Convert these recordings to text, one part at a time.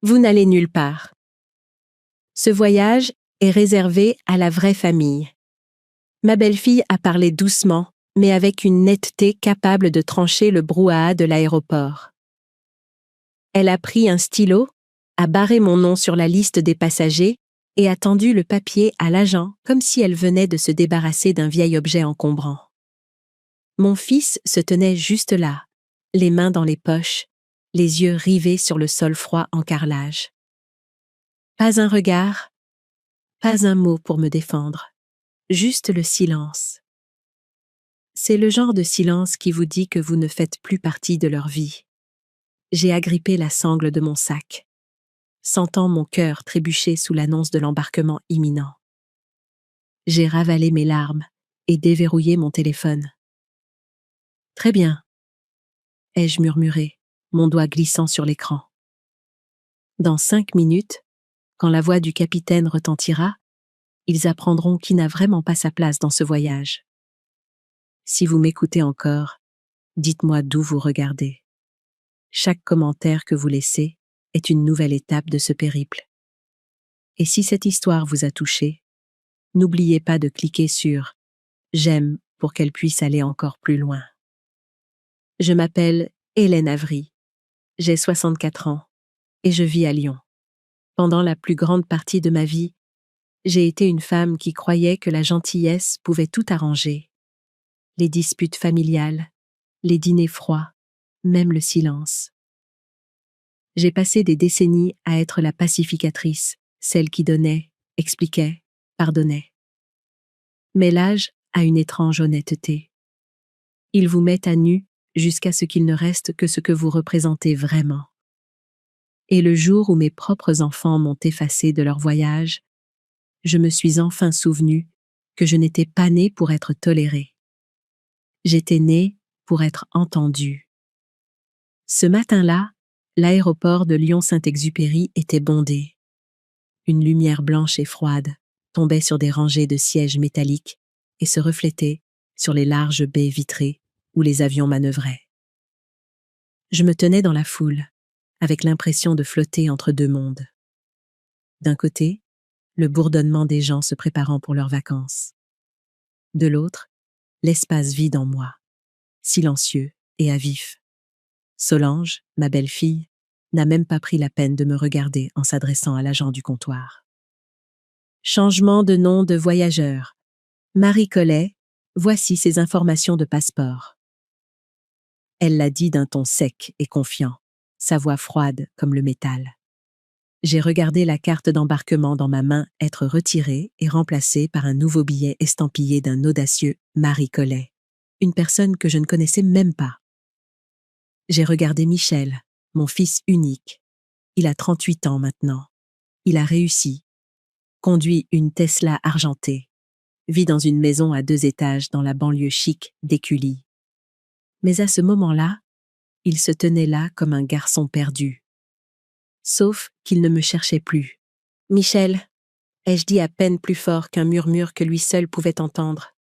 vous n'allez nulle part. Ce voyage est réservé à la vraie famille. Ma belle-fille a parlé doucement, mais avec une netteté capable de trancher le brouhaha de l'aéroport. Elle a pris un stylo, a barré mon nom sur la liste des passagers et a tendu le papier à l'agent comme si elle venait de se débarrasser d'un vieil objet encombrant. Mon fils se tenait juste là, les mains dans les poches, les yeux rivés sur le sol froid en carrelage. Pas un regard, pas un mot pour me défendre, juste le silence. C'est le genre de silence qui vous dit que vous ne faites plus partie de leur vie. J'ai agrippé la sangle de mon sac, sentant mon cœur trébucher sous l'annonce de l'embarquement imminent. J'ai ravalé mes larmes et déverrouillé mon téléphone. Très bien, ai-je murmuré, mon doigt glissant sur l'écran. Dans 5 minutes, quand la voix du capitaine retentira, ils apprendront qui n'a vraiment pas sa place dans ce voyage. Si vous m'écoutez encore, dites-moi d'où vous regardez. Chaque commentaire que vous laissez est une nouvelle étape de ce périple. Et si cette histoire vous a touché, n'oubliez pas de cliquer sur « J'aime » pour qu'elle puisse aller encore plus loin. Je m'appelle Hélène Avry, j'ai 64 ans et je vis à Lyon. Pendant la plus grande partie de ma vie, j'ai été une femme qui croyait que la gentillesse pouvait tout arranger. Les disputes familiales, les dîners froids, même le silence. J'ai passé des décennies à être la pacificatrice, celle qui donnait, expliquait, pardonnait. Mais l'âge a une étrange honnêteté. Il vous met à nu jusqu'à ce qu'il ne reste que ce que vous représentez vraiment. Et le jour où mes propres enfants m'ont effacé de leur voyage, je me suis enfin souvenu que je n'étais pas née pour être tolérée. J'étais née pour être entendue. Ce matin-là, l'aéroport de Lyon-Saint-Exupéry était bondé. Une lumière blanche et froide tombait sur des rangées de sièges métalliques et se reflétait sur les larges baies vitrées où les avions manœuvraient. Je me tenais dans la foule, avec l'impression de flotter entre deux mondes. D'un côté, le bourdonnement des gens se préparant pour leurs vacances. De l'autre, l'espace vide en moi, silencieux et à vif. Solange, ma belle-fille, n'a même pas pris la peine de me regarder en s'adressant à l'agent du comptoir. Changement de nom de voyageur. Marie Collet, voici ses informations de passeport. Elle l'a dit d'un ton sec et confiant, sa voix froide comme le métal. J'ai regardé la carte d'embarquement dans ma main être retirée et remplacée par un nouveau billet estampillé d'un audacieux Marie Collet, une personne que je ne connaissais même pas. J'ai regardé Michel, mon fils unique. Il a 38 ans maintenant. Il a réussi. Conduit une Tesla argentée. Vit dans une maison à 2 étages dans la banlieue chic d'Écully. Mais à ce moment-là, il se tenait là comme un garçon perdu. Sauf qu'il ne me cherchait plus. « Michel », ai-je dit à peine plus fort qu'un murmure que lui seul pouvait entendre.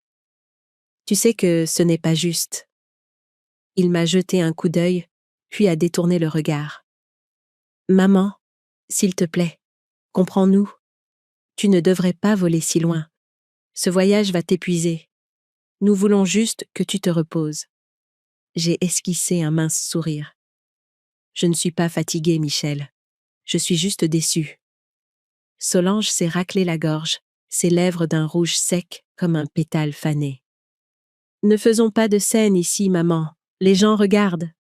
« Tu sais que ce n'est pas juste. » Il m'a jeté un coup d'œil, puis a détourné le regard. « Maman, s'il te plaît, comprends-nous. Tu ne devrais pas voler si loin. Ce voyage va t'épuiser. Nous voulons juste que tu te reposes. » J'ai esquissé un mince sourire. « Je ne suis pas fatiguée, Michel. Je suis juste déçue. » Solange s'est raclé la gorge, ses lèvres d'un rouge sec comme un pétale fané. « Ne faisons pas de scène ici, maman. Les gens regardent. »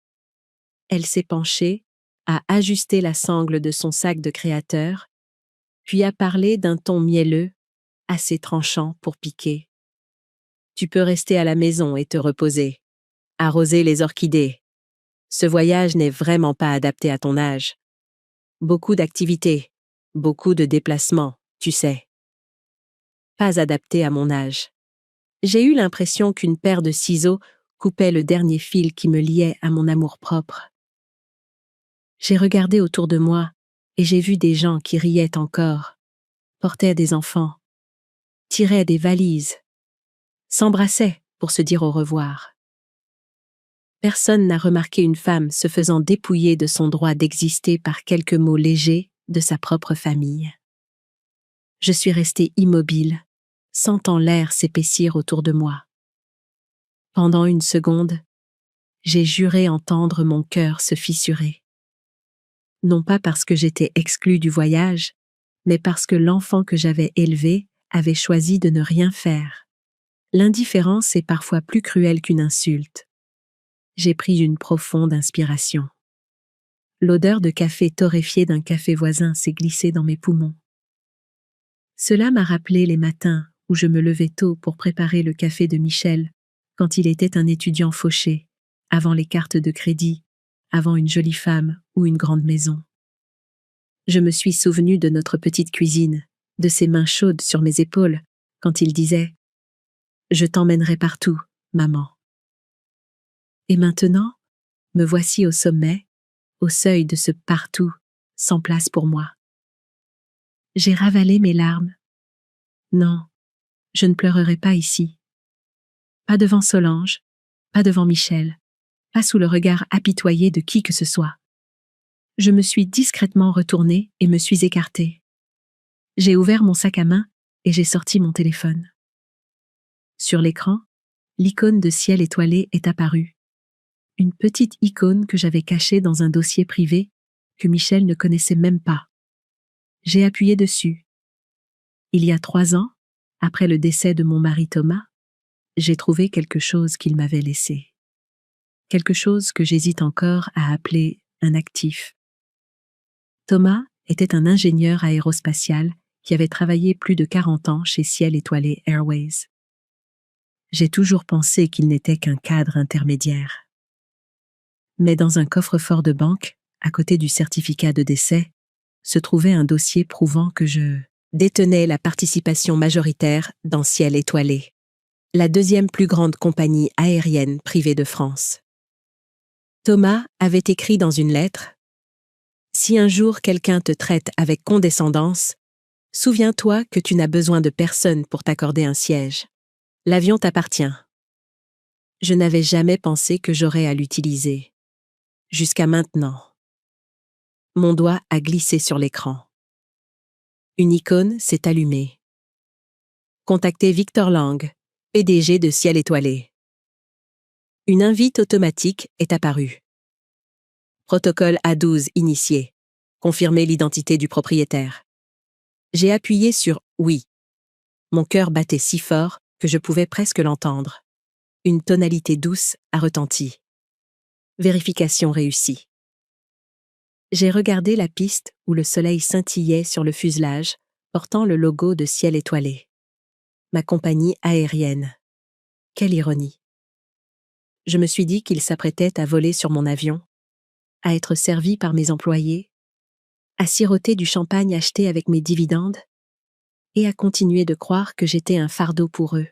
Elle s'est penchée, a ajusté la sangle de son sac de créateur, puis a parlé d'un ton mielleux, assez tranchant pour piquer. « Tu peux rester à la maison et te reposer. Arroser les orchidées. Ce voyage n'est vraiment pas adapté à ton âge. Beaucoup d'activités, beaucoup de déplacements, tu sais. Pas adapté à mon âge. » J'ai eu l'impression qu'une paire de ciseaux coupait le dernier fil qui me liait à mon amour-propre. J'ai regardé autour de moi et j'ai vu des gens qui riaient encore, portaient des enfants, tiraient des valises, s'embrassaient pour se dire au revoir. Personne n'a remarqué une femme se faisant dépouiller de son droit d'exister par quelques mots légers de sa propre famille. Je suis restée immobile, sentant l'air s'épaissir autour de moi. Pendant une seconde, j'ai juré entendre mon cœur se fissurer. Non pas parce que j'étais exclue du voyage, mais parce que l'enfant que j'avais élevé avait choisi de ne rien faire. L'indifférence est parfois plus cruelle qu'une insulte. J'ai pris une profonde inspiration. L'odeur de café torréfié d'un café voisin s'est glissée dans mes poumons. Cela m'a rappelé les matins où je me levais tôt pour préparer le café de Michel, quand il était un étudiant fauché, avant les cartes de crédit, avant une jolie femme ou une grande maison. Je me suis souvenue de notre petite cuisine, de ses mains chaudes sur mes épaules, quand il disait « Je t'emmènerai partout, maman ». Et maintenant, me voici au sommet, au seuil de ce partout, sans place pour moi. J'ai ravalé mes larmes. Non, je ne pleurerai pas ici. Pas devant Solange, pas devant Michel, pas sous le regard apitoyé de qui que ce soit. Je me suis discrètement retournée et me suis écartée. J'ai ouvert mon sac à main et j'ai sorti mon téléphone. Sur l'écran, l'icône de ciel étoilé est apparue. Une petite icône que j'avais cachée dans un dossier privé que Michel ne connaissait même pas. J'ai appuyé dessus. Il y a 3 ans, après le décès de mon mari Thomas, j'ai trouvé quelque chose qu'il m'avait laissé. Quelque chose que j'hésite encore à appeler un actif. Thomas était un ingénieur aérospatial qui avait travaillé plus de 40 ans chez Ciel Étoilé Airways. J'ai toujours pensé qu'il n'était qu'un cadre intermédiaire. Mais dans un coffre-fort de banque, à côté du certificat de décès, se trouvait un dossier prouvant que je détenais la participation majoritaire dans Ciel Étoilé, la 2e plus grande compagnie aérienne privée de France. Thomas avait écrit dans une lettre « Si un jour quelqu'un te traite avec condescendance, souviens-toi que tu n'as besoin de personne pour t'accorder un siège. L'avion t'appartient. » Je n'avais jamais pensé que j'aurais à l'utiliser. Jusqu'à maintenant. Mon doigt a glissé sur l'écran. Une icône s'est allumée. Contactez Victor Lang, PDG de Ciel Étoilé. Une invite automatique est apparue. Protocole A12 initié. Confirmez l'identité du propriétaire. J'ai appuyé sur « Oui ». Mon cœur battait si fort que je pouvais presque l'entendre. Une tonalité douce a retenti. Vérification réussie. J'ai regardé la piste où le soleil scintillait sur le fuselage, portant le logo de Ciel Étoilé. Ma compagnie aérienne. Quelle ironie. Je me suis dit qu'il s'apprêtait à voler sur mon avion, à être servi par mes employés, à siroter du champagne acheté avec mes dividendes, et à continuer de croire que j'étais un fardeau pour eux.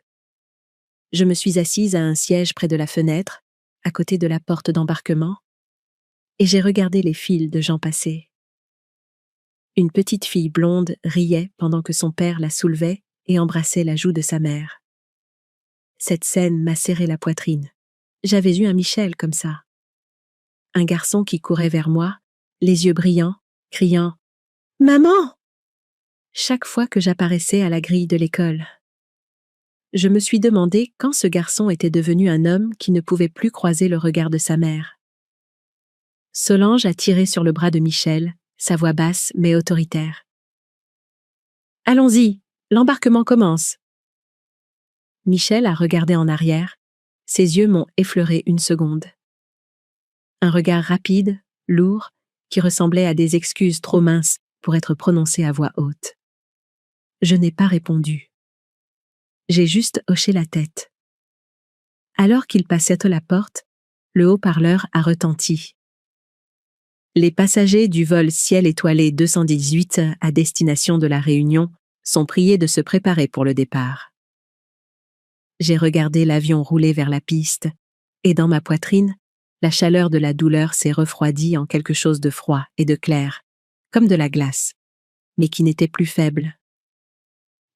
Je me suis assise à un siège près de la fenêtre, à côté de la porte d'embarquement, et j'ai regardé les files de gens passer. Une petite fille blonde riait pendant que son père la soulevait et embrassait la joue de sa mère. Cette scène m'a serré la poitrine. J'avais eu un Michel comme ça. Un garçon qui courait vers moi, les yeux brillants, criant « Maman !» chaque fois que j'apparaissais à la grille de l'école. Je me suis demandé quand ce garçon était devenu un homme qui ne pouvait plus croiser le regard de sa mère. Solange a tiré sur le bras de Michel, sa voix basse mais autoritaire. « Allons-y, l'embarquement commence !» Michel a regardé en arrière, ses yeux m'ont effleuré une seconde. Un regard rapide, lourd, qui ressemblait à des excuses trop minces pour être prononcées à voix haute. Je n'ai pas répondu. J'ai juste hoché la tête. Alors qu'il passait à la porte, le haut-parleur a retenti. Les passagers du vol Ciel Étoilé 218 à destination de La Réunion sont priés de se préparer pour le départ. J'ai regardé l'avion rouler vers la piste, et dans ma poitrine, la chaleur de la douleur s'est refroidie en quelque chose de froid et de clair, comme de la glace, mais qui n'était plus faible.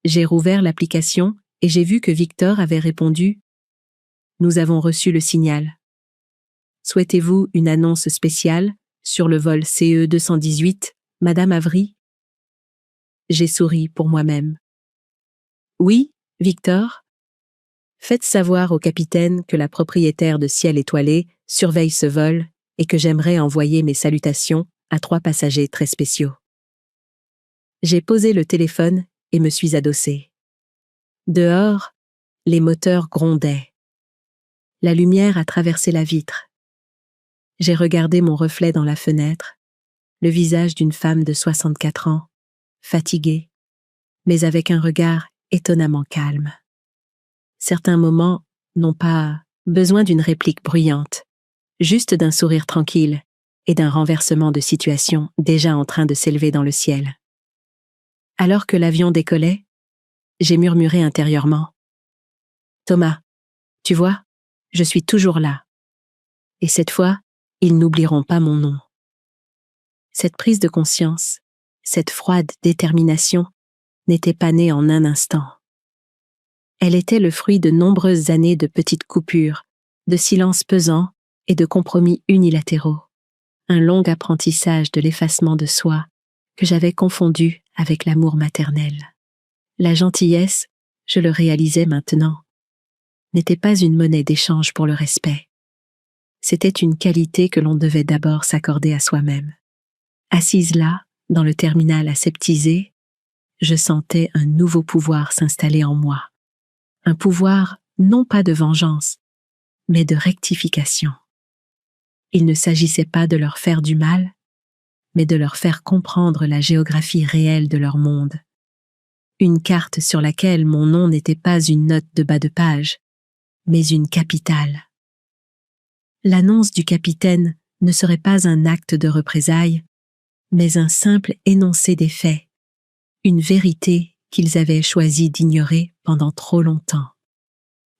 J'ai rouvert l'application et j'ai vu que Victor avait répondu « Nous avons reçu le signal. Souhaitez-vous une annonce spéciale sur le vol CE 218 Madame Avery? J'ai souri pour moi-même. Oui, Victor? Faites savoir au capitaine que la propriétaire de Ciel étoilé surveille ce vol et que j'aimerais envoyer mes salutations à 3 passagers très spéciaux. J'ai posé le téléphone et me suis adossée. Dehors, les moteurs grondaient. La lumière a traversé la vitre. J'ai regardé mon reflet dans la fenêtre, le visage d'une femme de 64 ans, fatiguée, mais avec un regard étonnamment calme. Certains moments n'ont pas besoin d'une réplique bruyante, juste d'un sourire tranquille et d'un renversement de situation déjà en train de s'élever dans le ciel. Alors que l'avion décollait, j'ai murmuré intérieurement. « Thomas, tu vois, je suis toujours là. Et cette fois, ils n'oublieront pas mon nom. » Cette prise de conscience, cette froide détermination, n'était pas née en un instant. Elle était le fruit de nombreuses années de petites coupures, de silences pesants et de compromis unilatéraux. Un long apprentissage de l'effacement de soi que j'avais confondu avec l'amour maternel. La gentillesse, je le réalisais maintenant, n'était pas une monnaie d'échange pour le respect. C'était une qualité que l'on devait d'abord s'accorder à soi-même. Assise là, dans le terminal aseptisé, je sentais un nouveau pouvoir s'installer en moi. Un pouvoir non pas de vengeance, mais de rectification. Il ne s'agissait pas de leur faire du mal, mais de leur faire comprendre la géographie réelle de leur monde. Une carte sur laquelle mon nom n'était pas une note de bas de page, mais une capitale. L'annonce du capitaine ne serait pas un acte de représailles, mais un simple énoncé des faits, une vérité qu'ils avaient choisi d'ignorer pendant trop longtemps.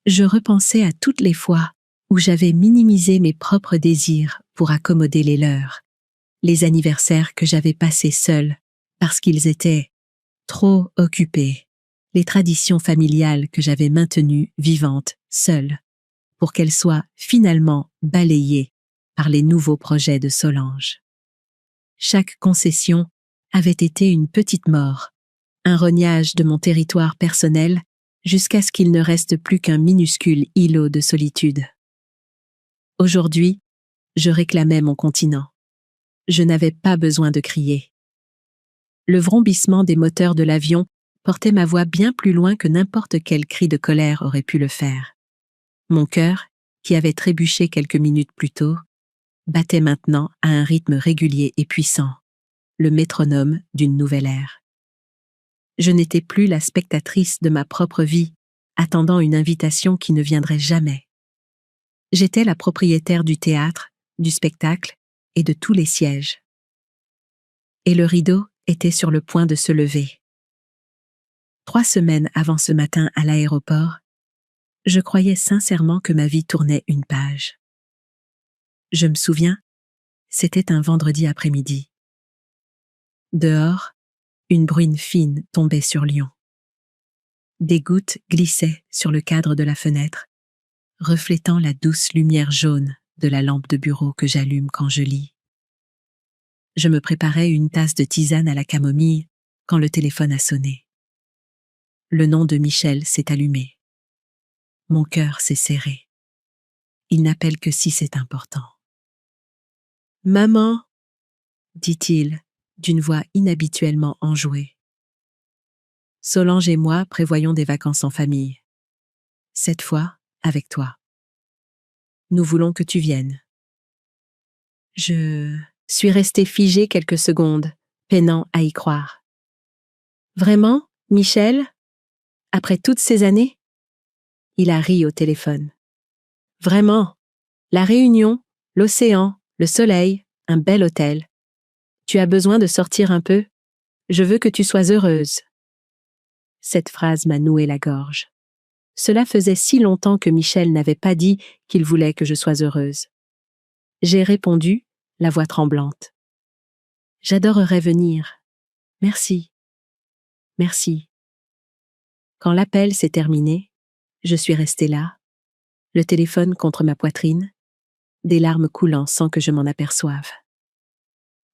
Je repensais à toutes les fois où j'avais minimisé mes propres désirs pour accommoder les leurs, les anniversaires que j'avais passés seuls parce qu'ils étaient trop occupés, les traditions familiales que j'avais maintenues vivantes seules, pour qu'elles soient finalement balayées par les nouveaux projets de Solange. Chaque concession avait été une petite mort, un rognage de mon territoire personnel jusqu'à ce qu'il ne reste plus qu'un minuscule îlot de solitude. Aujourd'hui, je réclamais mon continent. Je n'avais pas besoin de crier. Le vrombissement des moteurs de l'avion portait ma voix bien plus loin que n'importe quel cri de colère aurait pu le faire. Mon cœur, qui avait trébuché quelques minutes plus tôt, battait maintenant à un rythme régulier et puissant, le métronome d'une nouvelle ère. Je n'étais plus la spectatrice de ma propre vie, attendant une invitation qui ne viendrait jamais. J'étais la propriétaire du théâtre, du spectacle et de tous les sièges. Et le rideau était sur le point de se lever. 3 semaines avant ce matin à l'aéroport, je croyais sincèrement que ma vie tournait une page. Je me souviens, c'était un vendredi après-midi. Dehors, une bruine fine tombait sur Lyon. Des gouttes glissaient sur le cadre de la fenêtre, reflétant la douce lumière jaune de la lampe de bureau que j'allume quand je lis. Je me préparais une tasse de tisane à la camomille quand le téléphone a sonné. Le nom de Michel s'est allumé. Mon cœur s'est serré. Il n'appelle que si c'est important. « Maman !» dit-il, d'une voix inhabituellement enjouée. Solange et moi prévoyons des vacances en famille. Cette fois, avec toi. Nous voulons que tu viennes. Je suis restée figée quelques secondes, peinant à y croire. Vraiment, Michel? Après toutes ces années? Il a ri au téléphone. Vraiment, la Réunion, l'océan, le soleil, un bel hôtel. Tu as besoin de sortir un peu? Je veux que tu sois heureuse. Cette phrase m'a noué la gorge. Cela faisait si longtemps que Michel n'avait pas dit qu'il voulait que je sois heureuse. J'ai répondu, la voix tremblante. J'adorerais venir. Merci. Merci. Quand l'appel s'est terminé, je suis restée là, le téléphone contre ma poitrine, des larmes coulant sans que je m'en aperçoive.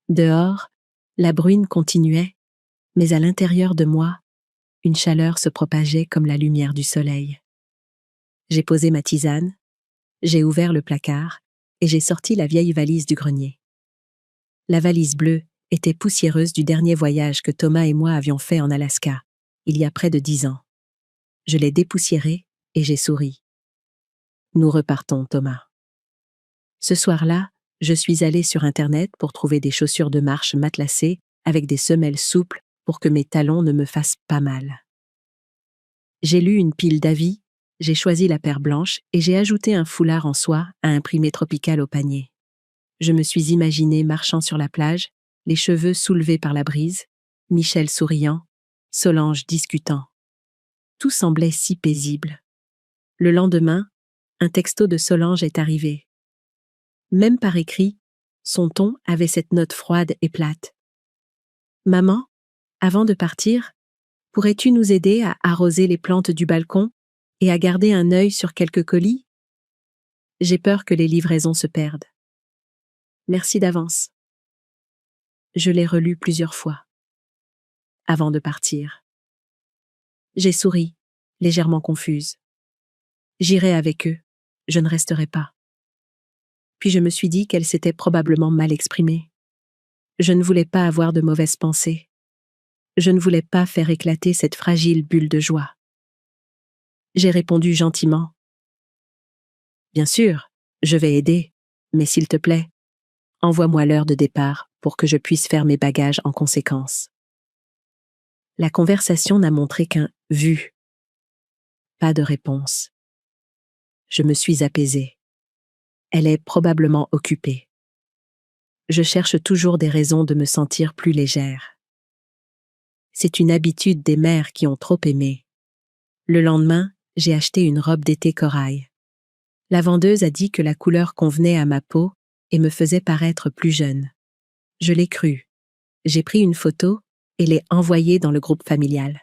Dehors, La bruine continuait, mais à l'intérieur de moi, une chaleur se propageait comme la lumière du soleil. J'ai posé ma tisane, j'ai ouvert le placard et j'ai sorti la vieille valise du grenier. La valise bleue était poussiéreuse du dernier voyage que Thomas et moi avions fait en Alaska, il y a près de 10 ans. Je l'ai dépoussiérée et j'ai souri. Nous repartons, Thomas. Ce soir-là, je suis allée sur Internet pour trouver des chaussures de marche matelassées avec des semelles souples pour que mes talons ne me fassent pas mal. J'ai lu une pile d'avis, j'ai choisi la paire blanche et j'ai ajouté un foulard en soie à imprimer tropical au panier. Je me suis imaginée marchant sur la plage, les cheveux soulevés par la brise, Michel souriant, Solange discutant. Tout semblait si paisible. Le lendemain, un texto de Solange est arrivé. Même par écrit, son ton avait cette note froide et plate. « Maman, avant de partir, pourrais-tu nous aider à arroser les plantes du balcon et à garder un œil sur quelques colis? J'ai peur que les livraisons se perdent. Merci d'avance. » Je l'ai relu plusieurs fois. Avant de partir. J'ai souri, légèrement confuse. J'irai avec eux, je ne resterai pas. Puis je me suis dit qu'elle s'était probablement mal exprimée. Je ne voulais pas avoir de mauvaises pensées. Je ne voulais pas faire éclater cette fragile bulle de joie. J'ai répondu gentiment. Bien sûr, je vais aider, mais s'il te plaît, envoie-moi l'heure de départ pour que je puisse faire mes bagages en conséquence. La conversation n'a montré qu'un « vu ». Pas de réponse. Je me suis apaisée. Elle est probablement occupée. Je cherche toujours des raisons de me sentir plus légère. C'est une habitude des mères qui ont trop aimé. Le lendemain, j'ai acheté une robe d'été corail. La vendeuse a dit que la couleur convenait à ma peau et me faisait paraître plus jeune. Je l'ai cru. J'ai pris une photo et l'ai envoyée dans le groupe familial.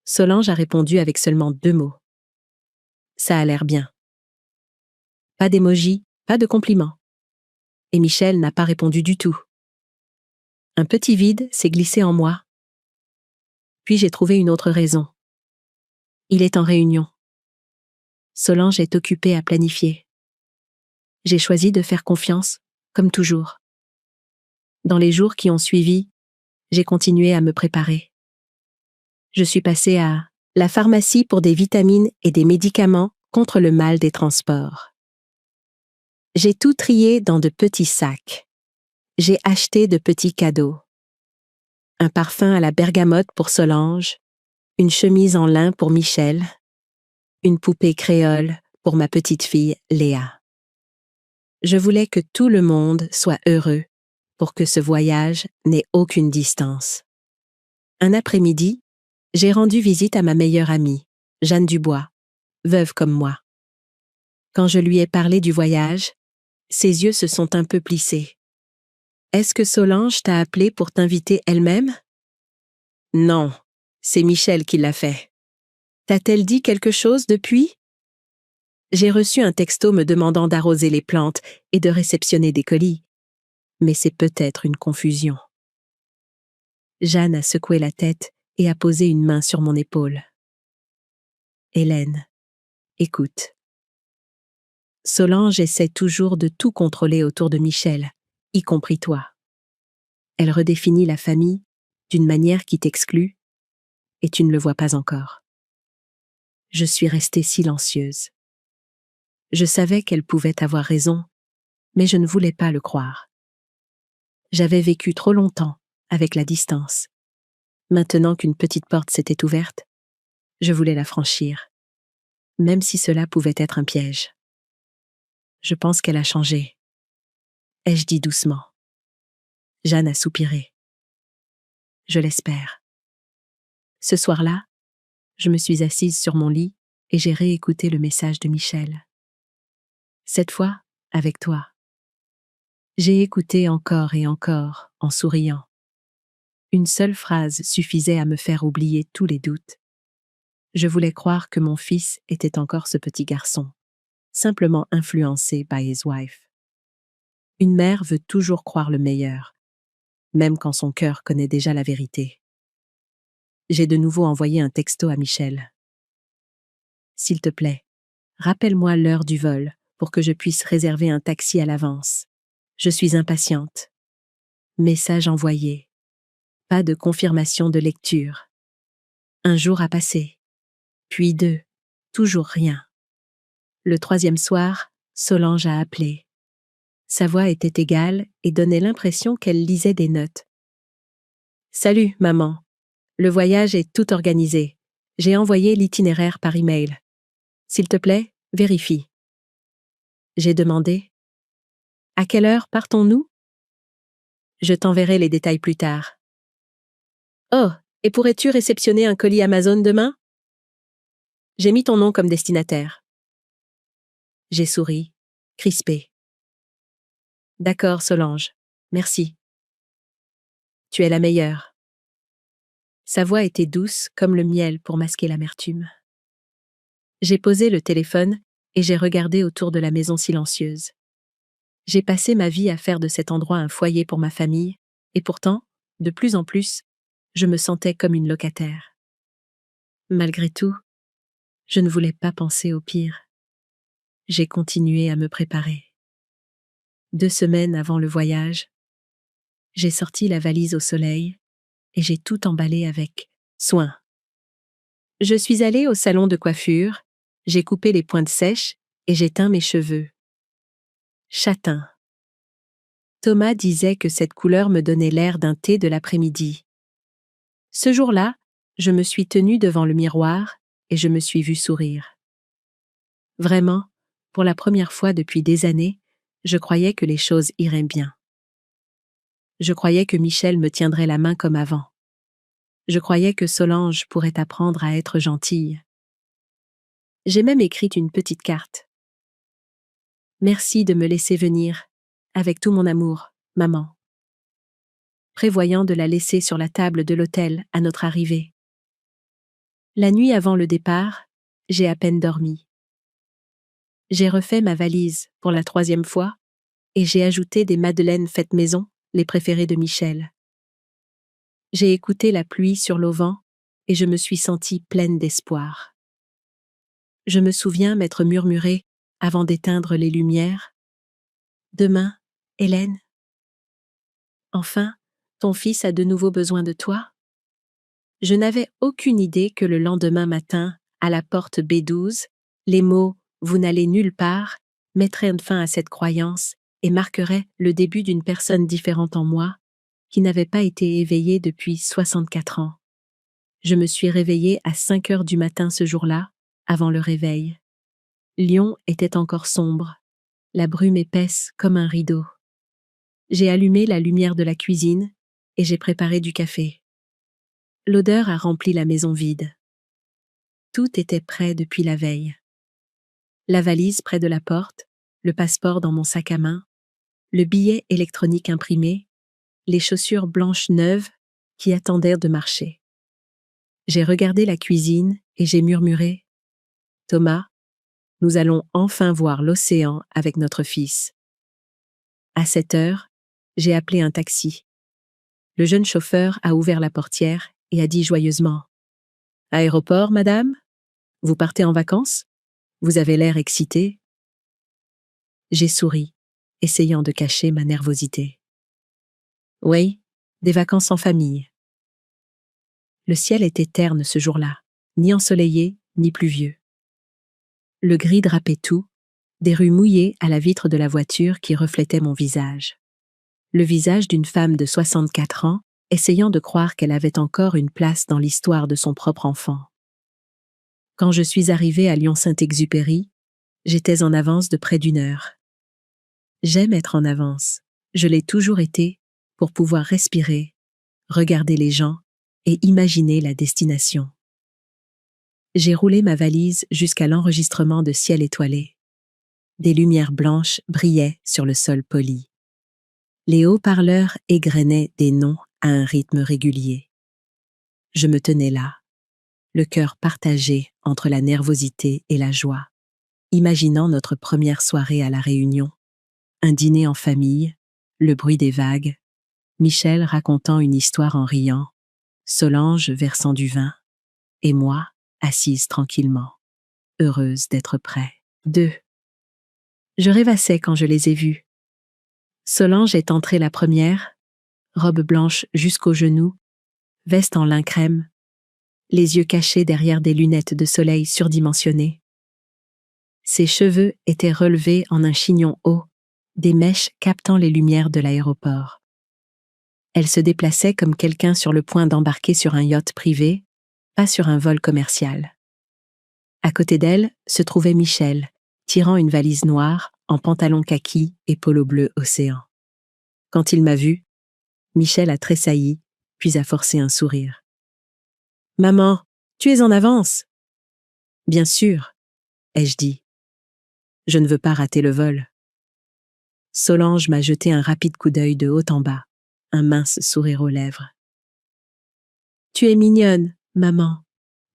Solange a répondu avec seulement 2 mots. Ça a l'air bien. Pas d'émoji, pas de compliment. Et Michel n'a pas répondu du tout. Un petit vide s'est glissé en moi. Puis j'ai trouvé une autre raison. Il est en réunion. Solange est occupée à planifier. J'ai choisi de faire confiance, comme toujours. Dans les jours qui ont suivi, j'ai continué à me préparer. Je suis passée à la pharmacie pour des vitamines et des médicaments contre le mal des transports. J'ai tout trié dans de petits sacs. J'ai acheté de petits cadeaux. Un parfum à la bergamote pour Solange, une chemise en lin pour Michel, une poupée créole pour ma petite fille Léa. Je voulais que tout le monde soit heureux pour que ce voyage n'ait aucune distance. Un après-midi, j'ai rendu visite à ma meilleure amie, Jeanne Dubois, veuve comme moi. Quand je lui ai parlé du voyage, ses yeux se sont un peu plissés. « Est-ce que Solange t'a appelé pour t'inviter elle-même? » « Non, c'est Michel qui l'a fait. » « T'a-t-elle dit quelque chose depuis? » J'ai reçu un texto me demandant d'arroser les plantes et de réceptionner des colis. Mais c'est peut-être une confusion. Jeanne a secoué la tête et a posé une main sur mon épaule. « Hélène, écoute. Solange essaie toujours de tout contrôler autour de Michel, y compris toi. Elle redéfinit la famille d'une manière qui t'exclut et tu ne le vois pas encore. » Je suis restée silencieuse. Je savais qu'elle pouvait avoir raison, mais je ne voulais pas le croire. J'avais vécu trop longtemps avec la distance. Maintenant qu'une petite porte s'était ouverte, je voulais la franchir, même si cela pouvait être un piège. Je pense qu'elle a changé, ai-je dit doucement. Jeanne a soupiré. Je l'espère. Ce soir-là, je me suis assise sur mon lit et j'ai réécouté le message de Michel. Cette fois, avec toi. J'ai écouté encore et encore, en souriant. Une seule phrase suffisait à me faire oublier tous les doutes. Je voulais croire que mon fils était encore ce petit garçon, simplement influencé by his wife. Une mère veut toujours croire le meilleur, même quand son cœur connaît déjà la vérité. J'ai de nouveau envoyé un texto à Michel. S'il te plaît, rappelle-moi l'heure du vol pour que je puisse réserver un taxi à l'avance. Je suis impatiente. Message envoyé. Pas de confirmation de lecture. Un jour a passé. Puis 2. Toujours rien. Le 3e soir, Solange a appelé. Sa voix était égale et donnait l'impression qu'elle lisait des notes. « Salut, maman. Le voyage est tout organisé. J'ai envoyé l'itinéraire par email. S'il te plaît, vérifie. » J'ai demandé. « À quelle heure partons-nous » ? Je t'enverrai les détails plus tard. « Oh, et pourrais-tu réceptionner un colis Amazon demain » ? J'ai mis ton nom comme destinataire. J'ai souri, crispée. « D'accord, Solange. Merci. Tu es la meilleure. » Sa voix était douce comme le miel pour masquer l'amertume. J'ai posé le téléphone et j'ai regardé autour de la maison silencieuse. J'ai passé ma vie à faire de cet endroit un foyer pour ma famille, et pourtant, de plus en plus, je me sentais comme une locataire. Malgré tout, je ne voulais pas penser au pire. J'ai continué à me préparer. 2 semaines avant le voyage, j'ai sorti la valise au soleil et j'ai tout emballé avec soin. Je suis allée au salon de coiffure, j'ai coupé les pointes sèches et j'ai teint mes cheveux. Châtain. Thomas disait que cette couleur me donnait l'air d'un thé de l'après-midi. Ce jour-là, je me suis tenue devant le miroir et je me suis vue sourire. Vraiment, pour la première fois depuis des années, je croyais que les choses iraient bien. Je croyais que Michel me tiendrait la main comme avant. Je croyais que Solange pourrait apprendre à être gentille. J'ai même écrit une petite carte. Merci de me laisser venir, avec tout mon amour, maman. Prévoyant de la laisser sur la table de l'hôtel à notre arrivée. La nuit avant le départ, j'ai à peine dormi. J'ai refait ma valise pour la 3e fois et j'ai ajouté des madeleines faites maison, les préférées de Michel. J'ai écouté la pluie sur l'auvent et je me suis sentie pleine d'espoir. Je me souviens m'être murmuré, avant d'éteindre les lumières, « Demain, Hélène, enfin, ton fils a de nouveau besoin de toi ?» Je n'avais aucune idée que le lendemain matin, à la porte B12, les mots « Vous n'allez nulle part » mettraient fin à cette croyance et marqueraient le début d'une personne différente en moi, qui n'avait pas été éveillée depuis 64 ans. Je me suis réveillée à 5 heures du matin ce jour-là, avant le réveil. Lyon était encore sombre, la brume épaisse comme un rideau. J'ai allumé la lumière de la cuisine et j'ai préparé du café. L'odeur a rempli la maison vide. Tout était prêt depuis la veille. La valise près de la porte, le passeport dans mon sac à main, le billet électronique imprimé, les chaussures blanches neuves qui attendaient de marcher. J'ai regardé la cuisine et j'ai murmuré « Thomas, nous allons enfin voir l'océan avec notre fils. » À 7 heures, j'ai appelé un taxi. Le jeune chauffeur a ouvert la portière et a dit joyeusement « Aéroport, madame ? Vous partez en vacances ? Vous avez l'air excitée. » J'ai souri, essayant de cacher ma nervosité. « Oui, des vacances en famille. » Le ciel était terne ce jour-là, ni ensoleillé, ni pluvieux. Le gris drapait tout, des rues mouillées à la vitre de la voiture qui reflétait mon visage. Le visage d'une femme de 64 ans, essayant de croire qu'elle avait encore une place dans l'histoire de son propre enfant. Quand je suis arrivée à Lyon-Saint-Exupéry, j'étais en avance de près d'1 heure. J'aime être en avance, je l'ai toujours été, pour pouvoir respirer, regarder les gens et imaginer la destination. J'ai roulé ma valise jusqu'à l'enregistrement de Ciel étoilé. Des lumières blanches brillaient sur le sol poli. Les haut-parleurs égrenaient des noms à un rythme régulier. Je me tenais là, le cœur partagé entre la nervosité et la joie, imaginant notre première soirée à la Réunion, un dîner en famille, le bruit des vagues, Michel racontant une histoire en riant, Solange versant du vin, et moi, assise tranquillement, heureuse d'être près d'eux. Je rêvassais quand je les ai vus. Solange est entrée la première, robe blanche jusqu'aux genoux, veste en lin crème, les yeux cachés derrière des lunettes de soleil surdimensionnées. Ses cheveux étaient relevés en un chignon haut, des mèches captant les lumières de l'aéroport. Elle se déplaçait comme quelqu'un sur le point d'embarquer sur un yacht privé, pas sur un vol commercial. À côté d'elle se trouvait Michel, tirant une valise noire en pantalon kaki et polo bleu océan. Quand il m'a vue, Michel a tressailli, puis a forcé un sourire. « Maman, tu es en avance !»« Bien sûr, » ai-je dit. « Je ne veux pas rater le vol. » Solange m'a jeté un rapide coup d'œil de haut en bas, un mince sourire aux lèvres. « Tu es mignonne, maman,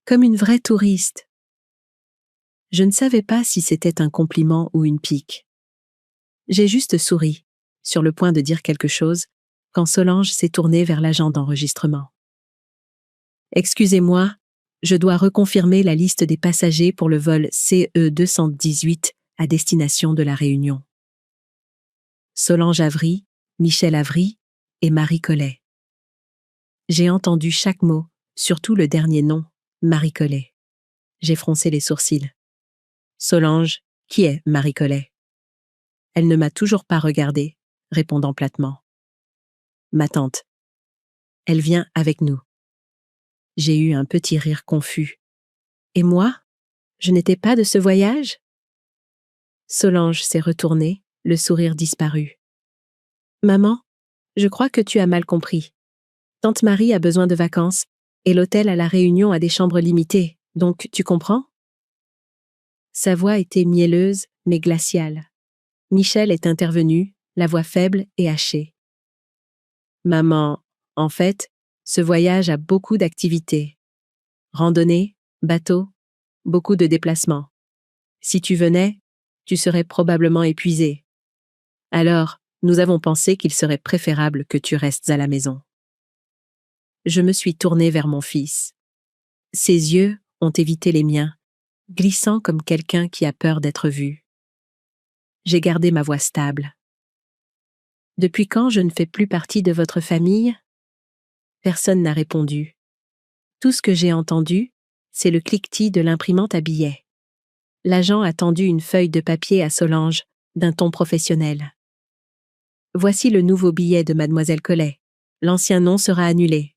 comme une vraie touriste. » Je ne savais pas si c'était un compliment ou une pique. J'ai juste souri, sur le point de dire quelque chose, quand Solange s'est tournée vers l'agent d'enregistrement. « Excusez-moi, je dois reconfirmer la liste des passagers pour le vol CE 218 à destination de La Réunion. » Solange Avry, Michel Avry et Marie Collet. J'ai entendu chaque mot, surtout le dernier nom, Marie Collet. J'ai froncé les sourcils. Solange, qui est Marie Collet? Elle ne m'a toujours pas regardée, répondant platement. Ma tante. Elle vient avec nous. J'ai eu un petit rire confus. Et moi? Je n'étais pas de ce voyage? Solange s'est retournée, le sourire disparu. Maman, je crois que tu as mal compris. Tante Marie a besoin de vacances, et l'hôtel à La Réunion a des chambres limitées, donc tu comprends? Sa voix était mielleuse, mais glaciale. Michel est intervenu, la voix faible et hachée. Maman, en fait, ce voyage a beaucoup d'activités. Randonnée, bateau, beaucoup de déplacements. Si tu venais, tu serais probablement épuisée. Alors, nous avons pensé qu'il serait préférable que tu restes à la maison. Je me suis tournée vers mon fils. Ses yeux ont évité les miens, glissant comme quelqu'un qui a peur d'être vu. J'ai gardé ma voix stable. Depuis quand je ne fais plus partie de votre famille? Personne n'a répondu. Tout ce que j'ai entendu, c'est le cliquetis de l'imprimante à billets. L'agent a tendu une feuille de papier à Solange, d'un ton professionnel. Voici le nouveau billet de Mademoiselle Collet. L'ancien nom sera annulé.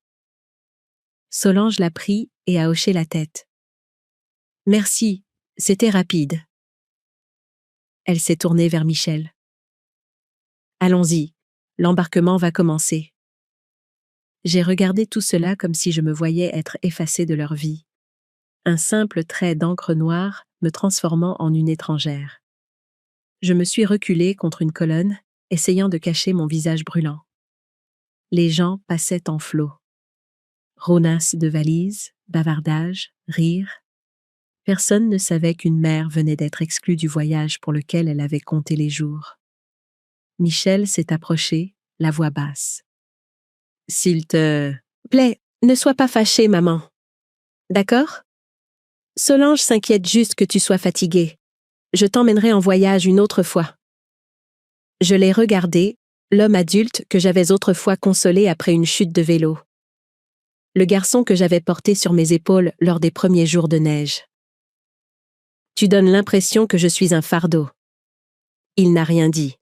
Solange l'a pris et a hoché la tête. Merci, c'était rapide. Elle s'est tournée vers Michel. Allons-y, l'embarquement va commencer. J'ai regardé tout cela comme si je me voyais être effacée de leur vie. Un simple trait d'encre noire me transformant en une étrangère. Je me suis reculée contre une colonne, essayant de cacher mon visage brûlant. Les gens passaient en flot. Rônasses de valises, bavardages, rires. Personne ne savait qu'une mère venait d'être exclue du voyage pour lequel elle avait compté les jours. Michel s'est approché, la voix basse. « S'il te plaît, ne sois pas fâchée, maman. D'accord? Solange s'inquiète juste que tu sois fatiguée. Je t'emmènerai en voyage une autre fois. » Je l'ai regardé, l'homme adulte que j'avais autrefois consolé après une chute de vélo. Le garçon que j'avais porté sur mes épaules lors des premiers jours de neige. Tu donnes l'impression que je suis un fardeau. Il n'a rien dit.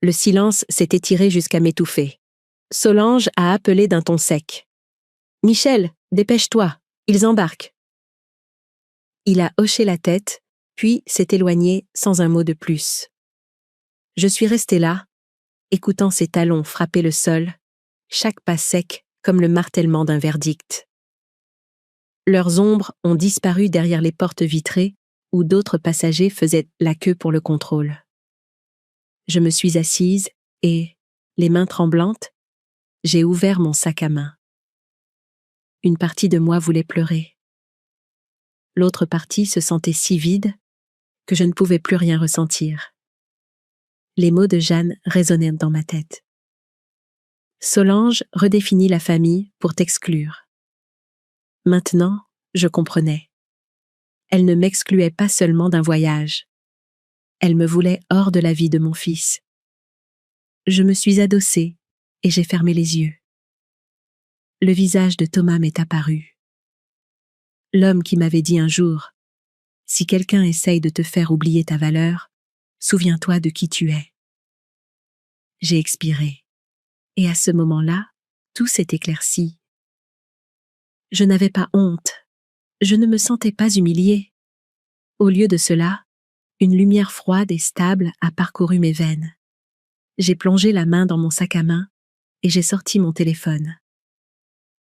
Le silence s'est étiré jusqu'à m'étouffer. Solange a appelé d'un ton sec. « Michel, dépêche-toi, ils embarquent. » Il a hoché la tête, puis s'est éloigné sans un mot de plus. Je suis restée là, écoutant ses talons frapper le sol, chaque pas sec comme le martèlement d'un verdict. Leurs ombres ont disparu derrière les portes vitrées où d'autres passagers faisaient la queue pour le contrôle. Je me suis assise et, les mains tremblantes, j'ai ouvert mon sac à main. Une partie de moi voulait pleurer. L'autre partie se sentait si vide que je ne pouvais plus rien ressentir. Les mots de Jeanne résonnaient dans ma tête. Solange redéfinit la famille pour t'exclure. Maintenant, je comprenais. Elle ne m'excluait pas seulement d'un voyage. Elle me voulait hors de la vie de mon fils. Je me suis adossée et j'ai fermé les yeux. Le visage de Thomas m'est apparu. L'homme qui m'avait dit un jour « Si quelqu'un essaye de te faire oublier ta valeur, souviens-toi de qui tu es. » J'ai expiré. Et à ce moment-là, tout s'est éclairci. Je n'avais pas honte. Je ne me sentais pas humiliée. Au lieu de cela, une lumière froide et stable a parcouru mes veines. J'ai plongé la main dans mon sac à main et j'ai sorti mon téléphone.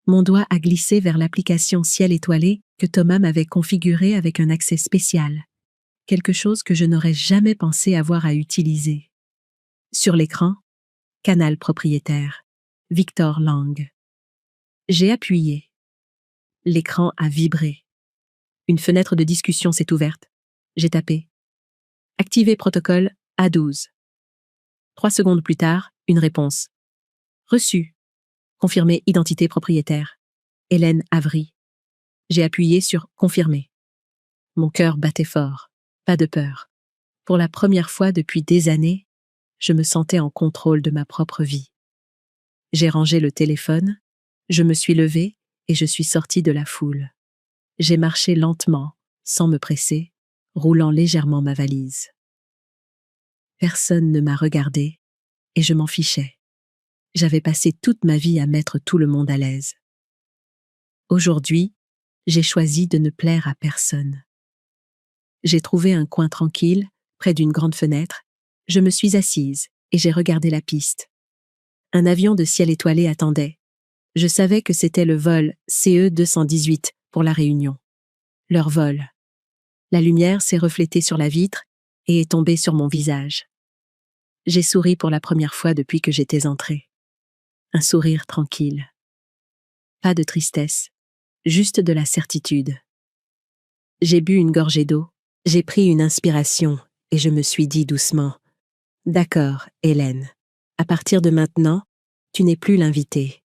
Mon doigt a glissé vers l'application Ciel étoilé que Thomas m'avait configurée avec un accès spécial, quelque chose que je n'aurais jamais pensé avoir à utiliser. Sur l'écran, canal propriétaire, Victor Lang. J'ai appuyé. L'écran a vibré. Une fenêtre de discussion s'est ouverte. J'ai tapé. Activer protocole A12. 3 secondes plus tard, une réponse. Reçu. Confirmer identité propriétaire. Hélène Avry. J'ai appuyé sur confirmer. Mon cœur battait fort. Pas de peur. Pour la première fois depuis des années, je me sentais en contrôle de ma propre vie. J'ai rangé le téléphone, je me suis levée et je suis sortie de la foule. J'ai marché lentement, sans me presser, roulant légèrement ma valise. Personne ne m'a regardé et je m'en fichais. J'avais passé toute ma vie à mettre tout le monde à l'aise. Aujourd'hui, j'ai choisi de ne plaire à personne. J'ai trouvé un coin tranquille, près d'une grande fenêtre. Je me suis assise et j'ai regardé la piste. Un avion de ciel étoilé attendait. Je savais que c'était le vol CE 218 pour La Réunion. Leur vol. La lumière s'est reflétée sur la vitre et est tombée sur mon visage. J'ai souri pour la première fois depuis que j'étais entrée. Un sourire tranquille. Pas de tristesse, juste de la certitude. J'ai bu une gorgée d'eau, j'ai pris une inspiration et je me suis dit doucement « D'accord, Hélène, à partir de maintenant, tu n'es plus l'invitée.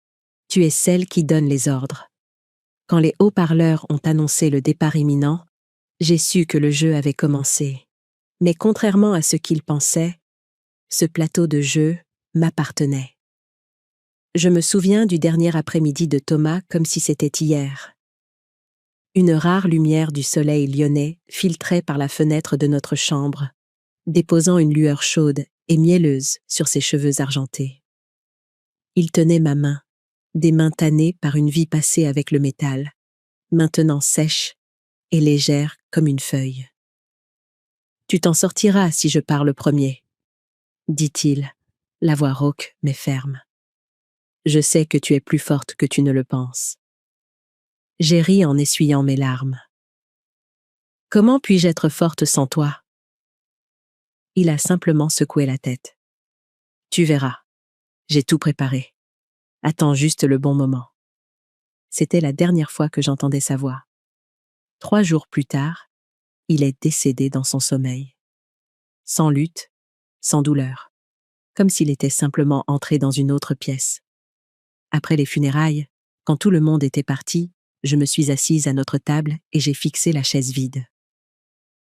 Tu es celle qui donne les ordres. » Quand les haut-parleurs ont annoncé le départ imminent, j'ai su que le jeu avait commencé. Mais contrairement à ce qu'ils pensaient, ce plateau de jeu m'appartenait. Je me souviens du dernier après-midi de Thomas comme si c'était hier. Une rare lumière du soleil lyonnais filtrait par la fenêtre de notre chambre, déposant une lueur chaude et mielleuse sur ses cheveux argentés. Il tenait ma main, des mains tannées par une vie passée avec le métal, maintenant sèche et légère comme une feuille. « Tu t'en sortiras si je pars le premier, » dit-il, la voix rauque mais ferme. « Je sais que tu es plus forte que tu ne le penses. » J'ai ri en essuyant mes larmes. « Comment puis-je être forte sans toi ?» Il a simplement secoué la tête. « Tu verras, j'ai tout préparé. Attends juste le bon moment. » C'était la dernière fois que j'entendais sa voix. 3 jours plus tard, il est décédé dans son sommeil. Sans lutte, sans douleur, comme s'il était simplement entré dans une autre pièce. Après les funérailles, quand tout le monde était parti, je me suis assise à notre table et j'ai fixé la chaise vide.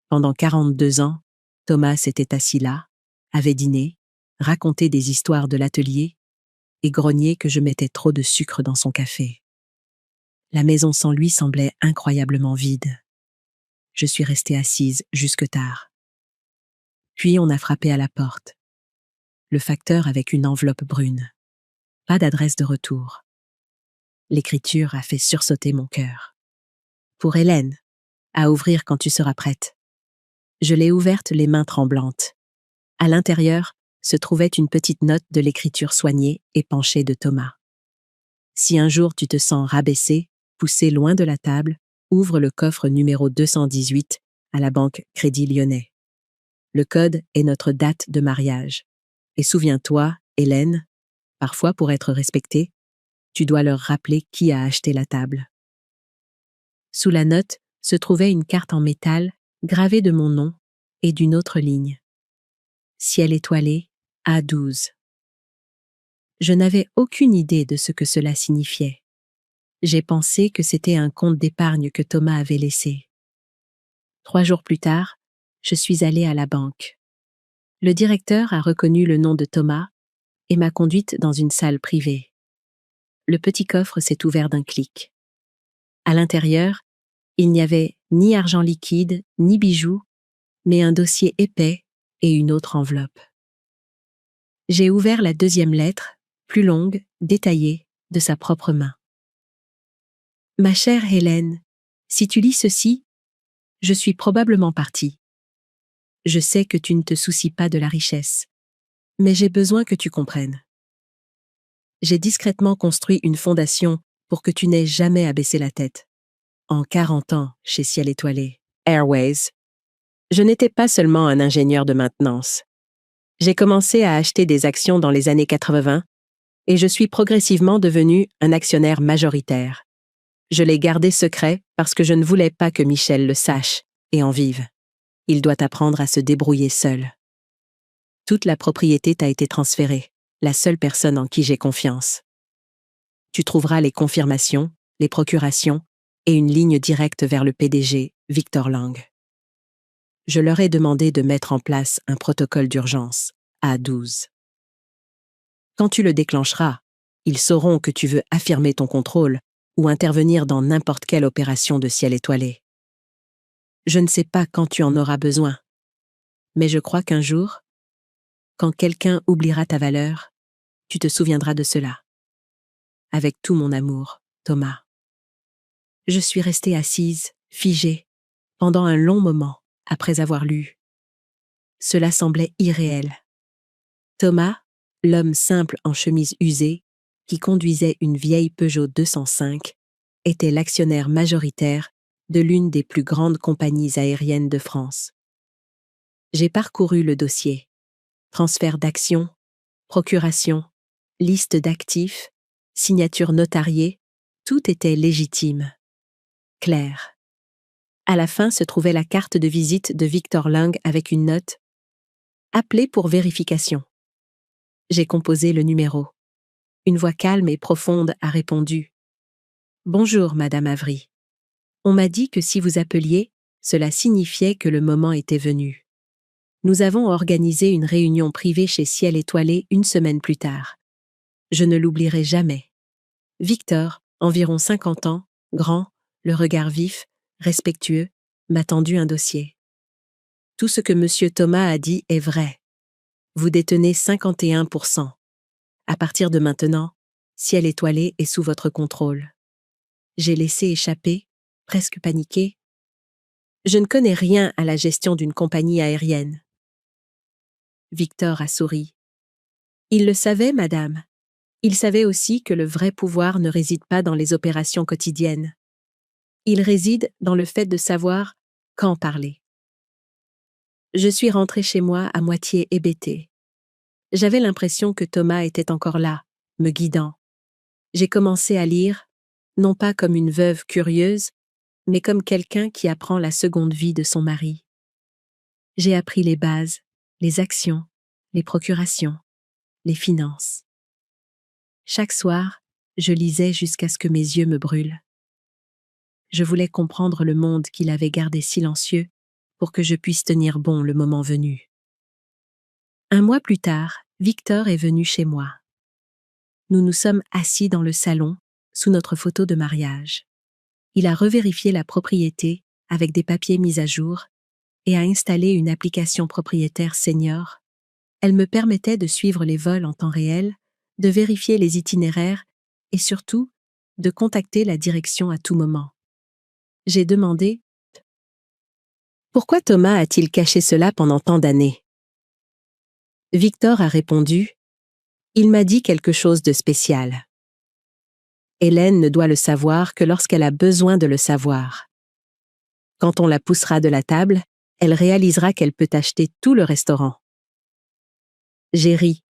Pendant 42 ans, Thomas était assis là, avait dîné, raconté des histoires de l'atelier et grogné que je mettais trop de sucre dans son café. La maison sans lui semblait incroyablement vide. Je suis restée assise jusque tard. Puis on a frappé à la porte. Le facteur avec une enveloppe brune. Pas d'adresse de retour. L'écriture a fait sursauter mon cœur. Pour Hélène, à ouvrir quand tu seras prête. Je l'ai ouverte les mains tremblantes. À l'intérieur se trouvait une petite note de l'écriture soignée et penchée de Thomas. Si un jour tu te sens rabaissé, poussé loin de la table, ouvre le coffre numéro 218 à la banque Crédit Lyonnais. Le code est notre date de mariage. Et souviens-toi, Hélène, parfois pour être respectée, tu dois leur rappeler qui a acheté la table. Sous la note se trouvait une carte en métal gravée de mon nom et d'une autre ligne. Ciel étoilé, A12. Je n'avais aucune idée de ce que cela signifiait. J'ai pensé que c'était un compte d'épargne que Thomas avait laissé. 3 jours plus tard, je suis allée à la banque. Le directeur a reconnu le nom de Thomas et m'a conduite dans une salle privée. Le petit coffre s'est ouvert d'un clic. À l'intérieur, il n'y avait ni argent liquide, ni bijoux, mais un dossier épais et une autre enveloppe. J'ai ouvert la deuxième lettre, plus longue, détaillée, de sa propre main. Ma chère Hélène, si tu lis ceci, je suis probablement partie. Je sais que tu ne te soucies pas de la richesse, mais j'ai besoin que tu comprennes. J'ai discrètement construit une fondation pour que tu n'aies jamais à baisser la tête. En 40 ans, chez Ciel Étoilé, Airways, je n'étais pas seulement un ingénieur de maintenance. J'ai commencé à acheter des actions dans les années 80 et je suis progressivement devenu un actionnaire majoritaire. Je l'ai gardé secret parce que je ne voulais pas que Michel le sache et en vive. Il doit apprendre à se débrouiller seul. Toute la propriété t'a été transférée, la seule personne en qui j'ai confiance. Tu trouveras les confirmations, les procurations et une ligne directe vers le PDG, Victor Lang. Je leur ai demandé de mettre en place un protocole d'urgence, A12. Quand tu le déclencheras, ils sauront que tu veux affirmer ton contrôle ou intervenir dans n'importe quelle opération de Ciel Étoilé. Je ne sais pas quand tu en auras besoin, mais je crois qu'un jour, quand quelqu'un oubliera ta valeur, tu te souviendras de cela. Avec tout mon amour, Thomas. Je suis restée assise, figée, pendant un long moment, après avoir lu. Cela semblait irréel. Thomas, l'homme simple en chemise usée, qui conduisait une vieille Peugeot 205, était l'actionnaire majoritaire de l'une des plus grandes compagnies aériennes de France. J'ai parcouru le dossier. Transfert d'actions, procuration, liste d'actifs, signature notariée, tout était légitime, clair. À la fin se trouvait la carte de visite de Victor Lang avec une note « Appelez pour vérification ». J'ai composé le numéro. Une voix calme et profonde a répondu « Bonjour, Madame Avery. On m'a dit que si vous appeliez, cela signifiait que le moment était venu. Nous avons organisé une réunion privée chez Ciel Étoilé une semaine plus tard. Je ne l'oublierai jamais. Victor, environ 50 ans, grand, le regard vif, respectueux, m'a tendu un dossier. Tout ce que M. Thomas a dit est vrai. Vous détenez 51%. À partir de maintenant, Ciel Étoilé est sous votre contrôle. J'ai laissé échapper, presque paniqué. Je ne connais rien à la gestion d'une compagnie aérienne. Victor a souri. Il le savait, madame. Il savait aussi que le vrai pouvoir ne réside pas dans les opérations quotidiennes. Il réside dans le fait de savoir quand parler. Je suis rentrée chez moi à moitié hébétée. J'avais l'impression que Thomas était encore là, me guidant. J'ai commencé à lire, non pas comme une veuve curieuse, mais comme quelqu'un qui apprend la seconde vie de son mari. J'ai appris les bases, les actions, les procurations, les finances. Chaque soir, je lisais jusqu'à ce que mes yeux me brûlent. Je voulais comprendre le monde qu'il avait gardé silencieux pour que je puisse tenir bon le moment venu. 1 mois plus tard, Victor est venu chez moi. Nous nous sommes assis dans le salon, sous notre photo de mariage. Il a revérifié la propriété avec des papiers mis à jour et a installé une application propriétaire senior. Elle me permettait de suivre les vols en temps réel, de vérifier les itinéraires et surtout, de contacter la direction à tout moment. J'ai demandé « Pourquoi Thomas a-t-il caché cela pendant tant d'années ?» Victor a répondu « Il m'a dit quelque chose de spécial. Hélène ne doit le savoir que lorsqu'elle a besoin de le savoir. Quand on la poussera de la table, elle réalisera qu'elle peut acheter tout le restaurant. » J'ai ri,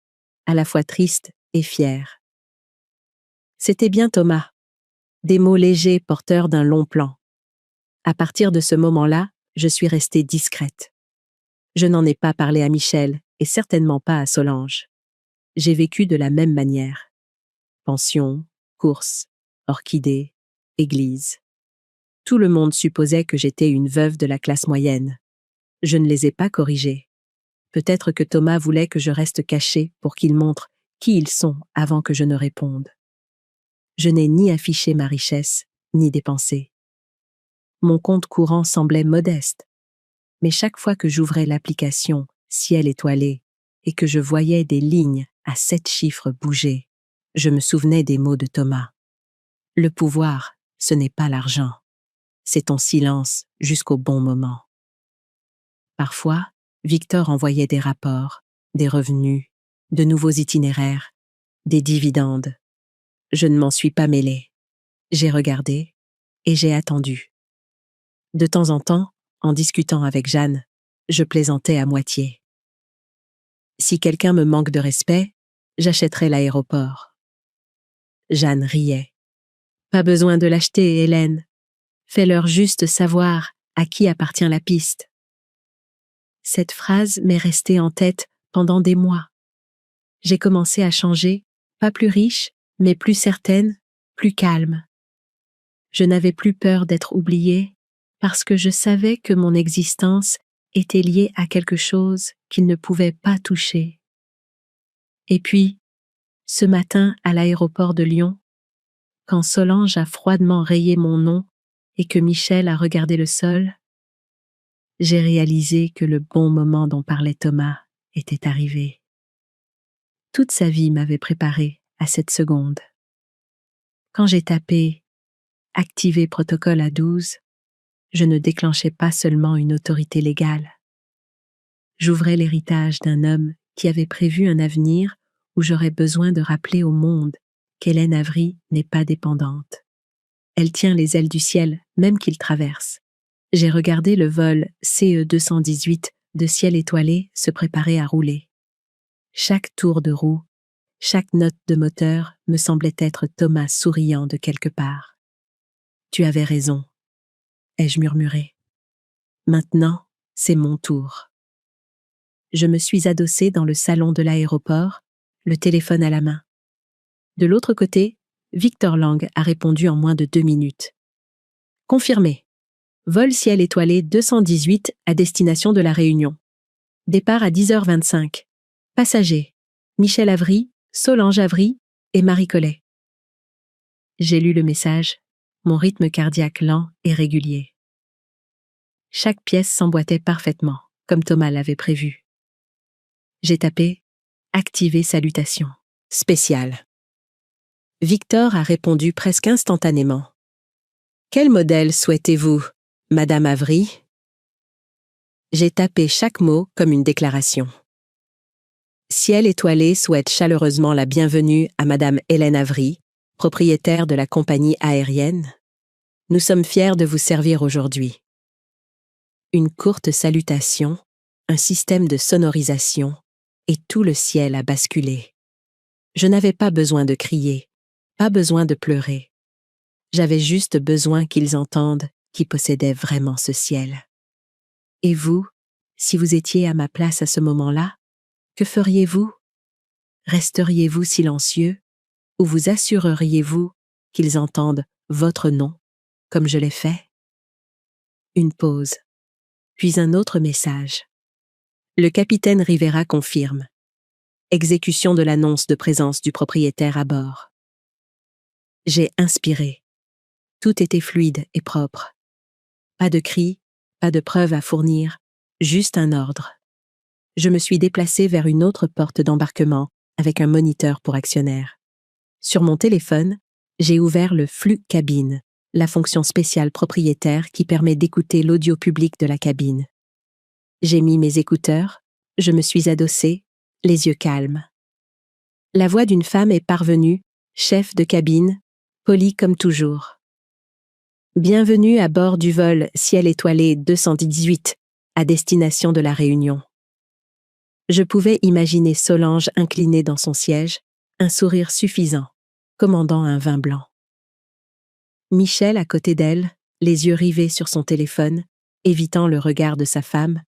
à la fois triste et fière. C'était bien Thomas, des mots légers porteurs d'un long plan. À partir de ce moment-là, je suis restée discrète. Je n'en ai pas parlé à Michel et certainement pas à Solange. j'ai vécu de la même manière. Pension, courses, orchidées, église. Tout le monde supposait que j'étais une veuve de la classe moyenne. Je ne les ai pas corrigés. Peut-être que Thomas voulait que je reste cachée pour qu'il montre qui ils sont avant que je ne réponde. Je n'ai ni affiché ma richesse, ni dépensé. Mon compte courant semblait modeste, mais chaque fois que j'ouvrais l'application Ciel étoilé et que je voyais des lignes à 7 chiffres bouger, je me souvenais des mots de Thomas. Le pouvoir, ce n'est pas l'argent. C'est ton silence jusqu'au bon moment. Parfois, Victor envoyait des rapports, des revenus, de nouveaux itinéraires, des dividendes. Je ne m'en suis pas mêlée. J'ai regardé et j'ai attendu. De temps en temps, en discutant avec Jeanne, je plaisantais à moitié. Si quelqu'un me manque de respect, j'achèterai l'aéroport. Jeanne riait. Pas besoin de l'acheter, Hélène. Fais-leur juste savoir à qui appartient la piste. Cette phrase m'est restée en tête pendant des mois. J'ai commencé à changer, pas plus riche, mais plus certaine, plus calme. Je n'avais plus peur d'être oubliée parce que je savais que mon existence était liée à quelque chose qu'ils ne pouvaient pas toucher. Et puis, ce matin à l'aéroport de Lyon, quand Solange a froidement rayé mon nom et que Michel a regardé le sol, j'ai réalisé que le bon moment dont parlait Thomas était arrivé. Toute sa vie m'avait préparé à cette seconde. Quand j'ai tapé « Activer protocole à 12 », je ne déclenchais pas seulement une autorité légale. J'ouvrais l'héritage d'un homme qui avait prévu un avenir où j'aurais besoin de rappeler au monde qu'Hélène Avery n'est pas dépendante. Elle tient les ailes du ciel, même qu'il traverse. J'ai regardé le vol CE 218 de Ciel étoilé se préparer à rouler. Chaque tour de roue, chaque note de moteur me semblait être Thomas souriant de quelque part. « Tu avais raison », ai-je murmuré. « Maintenant, c'est mon tour. » Je me suis adossée dans le salon de l'aéroport, le téléphone à la main. De l'autre côté, Victor Lang a répondu en moins de 2 minutes. « Confirmé. Vol Ciel étoilé 218 à destination de La Réunion. Départ à 10h25. Passagers, Michel Avery, Solange Avery et Marie Collet. » J'ai lu le message, mon rythme cardiaque lent et régulier. Chaque pièce s'emboîtait parfaitement, comme Thomas l'avait prévu. J'ai tapé « Activer salutation. Spécial. » Victor a répondu presque instantanément. « Quel modèle souhaitez-vous, Madame Avery ?» J'ai tapé chaque mot comme une déclaration. Ciel étoilé souhaite chaleureusement la bienvenue à Madame Hélène Avery, propriétaire de la compagnie aérienne. Nous sommes fiers de vous servir aujourd'hui. Une courte salutation, un système de sonorisation, et tout le ciel a basculé. Je n'avais pas besoin de crier, pas besoin de pleurer. J'avais juste besoin qu'ils entendent qui possédait vraiment ce ciel. Et vous, si vous étiez à ma place à ce moment-là, que feriez-vous? Resteriez-vous silencieux ou vous assureriez-vous qu'ils entendent votre nom, comme je l'ai fait? Une pause, puis un autre message. Le capitaine Rivera confirme. Exécution de l'annonce de présence du propriétaire à bord. J'ai inspiré. Tout était fluide et propre. Pas de cris, pas de preuves à fournir, juste un ordre. Je me suis déplacée vers une autre porte d'embarquement avec un moniteur pour actionnaire. Sur mon téléphone, j'ai ouvert le flux cabine, la fonction spéciale propriétaire qui permet d'écouter l'audio public de la cabine. J'ai mis mes écouteurs, je me suis adossée, les yeux calmes. La voix d'une femme est parvenue, chef de cabine, polie comme toujours. Bienvenue à bord du vol Ciel étoilé 218 à destination de La Réunion. Je pouvais imaginer Solange inclinée dans son siège, un sourire suffisant, commandant un vin blanc. Michel à côté d'elle, les yeux rivés sur son téléphone, évitant le regard de sa femme,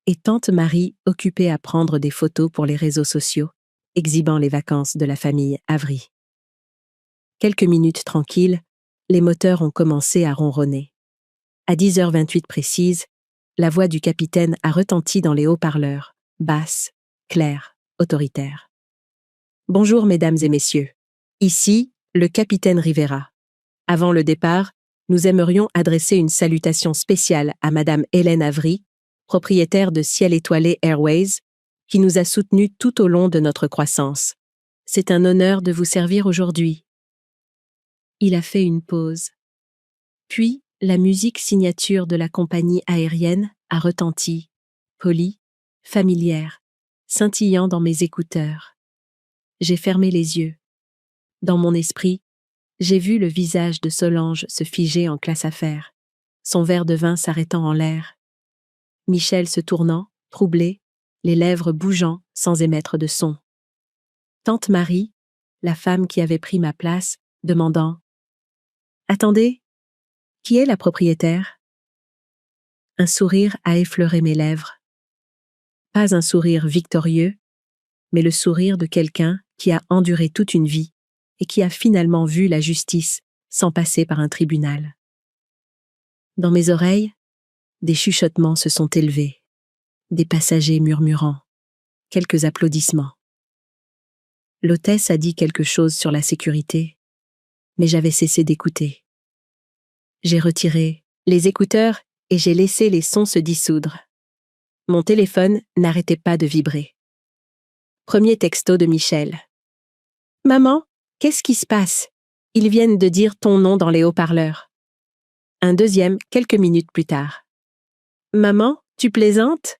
et tante Marie occupée à prendre des photos pour les réseaux sociaux, exhibant les vacances de la famille Avery. Quelques minutes tranquilles, les moteurs ont commencé à ronronner. À 10h28 précise, la voix du capitaine a retenti dans les haut-parleurs, basse, claire, autoritaire. « Bonjour mesdames et messieurs. Ici, le capitaine Rivera. Avant le départ, nous aimerions adresser une salutation spéciale à madame Hélène Avery, propriétaire de Ciel Étoilé Airways, qui nous a soutenus tout au long de notre croissance. C'est un honneur de vous servir aujourd'hui. » Il a fait une pause. Puis, la musique signature de la compagnie aérienne a retenti, polie, familière, scintillant dans mes écouteurs. J'ai fermé les yeux. Dans mon esprit, j'ai vu le visage de Solange se figer en classe affaires, son verre de vin s'arrêtant en l'air. Michel se tournant, troublé, les lèvres bougeant sans émettre de son. Tante Marie, la femme qui avait pris ma place, demandant « Attendez, qui est la propriétaire ?» Un sourire a effleuré mes lèvres. Pas un sourire victorieux, mais le sourire de quelqu'un qui a enduré toute une vie et qui a finalement vu la justice sans passer par un tribunal. Dans mes oreilles, des chuchotements se sont élevés, des passagers murmurant, quelques applaudissements. L'hôtesse a dit quelque chose sur la sécurité, mais j'avais cessé d'écouter. J'ai retiré les écouteurs et j'ai laissé les sons se dissoudre. Mon téléphone n'arrêtait pas de vibrer. Premier texto de Michel. « Maman, qu'est-ce qui se passe? Ils viennent de dire ton nom dans les haut-parleurs. » Un deuxième, quelques minutes plus tard. « Maman, tu plaisantes?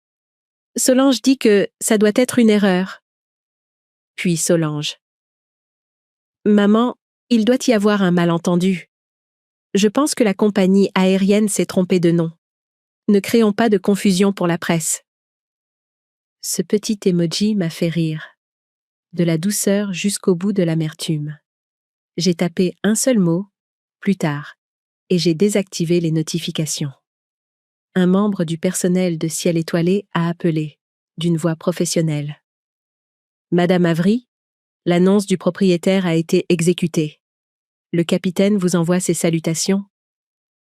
Solange dit que ça doit être une erreur. » Puis Solange. « Maman, il doit y avoir un malentendu. Je pense que la compagnie aérienne s'est trompée de nom. Ne créons pas de confusion pour la presse. » Ce petit emoji m'a fait rire. De la douceur jusqu'au bout de l'amertume. J'ai tapé un seul mot, plus tard, et j'ai désactivé les notifications. Un membre du personnel de Ciel Étoilé a appelé, d'une voix professionnelle. « Madame Avery, l'annonce du propriétaire a été exécutée. Le capitaine vous envoie ses salutations.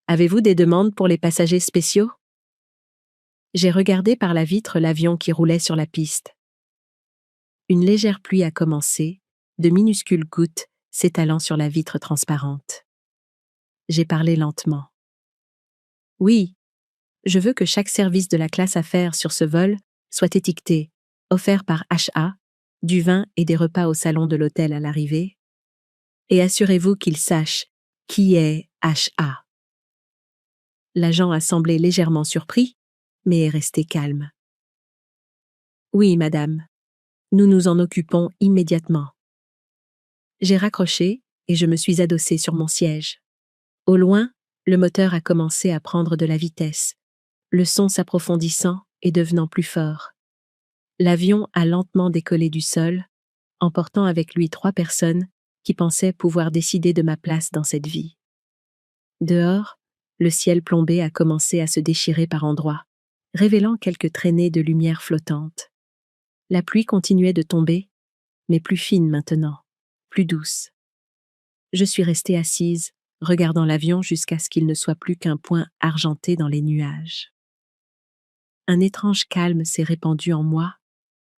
Avez-vous des demandes pour les passagers spéciaux ?» J'ai regardé par la vitre l'avion qui roulait sur la piste. Une légère pluie a commencé, de minuscules gouttes s'étalant sur la vitre transparente. J'ai parlé lentement. « Oui, je veux que chaque service de la classe affaires sur ce vol soit étiqueté « offert par HA », du vin et des repas au salon de l'hôtel à l'arrivée. Et assurez-vous qu'il sache qui est HA. » L'agent a semblé légèrement surpris, mais est resté calme. « Oui, madame. Nous nous en occupons immédiatement. » J'ai raccroché et je me suis adossée sur mon siège. Au loin, le moteur a commencé à prendre de la vitesse, le son s'approfondissant et devenant plus fort. L'avion a lentement décollé du sol, emportant avec lui 3 personnes qui pensaient pouvoir décider de ma place dans cette vie. Dehors, le ciel plombé a commencé à se déchirer par endroits, révélant quelques traînées de lumière flottante. La pluie continuait de tomber, mais plus fine maintenant, plus douce. Je suis restée assise, regardant l'avion jusqu'à ce qu'il ne soit plus qu'un point argenté dans les nuages. Un étrange calme s'est répandu en moi,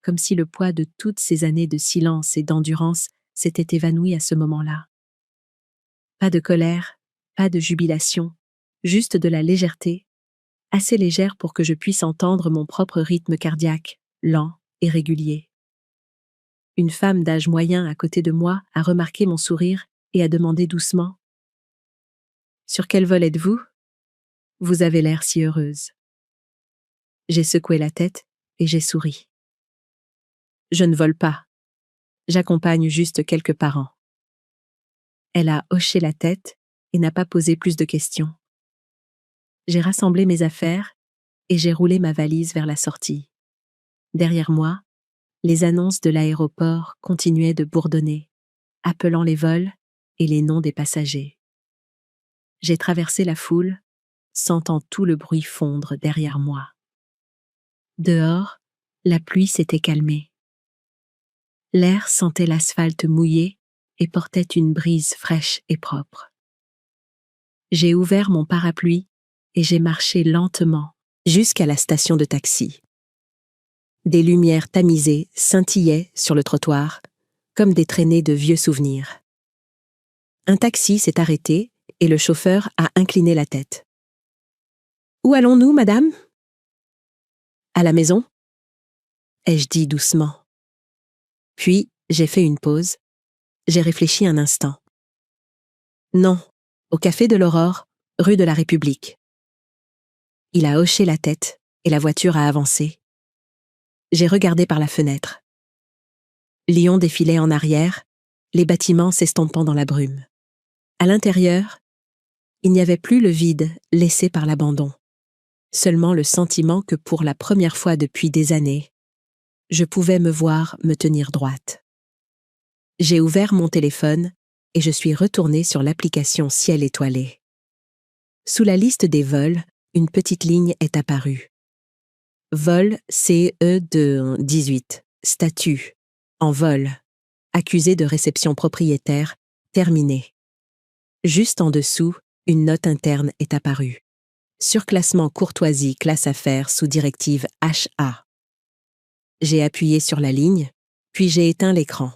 comme si le poids de toutes ces années de silence et d'endurance s'était évanoui à ce moment-là. Pas de colère, pas de jubilation, juste de la légèreté, assez légère pour que je puisse entendre mon propre rythme cardiaque, lent et régulier. Une femme d'âge moyen à côté de moi a remarqué mon sourire et a demandé doucement « Sur quel vol êtes-vous ? Vous avez l'air si heureuse. » J'ai secoué la tête et j'ai souri. « Je ne vole pas. J'accompagne juste quelques parents. » Elle a hoché la tête et n'a pas posé plus de questions. J'ai rassemblé mes affaires et j'ai roulé ma valise vers la sortie. Derrière moi, les annonces de l'aéroport continuaient de bourdonner, appelant les vols et les noms des passagers. J'ai traversé la foule, sentant tout le bruit fondre derrière moi. Dehors, la pluie s'était calmée. L'air sentait l'asphalte mouillé et portait une brise fraîche et propre. J'ai ouvert mon parapluie et j'ai marché lentement jusqu'à la station de taxi. Des lumières tamisées scintillaient sur le trottoir, comme des traînées de vieux souvenirs. Un taxi s'est arrêté et le chauffeur a incliné la tête. « Où allons-nous, madame ?»« À la maison ?» ai-je dit doucement. Puis, j'ai fait une pause. J'ai réfléchi un instant. « Non, au café de l'Aurore, rue de la République. » Il a hoché la tête et la voiture a avancé. J'ai regardé par la fenêtre. Lyon défilait en arrière, les bâtiments s'estompant dans la brume. À l'intérieur, il n'y avait plus le vide laissé par l'abandon, seulement le sentiment que pour la première fois depuis des années, je pouvais me voir me tenir droite. J'ai ouvert mon téléphone et je suis retournée sur l'application Ciel étoilé. Sous la liste des vols, une petite ligne est apparue. Vol CE218, statut, en vol, accusé de réception propriétaire, terminé. Juste en dessous, une note interne est apparue. Surclassement courtoisie classe affaires sous directive HA. J'ai appuyé sur la ligne, puis j'ai éteint l'écran.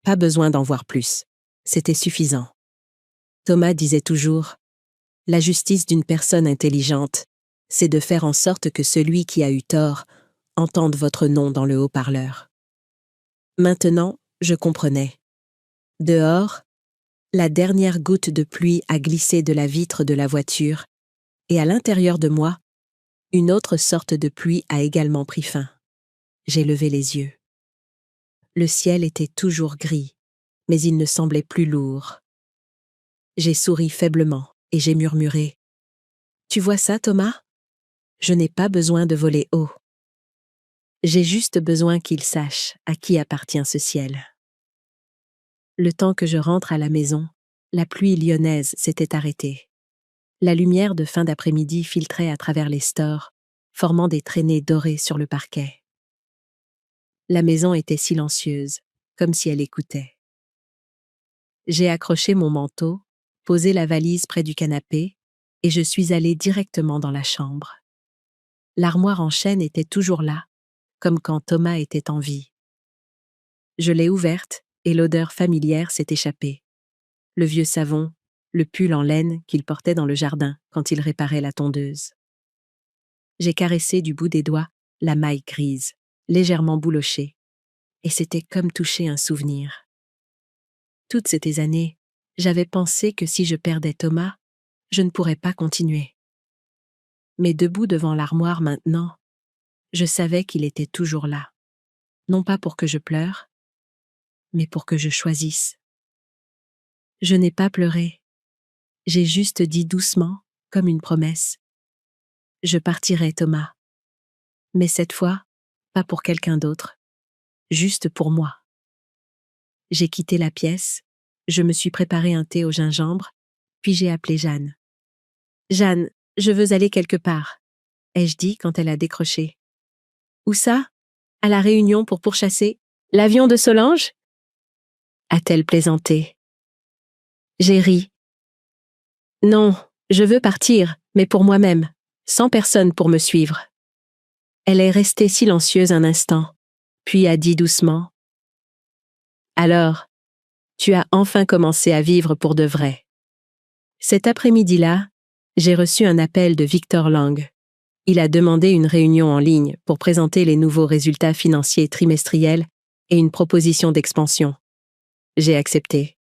Pas besoin d'en voir plus. C'était suffisant. Thomas disait toujours « La justice d'une personne intelligente, c'est de faire en sorte que celui qui a eu tort entende votre nom dans le haut-parleur. » Maintenant, je comprenais. Dehors, la dernière goutte de pluie a glissé de la vitre de la voiture et à l'intérieur de moi, une autre sorte de pluie a également pris fin. J'ai levé les yeux. Le ciel était toujours gris, mais il ne semblait plus lourd. J'ai souri faiblement et j'ai murmuré « Tu vois ça, Thomas ? Je n'ai pas besoin de voler haut. J'ai juste besoin qu'il sache à qui appartient ce ciel. » Le temps que je rentre à la maison, la pluie lyonnaise s'était arrêtée. La lumière de fin d'après-midi filtrait à travers les stores, formant des traînées dorées sur le parquet. La maison était silencieuse, comme si elle écoutait. J'ai accroché mon manteau, posé la valise près du canapé, et je suis allée directement dans la chambre. L'armoire en chêne était toujours là, comme quand Thomas était en vie. Je l'ai ouverte et l'odeur familière s'est échappée. Le vieux savon, le pull en laine qu'il portait dans le jardin quand il réparait la tondeuse. J'ai caressé du bout des doigts la maille grise, légèrement boulochée, et c'était comme toucher un souvenir. Toutes ces années, j'avais pensé que si je perdais Thomas, je ne pourrais pas continuer. Mais debout devant l'armoire maintenant, je savais qu'il était toujours là, non pas pour que je pleure, mais pour que je choisisse. Je n'ai pas pleuré, j'ai juste dit doucement, comme une promesse. Je partirai, Thomas. Mais cette fois, pas pour quelqu'un d'autre, juste pour moi. J'ai quitté la pièce, je me suis préparé un thé au gingembre, puis j'ai appelé Jeanne. « Jeanne, je veux aller quelque part, » ai-je dit quand elle a décroché. « Où ça ? À la Réunion pour pourchasser l'avion de Solange ?» a-t-elle plaisanté. J'ai ri. « Non, je veux partir, mais pour moi-même, sans personne pour me suivre. » Elle est restée silencieuse un instant, puis a dit doucement « Alors, tu as enfin commencé à vivre pour de vrai. » Cet après-midi-là, j'ai reçu un appel de Victor Lang. Il a demandé une réunion en ligne pour présenter les nouveaux résultats financiers trimestriels et une proposition d'expansion. J'ai accepté.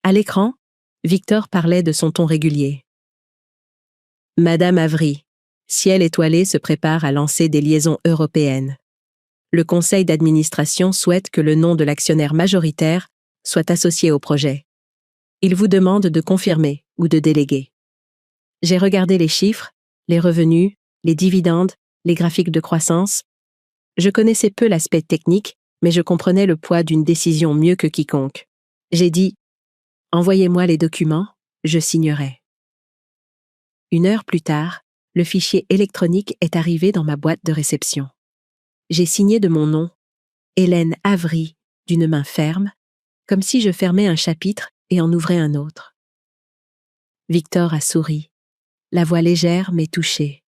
À l'écran, Victor parlait de son ton régulier. « Madame Avery, Ciel étoilé se prépare à lancer des liaisons européennes. Le conseil d'administration souhaite que le nom de l'actionnaire majoritaire soit associé au projet. Il vous demande de confirmer ou de déléguer. » J'ai regardé les chiffres, les revenus, les dividendes, les graphiques de croissance. Je connaissais peu l'aspect technique, mais je comprenais le poids d'une décision mieux que quiconque. J'ai dit « Envoyez-moi les documents, je signerai. » 1 heure plus tard, le fichier électronique est arrivé dans ma boîte de réception. J'ai signé de mon nom, Hélène Avery, d'une main ferme, comme si je fermais un chapitre et en ouvrais un autre. Victor a souri, la voix légère mais touchée.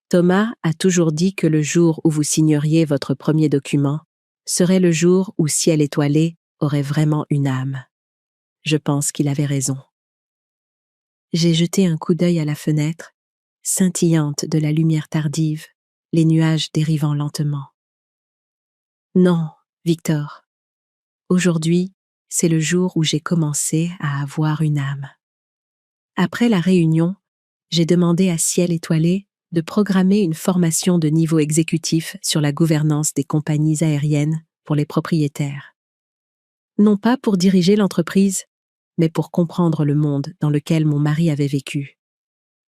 Thomas a toujours dit que le jour où vous signeriez votre premier document serait le jour où Ciel étoilé aurait vraiment une âme. Je pense qu'il avait raison. J'ai jeté un coup d'œil à la fenêtre, scintillante de la lumière tardive, les nuages dérivant lentement. Non, Victor. Aujourd'hui, c'est le jour où j'ai commencé à avoir une âme. Après la réunion, j'ai demandé à Ciel étoilé de programmer une formation de niveau exécutif sur la gouvernance des compagnies aériennes pour les propriétaires. Non pas pour diriger l'entreprise, mais pour comprendre le monde dans lequel mon mari avait vécu.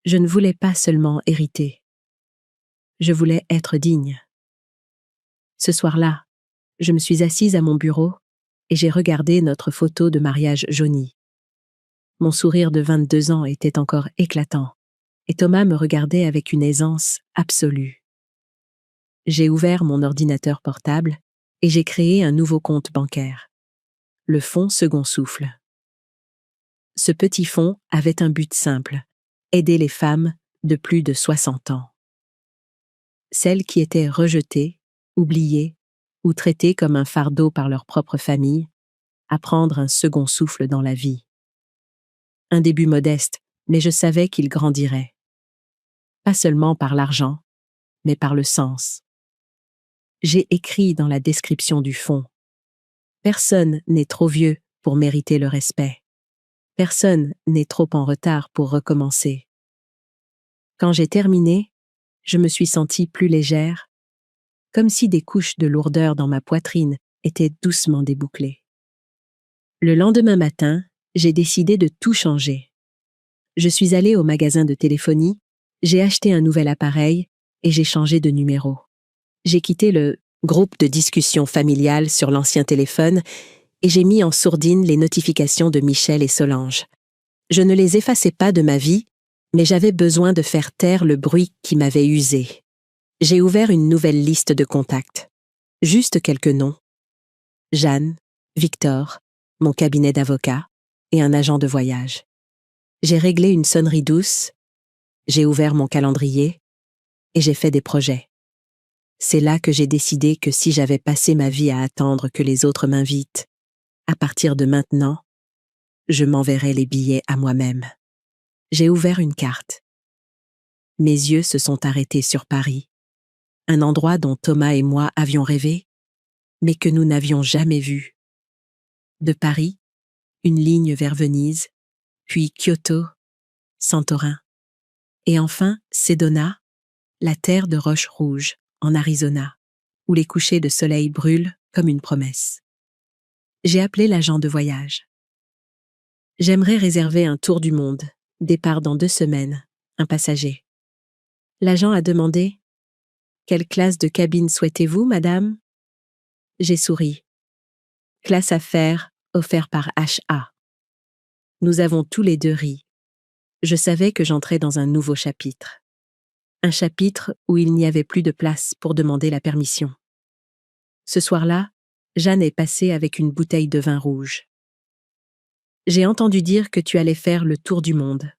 Je ne voulais pas seulement hériter. Je voulais être digne. Ce soir-là, je me suis assise à mon bureau et j'ai regardé notre photo de mariage jaunie. Mon sourire de 22 ans était encore éclatant, et Thomas me regardait avec une aisance absolue. J'ai ouvert mon ordinateur portable et j'ai créé un nouveau compte bancaire. Le fonds Second Souffle. Ce petit fonds avait un but simple, aider les femmes de plus de 60 ans. Celles qui étaient rejetées, oubliées ou traitées comme un fardeau par leur propre famille, à prendre un second souffle dans la vie. Un début modeste, mais je savais qu'il grandirait. Pas seulement par l'argent, mais par le sens. J'ai écrit dans la description du fonds. Personne n'est trop vieux pour mériter le respect. Personne n'est trop en retard pour recommencer. Quand j'ai terminé, je me suis sentie plus légère, comme si des couches de lourdeur dans ma poitrine étaient doucement débouclées. Le lendemain matin, j'ai décidé de tout changer. Je suis allée au magasin de téléphonie, j'ai acheté un nouvel appareil et j'ai changé de numéro. J'ai quitté le groupe de discussion familiale sur l'ancien téléphone et j'ai mis en sourdine les notifications de Michel et Solange. Je ne les effaçais pas de ma vie, mais j'avais besoin de faire taire le bruit qui m'avait usé. J'ai ouvert une nouvelle liste de contacts. Juste quelques noms. Jeanne, Victor, mon cabinet d'avocat et un agent de voyage. J'ai réglé une sonnerie douce, j'ai ouvert mon calendrier et j'ai fait des projets. C'est là que j'ai décidé que si j'avais passé ma vie à attendre que les autres m'invitent, à partir de maintenant, je m'enverrais les billets à moi-même. J'ai ouvert une carte. Mes yeux se sont arrêtés sur Paris, un endroit dont Thomas et moi avions rêvé, mais que nous n'avions jamais vu. De Paris, une ligne vers Venise, puis Kyoto, Santorin, et enfin Sedona, la terre de roches rouges, en Arizona, où les couchers de soleil brûlent comme une promesse. J'ai appelé l'agent de voyage. J'aimerais réserver un tour du monde, départ dans 2 semaines, un passager. L'agent a demandé « Quelle classe de cabine souhaitez-vous, madame ?» J'ai souri. « Classe affaires, offert par HA. » Nous avons tous les deux ri. Je savais que j'entrais dans un nouveau chapitre. Un chapitre où il n'y avait plus de place pour demander la permission. Ce soir-là, Jeanne est passée avec une bouteille de vin rouge. J'ai entendu dire que tu allais faire le tour du monde.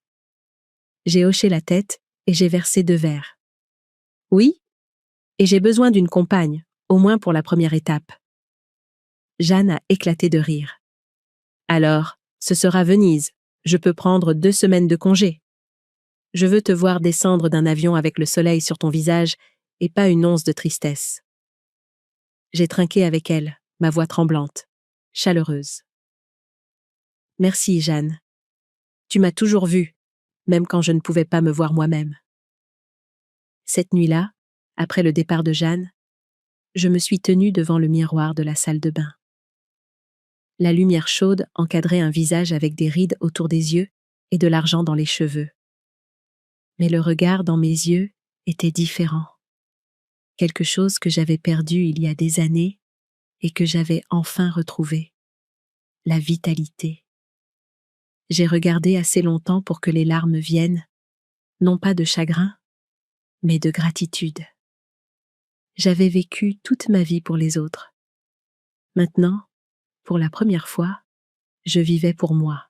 J'ai hoché la tête et j'ai versé 2 verres. Oui, et j'ai besoin d'une compagne, au moins pour la première étape. Jeanne a éclaté de rire. Alors, ce sera Venise. Je peux prendre 2 semaines de congé. Je veux te voir descendre d'un avion avec le soleil sur ton visage et pas une once de tristesse. J'ai trinqué avec elle, ma voix tremblante, chaleureuse. Merci, Jeanne. Tu m'as toujours vue, même quand je ne pouvais pas me voir moi-même. Cette nuit-là, après le départ de Jeanne, je me suis tenue devant le miroir de la salle de bain. La lumière chaude encadrait un visage avec des rides autour des yeux et de l'argent dans les cheveux. Mais le regard dans mes yeux était différent. Quelque chose que j'avais perdu il y a des années et que j'avais enfin retrouvé. La vitalité. J'ai regardé assez longtemps pour que les larmes viennent, non pas de chagrin, mais de gratitude. J'avais vécu toute ma vie pour les autres. Maintenant, pour la première fois, je vivais pour moi.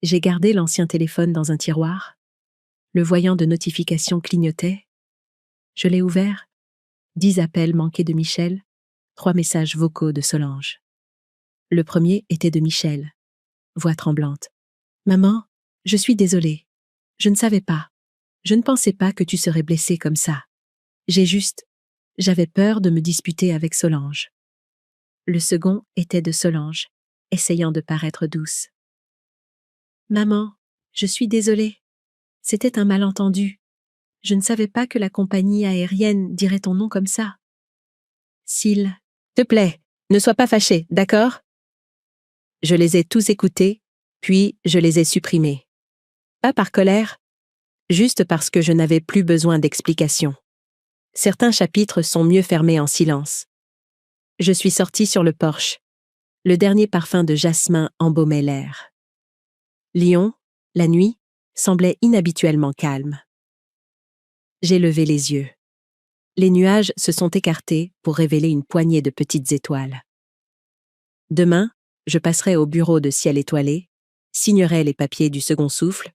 J'ai gardé l'ancien téléphone dans un tiroir. Le voyant de notification clignotait. Je l'ai ouvert. 10 appels manqués de Michel, 3 messages vocaux de Solange. Le premier était de Michel, voix tremblante. « Maman, je suis désolée. Je ne savais pas. Je ne pensais pas que tu serais blessée comme ça. J'avais peur de me disputer avec Solange. » Le second était de Solange, essayant de paraître douce. « Maman, je suis désolée. C'était un malentendu. Je ne savais pas que la compagnie aérienne dirait ton nom comme ça. » S'il te plaît, ne sois pas fâché, d'accord? Je les ai tous écoutés, puis je les ai supprimés. Pas par colère, juste parce que je n'avais plus besoin d'explications. Certains chapitres sont mieux fermés en silence. Je suis sortie sur le porche. Le dernier parfum de jasmin embaumait l'air. Lyon, la nuit, semblait inhabituellement calme. J'ai levé les yeux. Les nuages se sont écartés pour révéler une poignée de petites étoiles. Demain, je passerai au bureau de ciel étoilé, signerai les papiers du second souffle,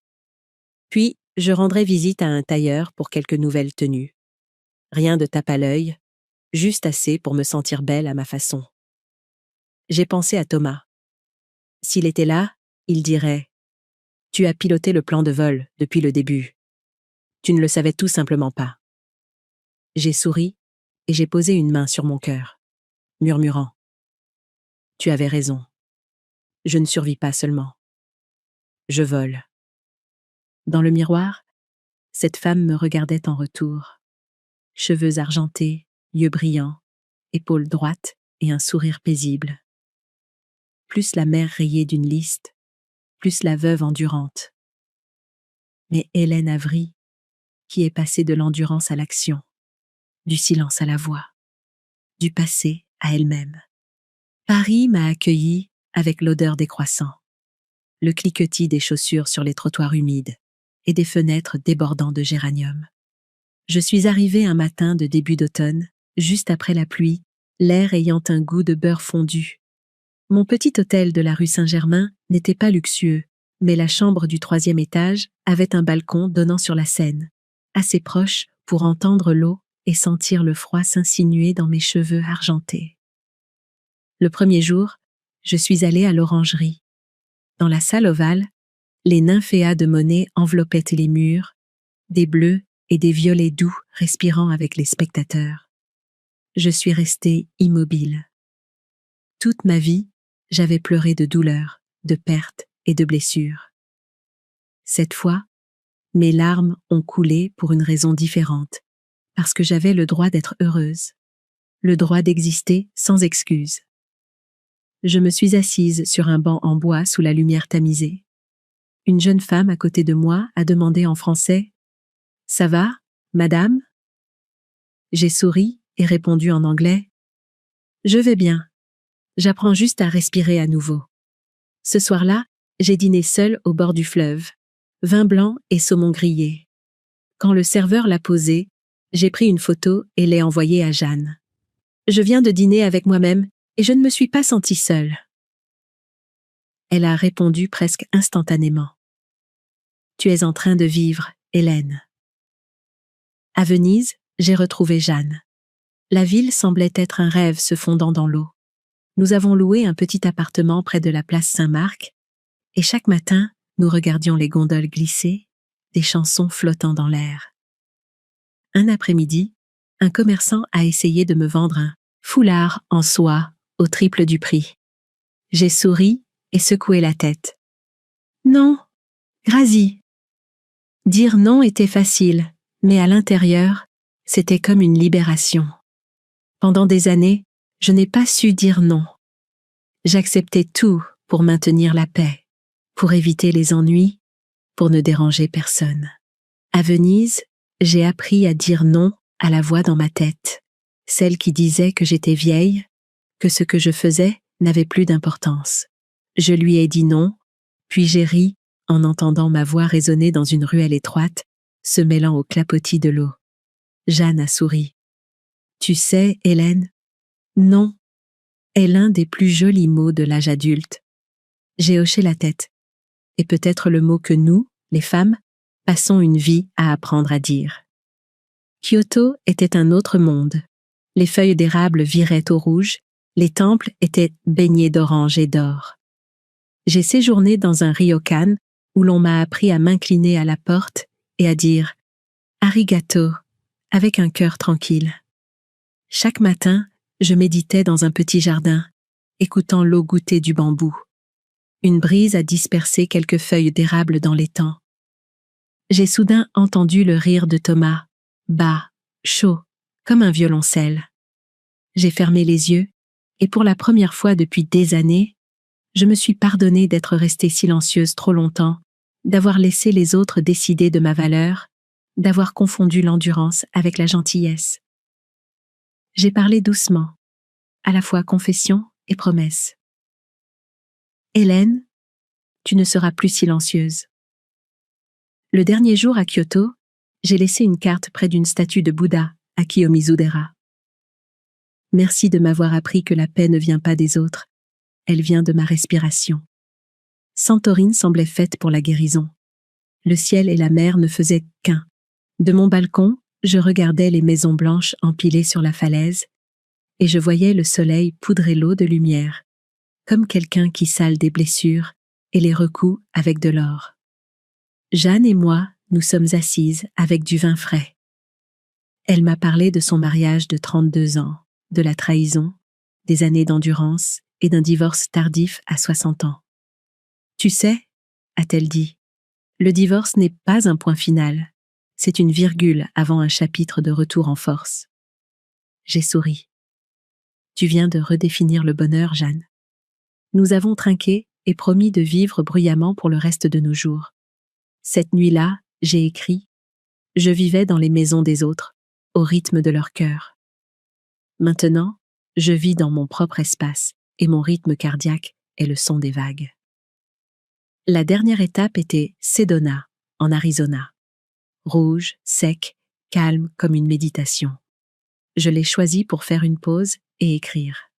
puis je rendrai visite à un tailleur pour quelques nouvelles tenues. Rien de tape à l'œil, juste assez pour me sentir belle à ma façon. J'ai pensé à Thomas. S'il était là, il dirait « Tu as piloté le plan de vol depuis le début. Tu ne le savais tout simplement pas. » J'ai souri et j'ai posé une main sur mon cœur, murmurant « Tu avais raison. Je ne survis pas seulement. Je vole. » Dans le miroir, cette femme me regardait en retour. Cheveux argentés, yeux brillants, épaules droites et un sourire paisible. Plus la mère rayée d'une liste, plus la veuve endurante. Mais Hélène Avry, qui est passée de l'endurance à l'action, du silence à la voix, du passé à elle-même. Paris m'a accueillie avec l'odeur des croissants, le cliquetis des chaussures sur les trottoirs humides et des fenêtres débordant de géraniums. Je suis arrivée un matin de début d'automne, juste après la pluie, l'air ayant un goût de beurre fondu. Mon petit hôtel de la rue Saint-Germain n'était pas luxueux, mais la chambre du 3e étage avait un balcon donnant sur la Seine, assez proche pour entendre l'eau et sentir le froid s'insinuer dans mes cheveux argentés. Le premier jour, je suis allée à l'orangerie. Dans la salle ovale, les nymphéas de Monet enveloppaient les murs, des bleus et des violets doux respirant avec les spectateurs. Je suis restée immobile. Toute ma vie, j'avais pleuré de douleur, de perte et de blessures. Cette fois, mes larmes ont coulé pour une raison différente, parce que j'avais le droit d'être heureuse, le droit d'exister sans excuse. Je me suis assise sur un banc en bois sous la lumière tamisée. Une jeune femme à côté de moi a demandé en français « Ça va, madame ?» J'ai souri et répondu en anglais « Je vais bien. J'apprends juste à respirer à nouveau. » Ce soir-là, j'ai dîné seule au bord du fleuve, vin blanc et saumon grillé. Quand le serveur l'a posé, j'ai pris une photo et l'ai envoyée à Jeanne. Je viens de dîner avec moi-même et je ne me suis pas sentie seule. Elle a répondu presque instantanément. Tu es en train de vivre, Hélène. À Venise, j'ai retrouvé Jeanne. La ville semblait être un rêve se fondant dans l'eau. Nous avons loué un petit appartement près de la place Saint-Marc et chaque matin, nous regardions les gondoles glisser, des chansons flottant dans l'air. Un après-midi, un commerçant a essayé de me vendre un foulard en soie au triple du prix. J'ai souri et secoué la tête. Non, Grazie. Dire non était facile, mais à l'intérieur, c'était comme une libération. Pendant des années, je n'ai pas su dire non. J'acceptais tout pour maintenir la paix, pour éviter les ennuis, pour ne déranger personne. À Venise, j'ai appris à dire non à la voix dans ma tête, celle qui disait que j'étais vieille, que ce que je faisais n'avait plus d'importance. Je lui ai dit non, puis j'ai ri en entendant ma voix résonner dans une ruelle étroite, se mêlant au clapotis de l'eau. Jeanne a souri. Tu sais, Hélène, non. est l'un des plus jolis mots de l'âge adulte. J'ai hoché la tête. Et peut-être le mot que nous, les femmes, passons une vie à apprendre à dire. Kyoto était un autre monde. Les feuilles d'érable viraient au rouge, les temples étaient baignés d'orange et d'or. J'ai séjourné dans un ryokan où l'on m'a appris à m'incliner à la porte et à dire « arigato » avec un cœur tranquille. Chaque matin, je méditais dans un petit jardin, écoutant l'eau goutter du bambou. Une brise a dispersé quelques feuilles d'érable dans l'étang. J'ai soudain entendu le rire de Thomas, bas, chaud, comme un violoncelle. J'ai fermé les yeux, et pour la première fois depuis des années, je me suis pardonnée d'être restée silencieuse trop longtemps, d'avoir laissé les autres décider de ma valeur, d'avoir confondu l'endurance avec la gentillesse. J'ai parlé doucement, à la fois confession et promesse. Hélène, tu ne seras plus silencieuse. Le dernier jour à Kyoto, j'ai laissé une carte près d'une statue de Bouddha à Kiyomizu-dera. Merci de m'avoir appris que la paix ne vient pas des autres, elle vient de ma respiration. Santorin semblait faite pour la guérison. Le ciel et la mer ne faisaient qu'un. De mon balcon, je regardais les maisons blanches empilées sur la falaise, et je voyais le soleil poudrer l'eau de lumière, comme quelqu'un qui sale des blessures et les recoue avec de l'or. Jeanne et moi, nous sommes assises avec du vin frais. Elle m'a parlé de son mariage de 32 ans, de la trahison, des années d'endurance et d'un divorce tardif à 60 ans. Tu sais, a-t-elle dit, le divorce n'est pas un point final, c'est une virgule avant un chapitre de retour en force. J'ai souri. Tu viens de redéfinir le bonheur, Jeanne. Nous avons trinqué et promis de vivre bruyamment pour le reste de nos jours. Cette nuit-là, j'ai écrit « Je vivais dans les maisons des autres, au rythme de leur cœur. Maintenant, je vis dans mon propre espace et mon rythme cardiaque est le son des vagues. » La dernière étape était Sedona, en Arizona. Rouge, sec, calme comme une méditation. Je l'ai choisi pour faire une pause et écrire.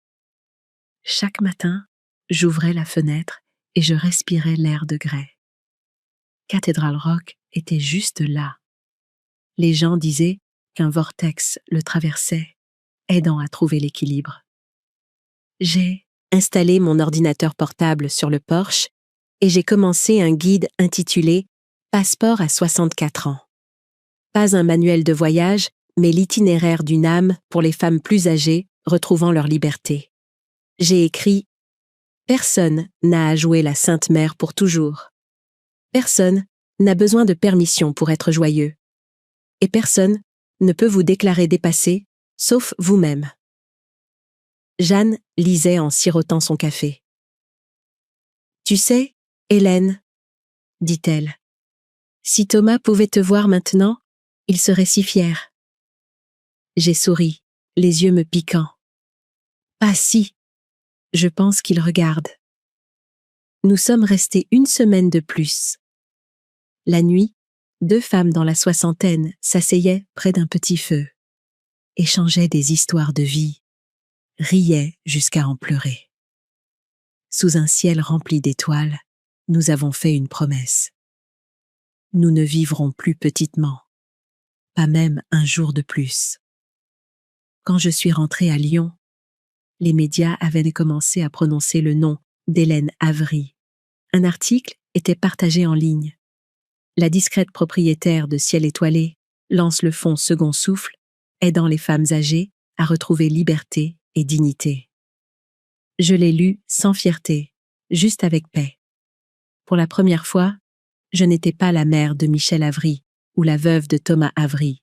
Chaque matin, j'ouvrais la fenêtre et je respirais l'air de grès. Cathedral Rock était juste là. Les gens disaient qu'un vortex le traversait, aidant à trouver l'équilibre. J'ai installé mon ordinateur portable sur le porche et j'ai commencé un guide intitulé « Passeport à 64 ans ». Pas un manuel de voyage, mais l'itinéraire d'une âme pour les femmes plus âgées retrouvant leur liberté. J'ai écrit « Personne n'a à jouer la Sainte Mère pour toujours. Personne n'a besoin de permission pour être joyeux. Et personne ne peut vous déclarer dépassé, sauf vous-même. » Jeanne lisait en sirotant son café. « Tu sais, Hélène, dit-elle, si Thomas pouvait te voir maintenant, il serait si fier. » J'ai souri, les yeux me piquant. « Pas si. Je pense qu'il regarde. » Nous sommes restés une semaine de plus. La nuit, 2 femmes dans la soixantaine s'asseyaient près d'un petit feu, échangeaient des histoires de vie, riaient jusqu'à en pleurer. Sous un ciel rempli d'étoiles, nous avons fait une promesse. Nous ne vivrons plus petitement, pas même un jour de plus. Quand je suis rentrée à Lyon, les médias avaient commencé à prononcer le nom d'Hélène Avery. Un article était partagé en ligne. La discrète propriétaire de Ciel étoilé lance le fonds Second Souffle, aidant les femmes âgées à retrouver liberté et dignité. Je l'ai lu sans fierté, juste avec paix. Pour la première fois, je n'étais pas la mère de Michel Avery ou la veuve de Thomas Avery.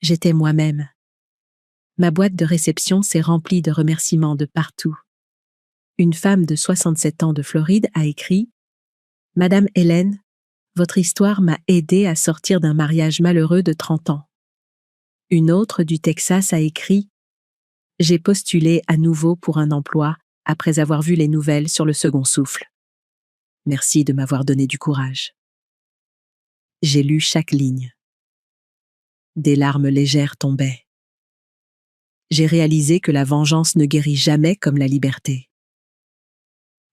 J'étais moi-même. Ma boîte de réception s'est remplie de remerciements de partout. Une femme de 67 ans de Floride a écrit « Madame Hélène, votre histoire m'a aidée à sortir d'un mariage malheureux de 30 ans. » Une autre du Texas a écrit « J'ai postulé à nouveau pour un emploi après avoir vu les nouvelles sur le Second Souffle. Merci de m'avoir donné du courage. » J'ai lu chaque ligne. Des larmes légères tombaient. j'ai réalisé que la vengeance ne guérit jamais comme la liberté.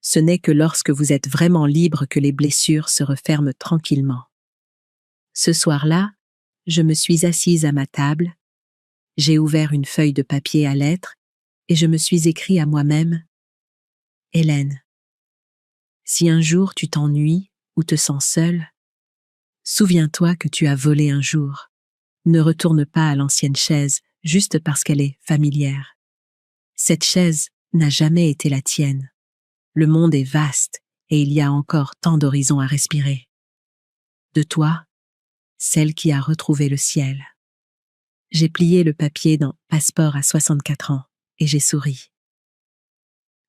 Ce n'est que lorsque vous êtes vraiment libre que les blessures se referment tranquillement. Ce soir-là, je me suis assise à ma table, j'ai ouvert une feuille de papier à lettres et je me suis écrit à moi-même « Hélène, si un jour tu t'ennuies ou te sens seule, souviens-toi que tu as volé un jour. Ne retourne pas à l'ancienne chaise juste parce qu'elle est familière. Cette chaise n'a jamais été la tienne. Le monde est vaste et il y a encore tant d'horizons à respirer. De toi, celle qui a retrouvé le ciel. » J'ai plié le papier dans « Passeport à 64 ans » et j'ai souri.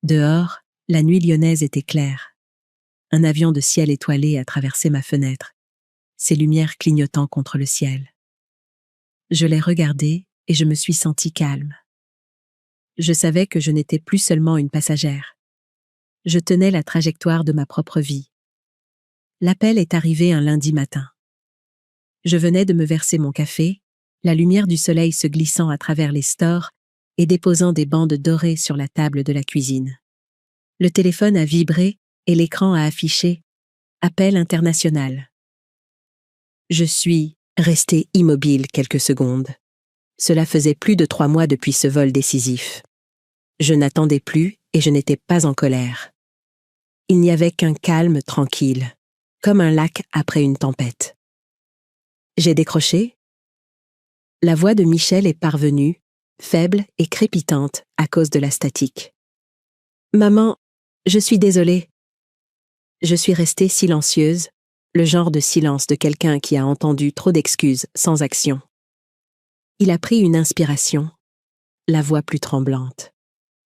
Dehors, la nuit lyonnaise était claire. Un avion de ciel étoilé a traversé ma fenêtre, ses lumières clignotant contre le ciel. Je l'ai regardé et je me suis sentie calme. Je savais que je n'étais plus seulement une passagère. Je tenais la trajectoire de ma propre vie. L'appel est arrivé un lundi matin. Je venais de me verser mon café, la lumière du soleil se glissant à travers les stores et déposant des bandes dorées sur la table de la cuisine. Le téléphone a vibré et l'écran a affiché « Appel international ». Je suis restée immobile quelques secondes. Cela faisait plus de 3 mois depuis ce vol décisif. Je n'attendais plus et je n'étais pas en colère. Il n'y avait qu'un calme tranquille, comme un lac après une tempête. J'ai décroché. La voix de Michel est parvenue, faible et crépitante à cause de la statique. « Maman, je suis désolée. » Je suis restée silencieuse, le genre de silence de quelqu'un qui a entendu trop d'excuses sans action. Il a pris une inspiration, la voix plus tremblante.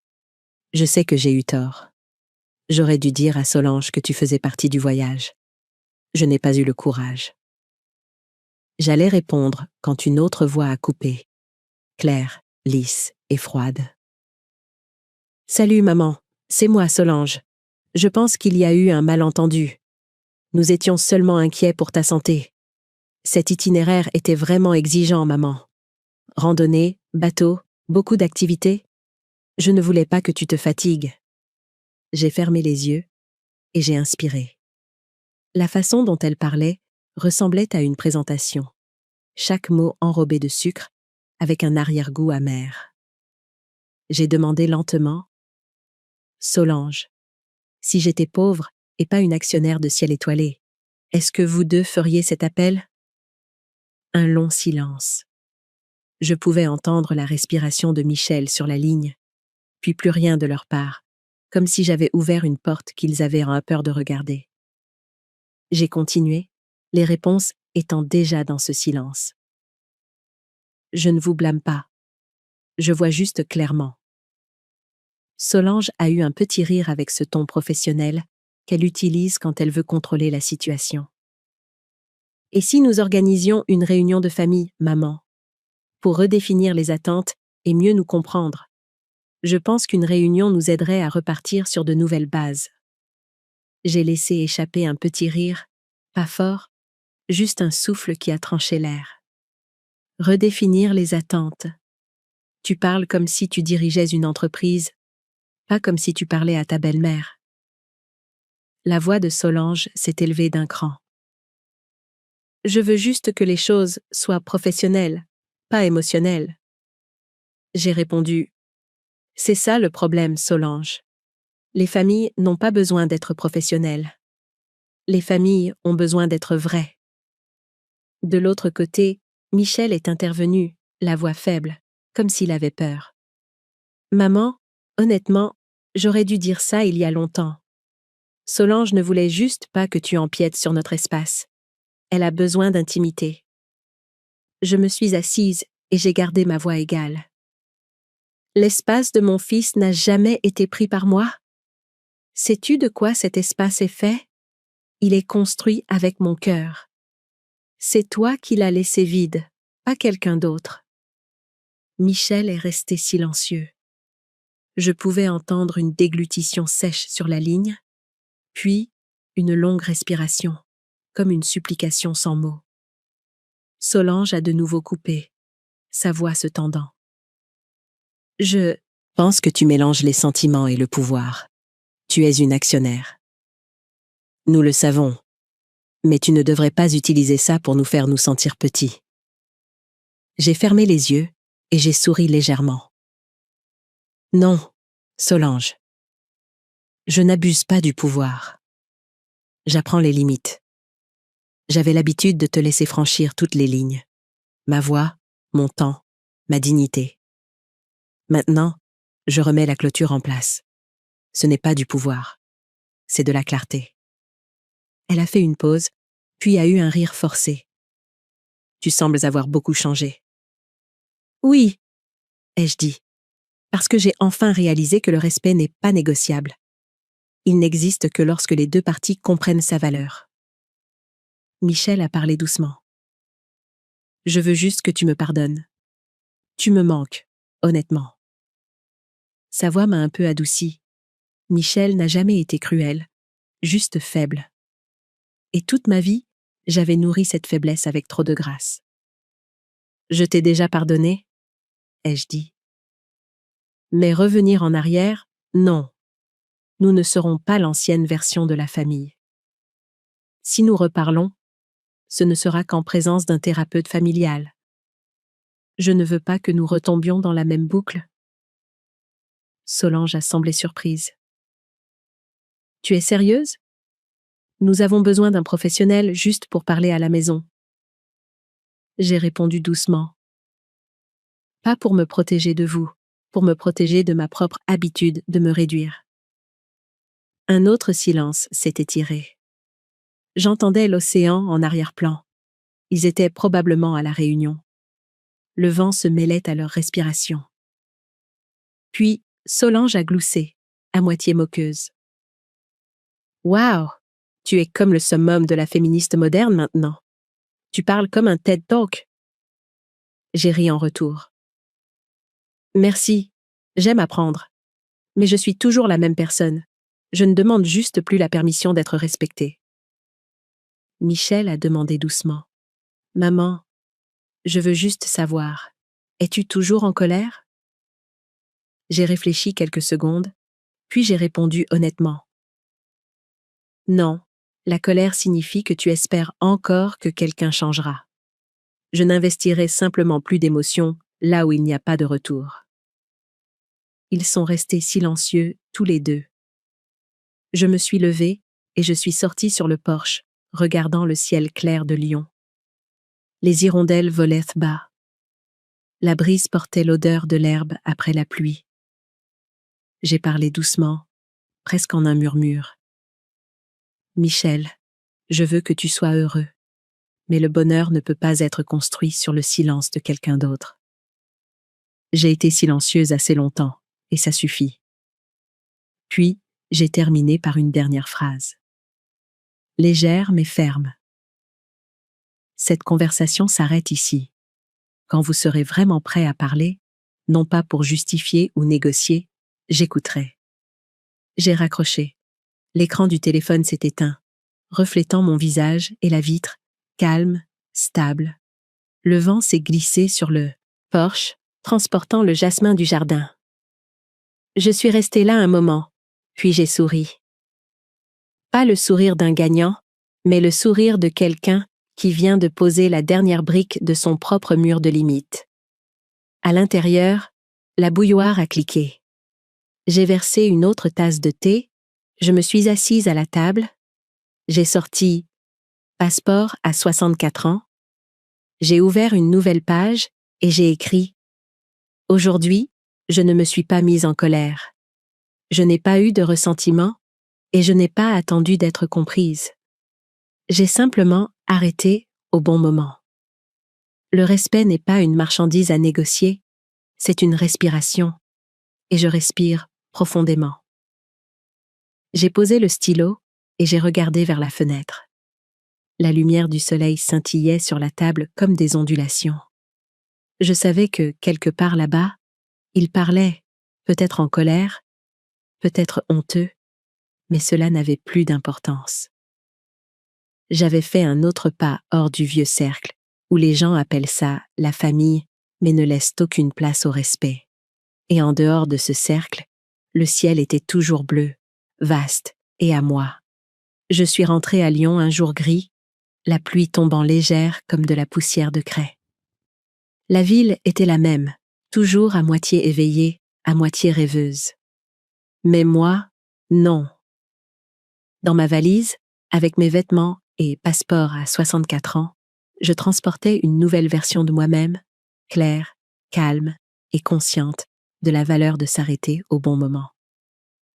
« Je sais que j'ai eu tort. J'aurais dû dire à Solange que tu faisais partie du voyage. Je n'ai pas eu le courage. » J'allais répondre quand une autre voix a coupé, claire, lisse et froide. « Salut maman, c'est moi Solange. Je pense qu'il y a eu un malentendu. Nous étions seulement inquiets pour ta santé. Cet itinéraire était vraiment exigeant, maman. Randonnée, bateau, beaucoup d'activités. Je ne voulais pas que tu te fatigues. » J'ai fermé les yeux et j'ai inspiré. La façon dont elle parlait ressemblait à une présentation, chaque mot enrobé de sucre, avec un arrière-goût amer. J'ai demandé lentement « Solange, si j'étais pauvre et pas une actionnaire de ciel étoilé, est-ce que vous deux feriez cet appel ?» Un long silence. Je pouvais entendre la respiration de Michel sur la ligne, puis plus rien de leur part, comme si j'avais ouvert une porte qu'ils avaient un peur de regarder. J'ai continué, les réponses étant déjà dans ce silence. « Je ne vous blâme pas. Je vois juste clairement. » Solange a eu un petit rire avec ce ton professionnel qu'elle utilise quand elle veut contrôler la situation. « Et si nous organisions une réunion de famille, maman, pour redéfinir les attentes et mieux nous comprendre? Je pense qu'une réunion nous aiderait à repartir sur de nouvelles bases. » J'ai laissé échapper un petit rire, pas fort, juste un souffle qui a tranché l'air. « Redéfinir les attentes. Tu parles comme si tu dirigeais une entreprise, pas comme si tu parlais à ta belle-mère. » La voix de Solange s'est élevée d'un cran. « Je veux juste que les choses soient professionnelles, pas émotionnelles. » J'ai répondu « C'est ça le problème, Solange. Les familles n'ont pas besoin d'être professionnelles. Les familles ont besoin d'être vraies. » De l'autre côté, Michel est intervenu, la voix faible, comme s'il avait peur. « Maman, honnêtement, j'aurais dû dire ça il y a longtemps. Solange ne voulait juste pas que tu empiètes sur notre espace. Elle a besoin d'intimité. » Je me suis assise et j'ai gardé ma voix égale. « L'espace de mon fils n'a jamais été pris par moi? Sais-tu de quoi cet espace est fait? Il est construit avec mon cœur. C'est toi qui l'as laissé vide, pas quelqu'un d'autre. » Michel est resté silencieux. Je pouvais entendre une déglutition sèche sur la ligne, puis une longue respiration, comme une supplication sans mots. Solange a de nouveau coupé, sa voix se tendant. Je pense que tu mélanges les sentiments et le pouvoir. Tu es une actionnaire. Nous le savons. Mais tu ne devrais pas utiliser ça pour nous faire nous sentir petits. J'ai fermé les yeux et j'ai souri légèrement. Non, Solange. Je n'abuse pas du pouvoir. J'apprends les limites. J'avais l'habitude de te laisser franchir toutes les lignes. Ma voix, mon temps, ma dignité. Maintenant, je remets la clôture en place. Ce n'est pas du pouvoir. C'est de la clarté. Elle a fait une pause, puis a eu un rire forcé. Tu sembles avoir beaucoup changé. Oui, ai-je dit, parce que j'ai enfin réalisé que le respect n'est pas négociable. Il n'existe que lorsque les deux parties comprennent sa valeur. Michel a parlé doucement. Je veux juste que tu me pardonnes. Tu me manques, honnêtement. Sa voix m'a un peu adoucie. Michel n'a jamais été cruel, juste faible. Et toute ma vie, j'avais nourri cette faiblesse avec trop de grâce. Je t'ai déjà pardonné, ai-je dit. Mais revenir en arrière, non. Nous ne serons pas l'ancienne version de la famille. Si nous reparlons, ce ne sera qu'en présence d'un thérapeute familial. Je ne veux pas que nous retombions dans la même boucle. Solange a semblé surprise. Tu es sérieuse? Nous avons besoin d'un professionnel juste pour parler à la maison. J'ai répondu doucement. Pas pour me protéger de vous, pour me protéger de ma propre habitude de me réduire. Un autre silence s'est étiré. J'entendais l'océan en arrière-plan. Ils étaient probablement à la réunion. Le vent se mêlait à leur respiration. Puis, Solange a gloussé, à moitié moqueuse. « Waouh, tu es comme le summum de la féministe moderne maintenant. Tu parles comme un TED Talk. » J'ai ri en retour. « Merci, j'aime apprendre. Mais je suis toujours la même personne. Je ne demande juste plus la permission d'être respectée. » Michel a demandé doucement. « Maman, je veux juste savoir, es-tu toujours en colère? » J'ai réfléchi quelques secondes, puis j'ai répondu honnêtement. « Non, la colère signifie que tu espères encore que quelqu'un changera. Je n'investirai simplement plus d'émotions là où il n'y a pas de retour. » Ils sont restés silencieux, tous les deux. Je me suis levée et je suis sortie sur le porche, regardant le ciel clair de Lyon. Les hirondelles volaient bas. La brise portait l'odeur de l'herbe après la pluie. J'ai parlé doucement, presque en un murmure. « Michel, je veux que tu sois heureux, mais le bonheur ne peut pas être construit sur le silence de quelqu'un d'autre. » J'ai été silencieuse assez longtemps, et ça suffit. Puis, j'ai terminé par une dernière phrase. Légère mais ferme. Cette conversation s'arrête ici. Quand vous serez vraiment prêt à parler, non pas pour justifier ou négocier, j'écouterai. J'ai raccroché. L'écran du téléphone s'est éteint, reflétant mon visage et la vitre, calme, stable. Le vent s'est glissé sur le porche, transportant le jasmin du jardin. Je suis restée là un moment, puis j'ai souri. Pas le sourire d'un gagnant, mais le sourire de quelqu'un qui vient de poser la dernière brique de son propre mur de limite. À l'intérieur, la bouilloire a cliqué. J'ai versé une autre tasse de thé, je me suis assise à la table, j'ai sorti « Passeport à 64 ans », j'ai ouvert une nouvelle page et j'ai écrit « Aujourd'hui, je ne me suis pas mise en colère. Je n'ai pas eu de ressentiment et je n'ai pas attendu d'être comprise. J'ai simplement arrêté au bon moment. Le respect n'est pas une marchandise à négocier, c'est une respiration, et je respire profondément. J'ai posé le stylo et j'ai regardé vers la fenêtre. La lumière du soleil scintillait sur la table comme des ondulations. Je savais que, quelque part là-bas, il parlait, peut-être en colère, peut-être honteux, mais cela n'avait plus d'importance. J'avais fait un autre pas hors du vieux cercle, où les gens appellent ça la famille, mais ne laissent aucune place au respect. Et en dehors de ce cercle, le ciel était toujours bleu, vaste et à moi. Je suis rentrée à Lyon un jour gris, la pluie tombant légère comme de la poussière de craie. La ville était la même, toujours à moitié éveillée, à moitié rêveuse. Mais moi, non. Dans ma valise, avec mes vêtements et passeport à 64 ans, je transportais une nouvelle version de moi-même, claire, calme et consciente de la valeur de s'arrêter au bon moment.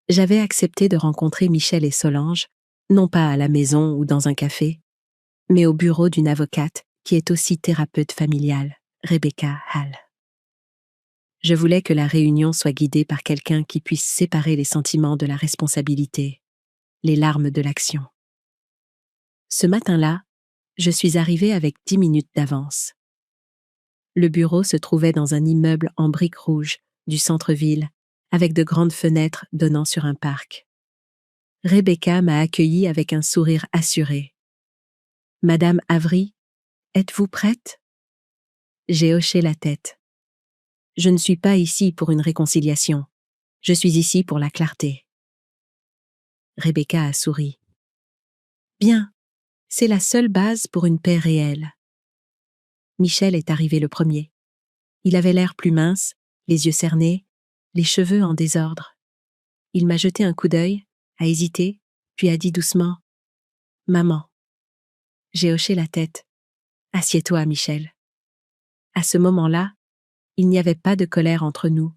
J'avais accepté de rencontrer Michel et Solange, non pas à la maison ou dans un café, mais au bureau d'une avocate qui est aussi thérapeute familiale, Rebecca Hall. Je voulais que la réunion soit guidée par quelqu'un qui puisse séparer les sentiments de la responsabilité, les larmes de l'action. Ce matin-là, je suis arrivée avec 10 minutes d'avance. Le bureau se trouvait dans un immeuble en briques rouges du centre-ville, avec de grandes fenêtres donnant sur un parc. Rebecca m'a accueillie avec un sourire assuré. « Madame Avery, êtes-vous prête ?» J'ai hoché la tête. Je ne suis pas ici pour une réconciliation. Je suis ici pour la clarté. Rebecca a souri. Bien, c'est la seule base pour une paix réelle. Michel est arrivé le premier. Il avait l'air plus mince, les yeux cernés, les cheveux en désordre. Il m'a jeté un coup d'œil, a hésité, puis a dit doucement « Maman ». J'ai hoché la tête. « Assieds-toi, Michel ». À ce moment-là, il n'y avait pas de colère entre nous,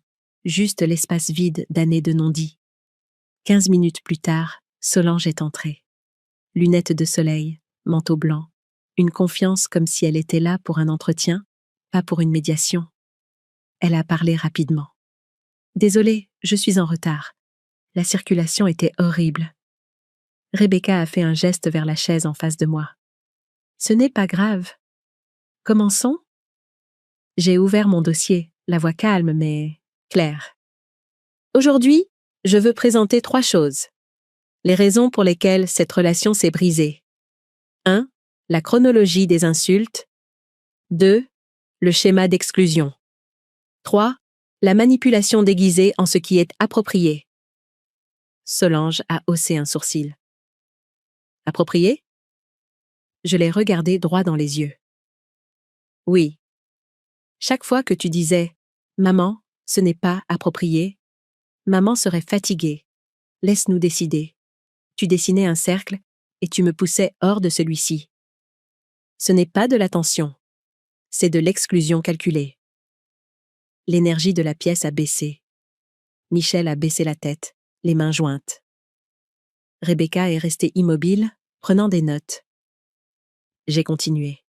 juste l'espace vide d'années de non-dits. 15 minutes plus tard, Solange est entrée. Lunettes de soleil, manteau blanc, une confiance comme si elle était là pour un entretien, pas pour une médiation. Elle a parlé rapidement. « Désolée, je suis en retard. La circulation était horrible. » Rebecca a fait un geste vers la chaise en face de moi. « Ce n'est pas grave. Commençons ?» J'ai ouvert mon dossier, la voix calme mais claire. Aujourd'hui, je veux présenter 3 choses. Les raisons pour lesquelles cette relation s'est brisée. 1. La chronologie des insultes. 2. Le schéma d'exclusion. 3. La manipulation déguisée en ce qui est approprié. Solange a haussé un sourcil. Approprié? Je l'ai regardé droit dans les yeux. Oui. Chaque fois que tu disais « Maman, ce n'est pas approprié », maman serait fatiguée. Laisse-nous décider. Tu dessinais un cercle et tu me poussais hors de celui-ci. Ce n'est pas de l'attention, c'est de l'exclusion calculée. L'énergie de la pièce a baissé. Michel a baissé la tête, les mains jointes. Rebecca est restée immobile, prenant des notes. J'ai continué.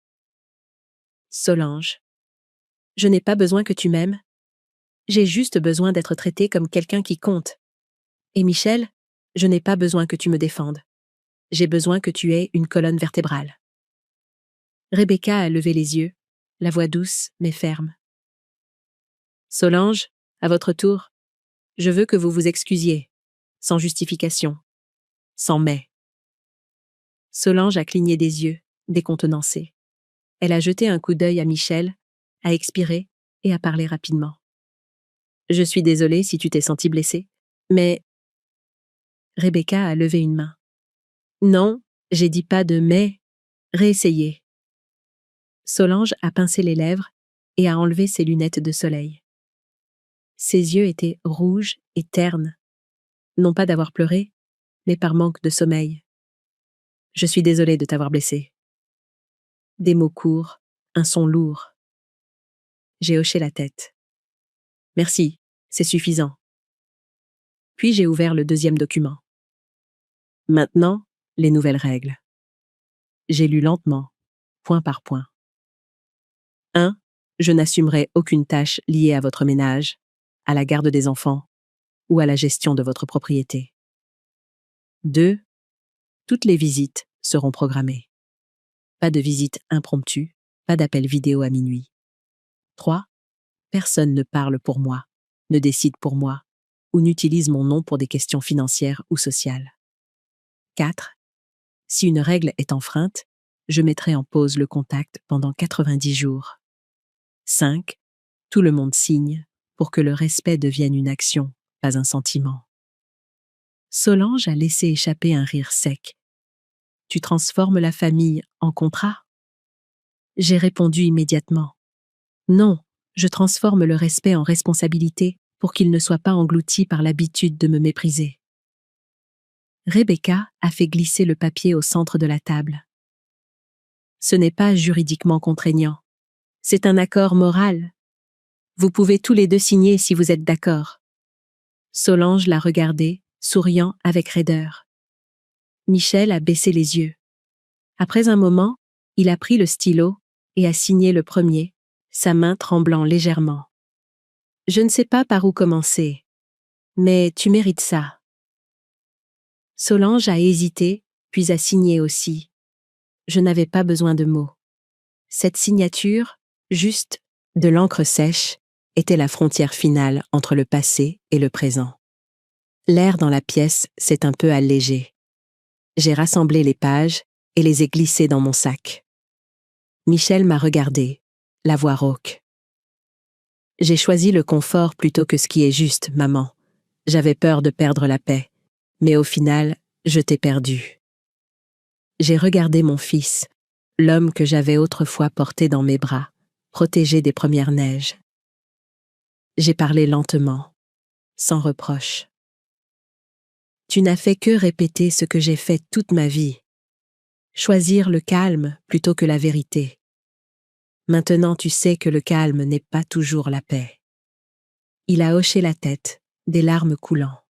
Solange, je n'ai pas besoin que tu m'aimes. J'ai juste besoin d'être traitée comme quelqu'un qui compte. Et Michel, je n'ai pas besoin que tu me défendes. J'ai besoin que tu aies une colonne vertébrale. Rebecca a levé les yeux, la voix douce mais ferme. Solange, à votre tour, je veux que vous vous excusiez, sans justification, sans mais. Solange a cligné des yeux, décontenancée. Elle a jeté un coup d'œil à Michel, a expiré et a parlé rapidement. Je suis désolée si tu t'es sentie blessée, mais... Rebecca a levé une main. Non, j'ai dit pas de mais, réessayez. Solange a pincé les lèvres et a enlevé ses lunettes de soleil. Ses yeux étaient rouges et ternes, non pas d'avoir pleuré, mais par manque de sommeil. Je suis désolée de t'avoir blessée. Des mots courts, un son lourd. J'ai hoché la tête. Merci, c'est suffisant. Puis j'ai ouvert le 2e document. Maintenant, les nouvelles règles. J'ai lu lentement, point par point. 1. Je n'assumerai aucune tâche liée à votre ménage, à la garde des enfants ou à la gestion de votre propriété. 2. Toutes les visites seront programmées. Pas de visite impromptue, pas d'appel vidéo à minuit. 3. Personne ne parle pour moi, ne décide pour moi, ou n'utilise mon nom pour des questions financières ou sociales. 4. Si une règle est enfreinte, je mettrai en pause le contact pendant 90 jours. 5. Tout le monde signe, pour que le respect devienne une action, pas un sentiment. Solange a laissé échapper un rire sec. « Tu transformes la famille en contrat ?» J'ai répondu immédiatement. « Non, je transforme le respect en responsabilité pour qu'il ne soit pas englouti par l'habitude de me mépriser. » Rebecca a fait glisser le papier au centre de la table. « Ce n'est pas juridiquement contraignant. C'est un accord moral. Vous pouvez tous les deux signer si vous êtes d'accord. » Solange l'a regardé, souriant avec raideur. Michel a baissé les yeux. Après un moment, il a pris le stylo et a signé le premier, sa main tremblant légèrement. « Je ne sais pas par où commencer, mais tu mérites ça. » Solange a hésité, puis a signé aussi. Je n'avais pas besoin de mots. Cette signature, juste de l'encre sèche, était la frontière finale entre le passé et le présent. L'air dans la pièce s'est un peu allégé. J'ai rassemblé les pages et les ai glissées dans mon sac. Michel m'a regardé, la voix rauque. « J'ai choisi le confort plutôt que ce qui est juste, maman. J'avais peur de perdre la paix, mais au final, je t'ai perdu. » J'ai regardé mon fils, l'homme que j'avais autrefois porté dans mes bras, protégé des premières neiges. J'ai parlé lentement, sans reproche. « Tu n'as fait que répéter ce que j'ai fait toute ma vie. Choisir le calme plutôt que la vérité. Maintenant tu sais que le calme n'est pas toujours la paix. » Il a hoché la tête, des larmes coulant.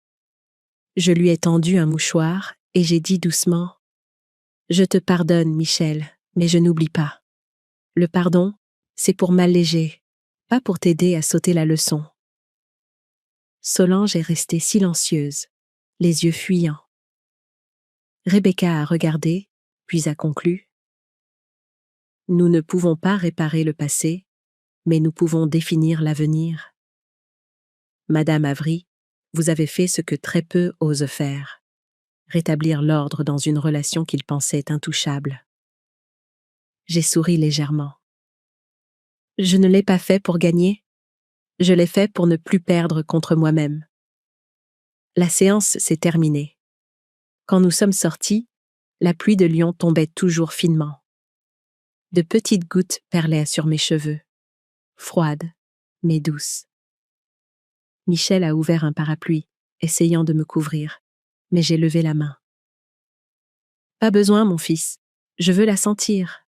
Je lui ai tendu un mouchoir et j'ai dit doucement « Je te pardonne, Michel, mais je n'oublie pas. Le pardon, c'est pour m'alléger, pas pour t'aider à sauter la leçon. » Solange est restée silencieuse, les yeux fuyants. Rebecca a regardé, puis a conclu. « Nous ne pouvons pas réparer le passé, mais nous pouvons définir l'avenir. Madame Avery, vous avez fait ce que très peu osent faire, rétablir l'ordre dans une relation qu'ils pensaient intouchable. » J'ai souri légèrement. « Je ne l'ai pas fait pour gagner. Je l'ai fait pour ne plus perdre contre moi-même. » La séance s'est terminée. Quand nous sommes sortis, la pluie de Lyon tombait toujours finement. De petites gouttes perlaient sur mes cheveux, froides, mais douces. Michel a ouvert un parapluie, essayant de me couvrir, mais j'ai levé la main. « Pas besoin, mon fils, je veux la sentir. »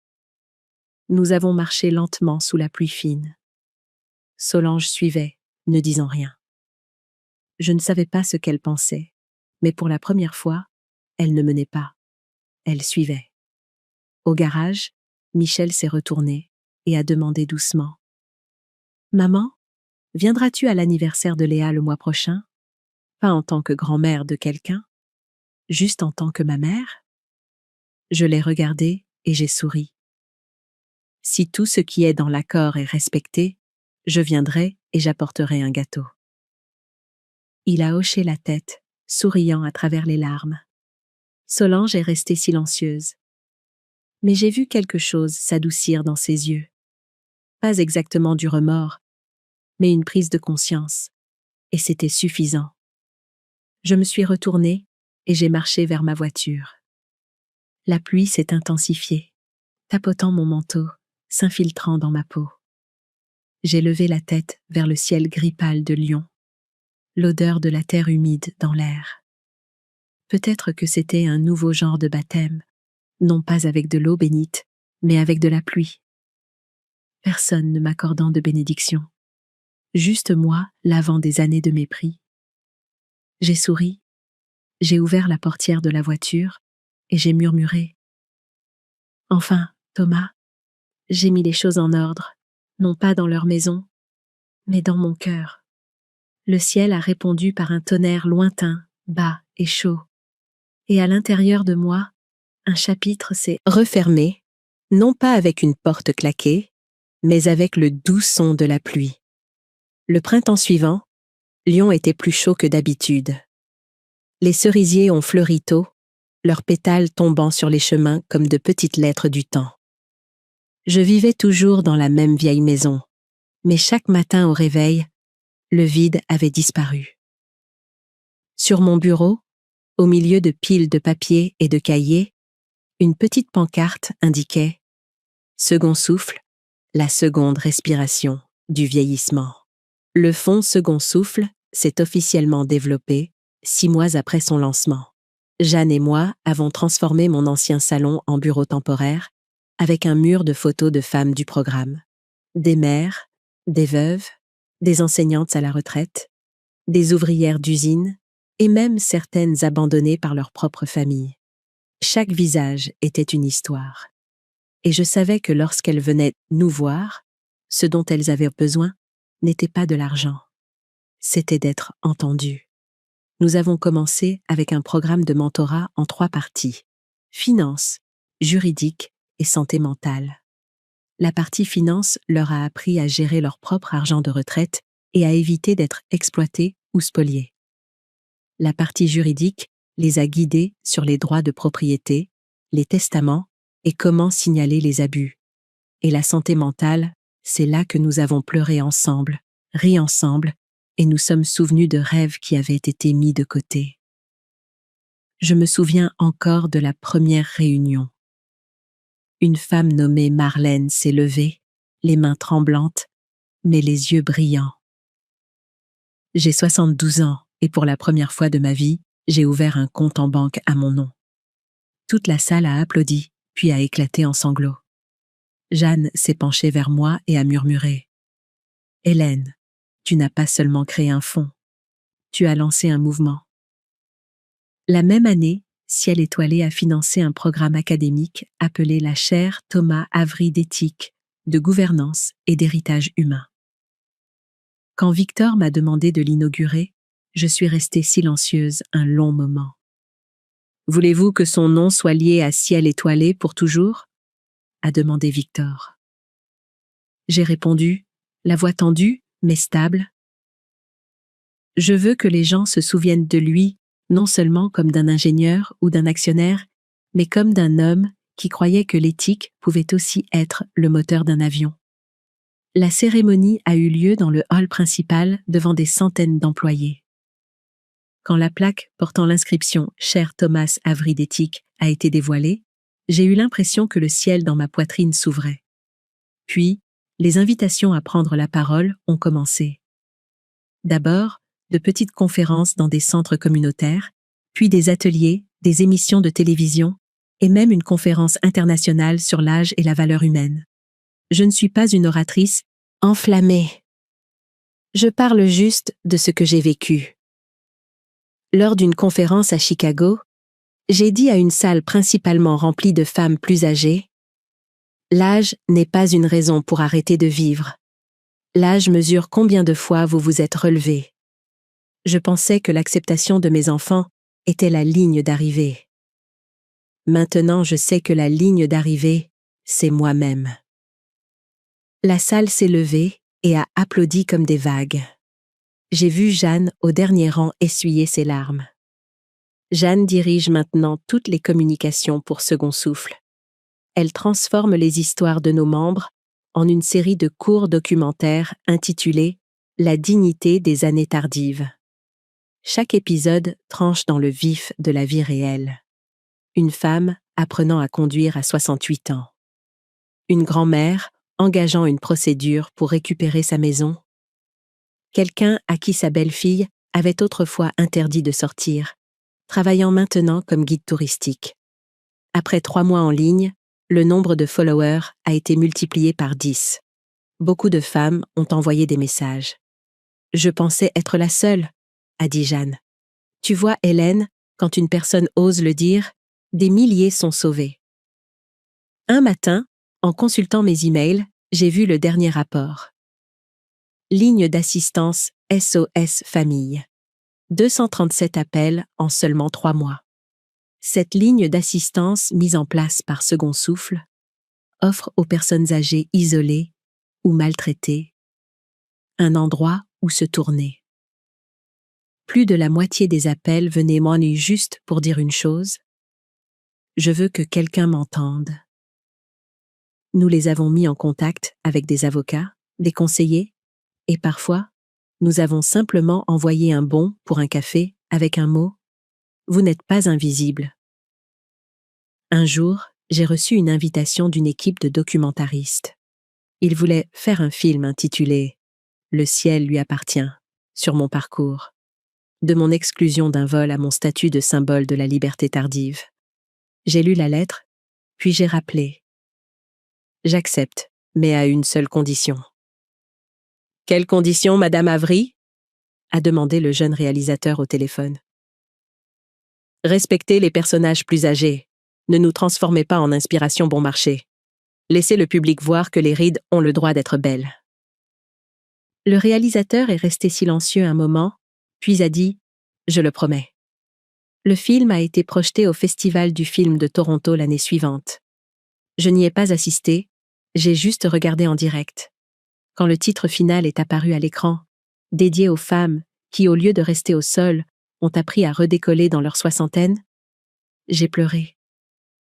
Nous avons marché lentement sous la pluie fine. Solange suivait, ne disant rien. Je ne savais pas ce qu'elle pensait, mais pour la première fois, elle ne menait pas. Elle suivait. Au garage, Michel s'est retourné et a demandé doucement. « Maman, viendras-tu à l'anniversaire de Léa le mois prochain? Pas en tant que grand-mère de quelqu'un, juste en tant que ma mère ?» Je l'ai regardé et j'ai souri. Si tout ce qui est dans l'accord est respecté, je viendrai et j'apporterai un gâteau. Il a hoché la tête, souriant à travers les larmes. Solange est restée silencieuse. Mais j'ai vu quelque chose s'adoucir dans ses yeux. Pas exactement du remords, mais une prise de conscience. Et c'était suffisant. Je me suis retournée et j'ai marché vers ma voiture. La pluie s'est intensifiée, tapotant mon manteau, s'infiltrant dans ma peau. J'ai levé la tête vers le ciel gris pâle de Lyon, l'odeur de la terre humide dans l'air. Peut-être que c'était un nouveau genre de baptême, non pas avec de l'eau bénite, mais avec de la pluie. Personne ne m'accordant de bénédiction. Juste moi, lavant des années de mépris. J'ai souri, j'ai ouvert la portière de la voiture et j'ai murmuré. « Enfin, Thomas, j'ai mis les choses en ordre, non pas dans leur maison, mais dans mon cœur. » Le ciel a répondu par un tonnerre lointain, bas et chaud. Et à l'intérieur de moi, un chapitre s'est refermé, non pas avec une porte claquée, mais avec le doux son de la pluie. Le printemps suivant, Lyon était plus chaud que d'habitude. Les cerisiers ont fleuri tôt, leurs pétales tombant sur les chemins comme de petites lettres du temps. Je vivais toujours dans la même vieille maison, mais chaque matin au réveil, le vide avait disparu. Sur mon bureau, au milieu de piles de papier et de cahiers, une petite pancarte indiquait « Second souffle, la seconde respiration du vieillissement ». Le fonds Second souffle s'est officiellement développé 6 mois après son lancement. Jeanne et moi avons transformé mon ancien salon en bureau temporaire avec un mur de photos de femmes du programme. Des mères, des veuves, des enseignantes à la retraite, des ouvrières d'usine et même certaines abandonnées par leur propre famille. Chaque visage était une histoire. Et je savais que lorsqu'elles venaient nous voir, ce dont elles avaient besoin n'était pas de l'argent. C'était d'être entendues. Nous avons commencé avec un programme de mentorat en 3 parties. Finance, juridique et santé mentale. La partie finance leur a appris à gérer leur propre argent de retraite et à éviter d'être exploités ou spoliés. La partie juridique les a guidés sur les droits de propriété, les testaments et comment signaler les abus. Et la santé mentale, c'est là que nous avons pleuré ensemble, ri ensemble, et nous sommes souvenus de rêves qui avaient été mis de côté. Je me souviens encore de la première réunion. Une femme nommée Marlène s'est levée, les mains tremblantes, mais les yeux brillants. J'ai 72 ans et pour la première fois de ma vie, j'ai ouvert un compte en banque à mon nom. Toute la salle a applaudi, puis a éclaté en sanglots. Jeanne s'est penchée vers moi et a murmuré « Hélène, tu n'as pas seulement créé un fonds, tu as lancé un mouvement. » La même année, Ciel Étoilé a financé un programme académique appelé la chaire Thomas Avery d'éthique, de gouvernance et d'héritage humain. Quand Victor m'a demandé de l'inaugurer, je suis restée silencieuse un long moment. « Voulez-vous que son nom soit lié à Ciel Étoilé pour toujours ?» a demandé Victor. J'ai répondu, la voix tendue, mais stable. « Je veux que les gens se souviennent de lui, non seulement comme d'un ingénieur ou d'un actionnaire, mais comme d'un homme qui croyait que l'éthique pouvait aussi être le moteur d'un avion. » La cérémonie a eu lieu dans le hall principal devant des centaines d'employés. Quand la plaque portant l'inscription « Cher Thomas Avery d'éthique » a été dévoilée, j'ai eu l'impression que le ciel dans ma poitrine s'ouvrait. Puis, les invitations à prendre la parole ont commencé. D'abord, de petites conférences dans des centres communautaires, puis des ateliers, des émissions de télévision, et même une conférence internationale sur l'âge et la valeur humaine. Je ne suis pas une oratrice enflammée. Je parle juste de ce que j'ai vécu. Lors d'une conférence à Chicago, j'ai dit à une salle principalement remplie de femmes plus âgées, « L'âge n'est pas une raison pour arrêter de vivre. L'âge mesure combien de fois vous vous êtes relevé. » Je pensais que l'acceptation de mes enfants était la ligne d'arrivée. Maintenant, je sais que la ligne d'arrivée, c'est moi-même. La salle s'est levée et a applaudi comme des vagues. J'ai vu Jeanne au dernier rang essuyer ses larmes. Jeanne dirige maintenant toutes les communications pour Second Souffle. Elle transforme les histoires de nos membres en une série de courts documentaires intitulés « La dignité des années tardives ». Chaque épisode tranche dans le vif de la vie réelle. Une femme apprenant à conduire à 68 ans. Une grand-mère engageant une procédure pour récupérer sa maison. Quelqu'un à qui sa belle-fille avait autrefois interdit de sortir, travaillant maintenant comme guide touristique. Après 3 mois en ligne, le nombre de followers a été multiplié par 10. Beaucoup de femmes ont envoyé des messages. « Je pensais être la seule », a dit Jeanne. « Tu vois, Hélène, quand une personne ose le dire, des milliers sont sauvés. » Un matin, en consultant mes emails, j'ai vu le dernier rapport. Ligne d'assistance SOS Famille. 237 appels en seulement 3 mois. Cette ligne d'assistance mise en place par Second Souffle offre aux personnes âgées isolées ou maltraitées un endroit où se tourner. Plus de la moitié des appels venaient m'en juste pour dire une chose. Je veux que quelqu'un m'entende. Nous les avons mis en contact avec des avocats, des conseillers et parfois Nous avons simplement envoyé un bon pour un café avec un mot « Vous n'êtes pas invisible ». Un jour, j'ai reçu une invitation d'une équipe de documentaristes. Ils voulaient faire un film intitulé « Le ciel lui appartient » sur mon parcours, de mon exclusion d'un vol à mon statut de symbole de la liberté tardive. J'ai lu la lettre, puis j'ai rappelé. J'accepte, mais à une seule condition. « Quelle condition, Madame Avery ?» a demandé le jeune réalisateur au téléphone. « Respectez les personnages plus âgés. Ne nous transformez pas en inspiration bon marché. Laissez le public voir que les rides ont le droit d'être belles. » Le réalisateur est resté silencieux un moment, puis a dit « Je le promets ». Le film a été projeté au Festival du film de Toronto l'année suivante. Je n'y ai pas assisté, j'ai juste regardé en direct. Quand le titre final est apparu à l'écran, dédié aux femmes qui, au lieu de rester au sol, ont appris à redécoller dans leur soixantaine, j'ai pleuré.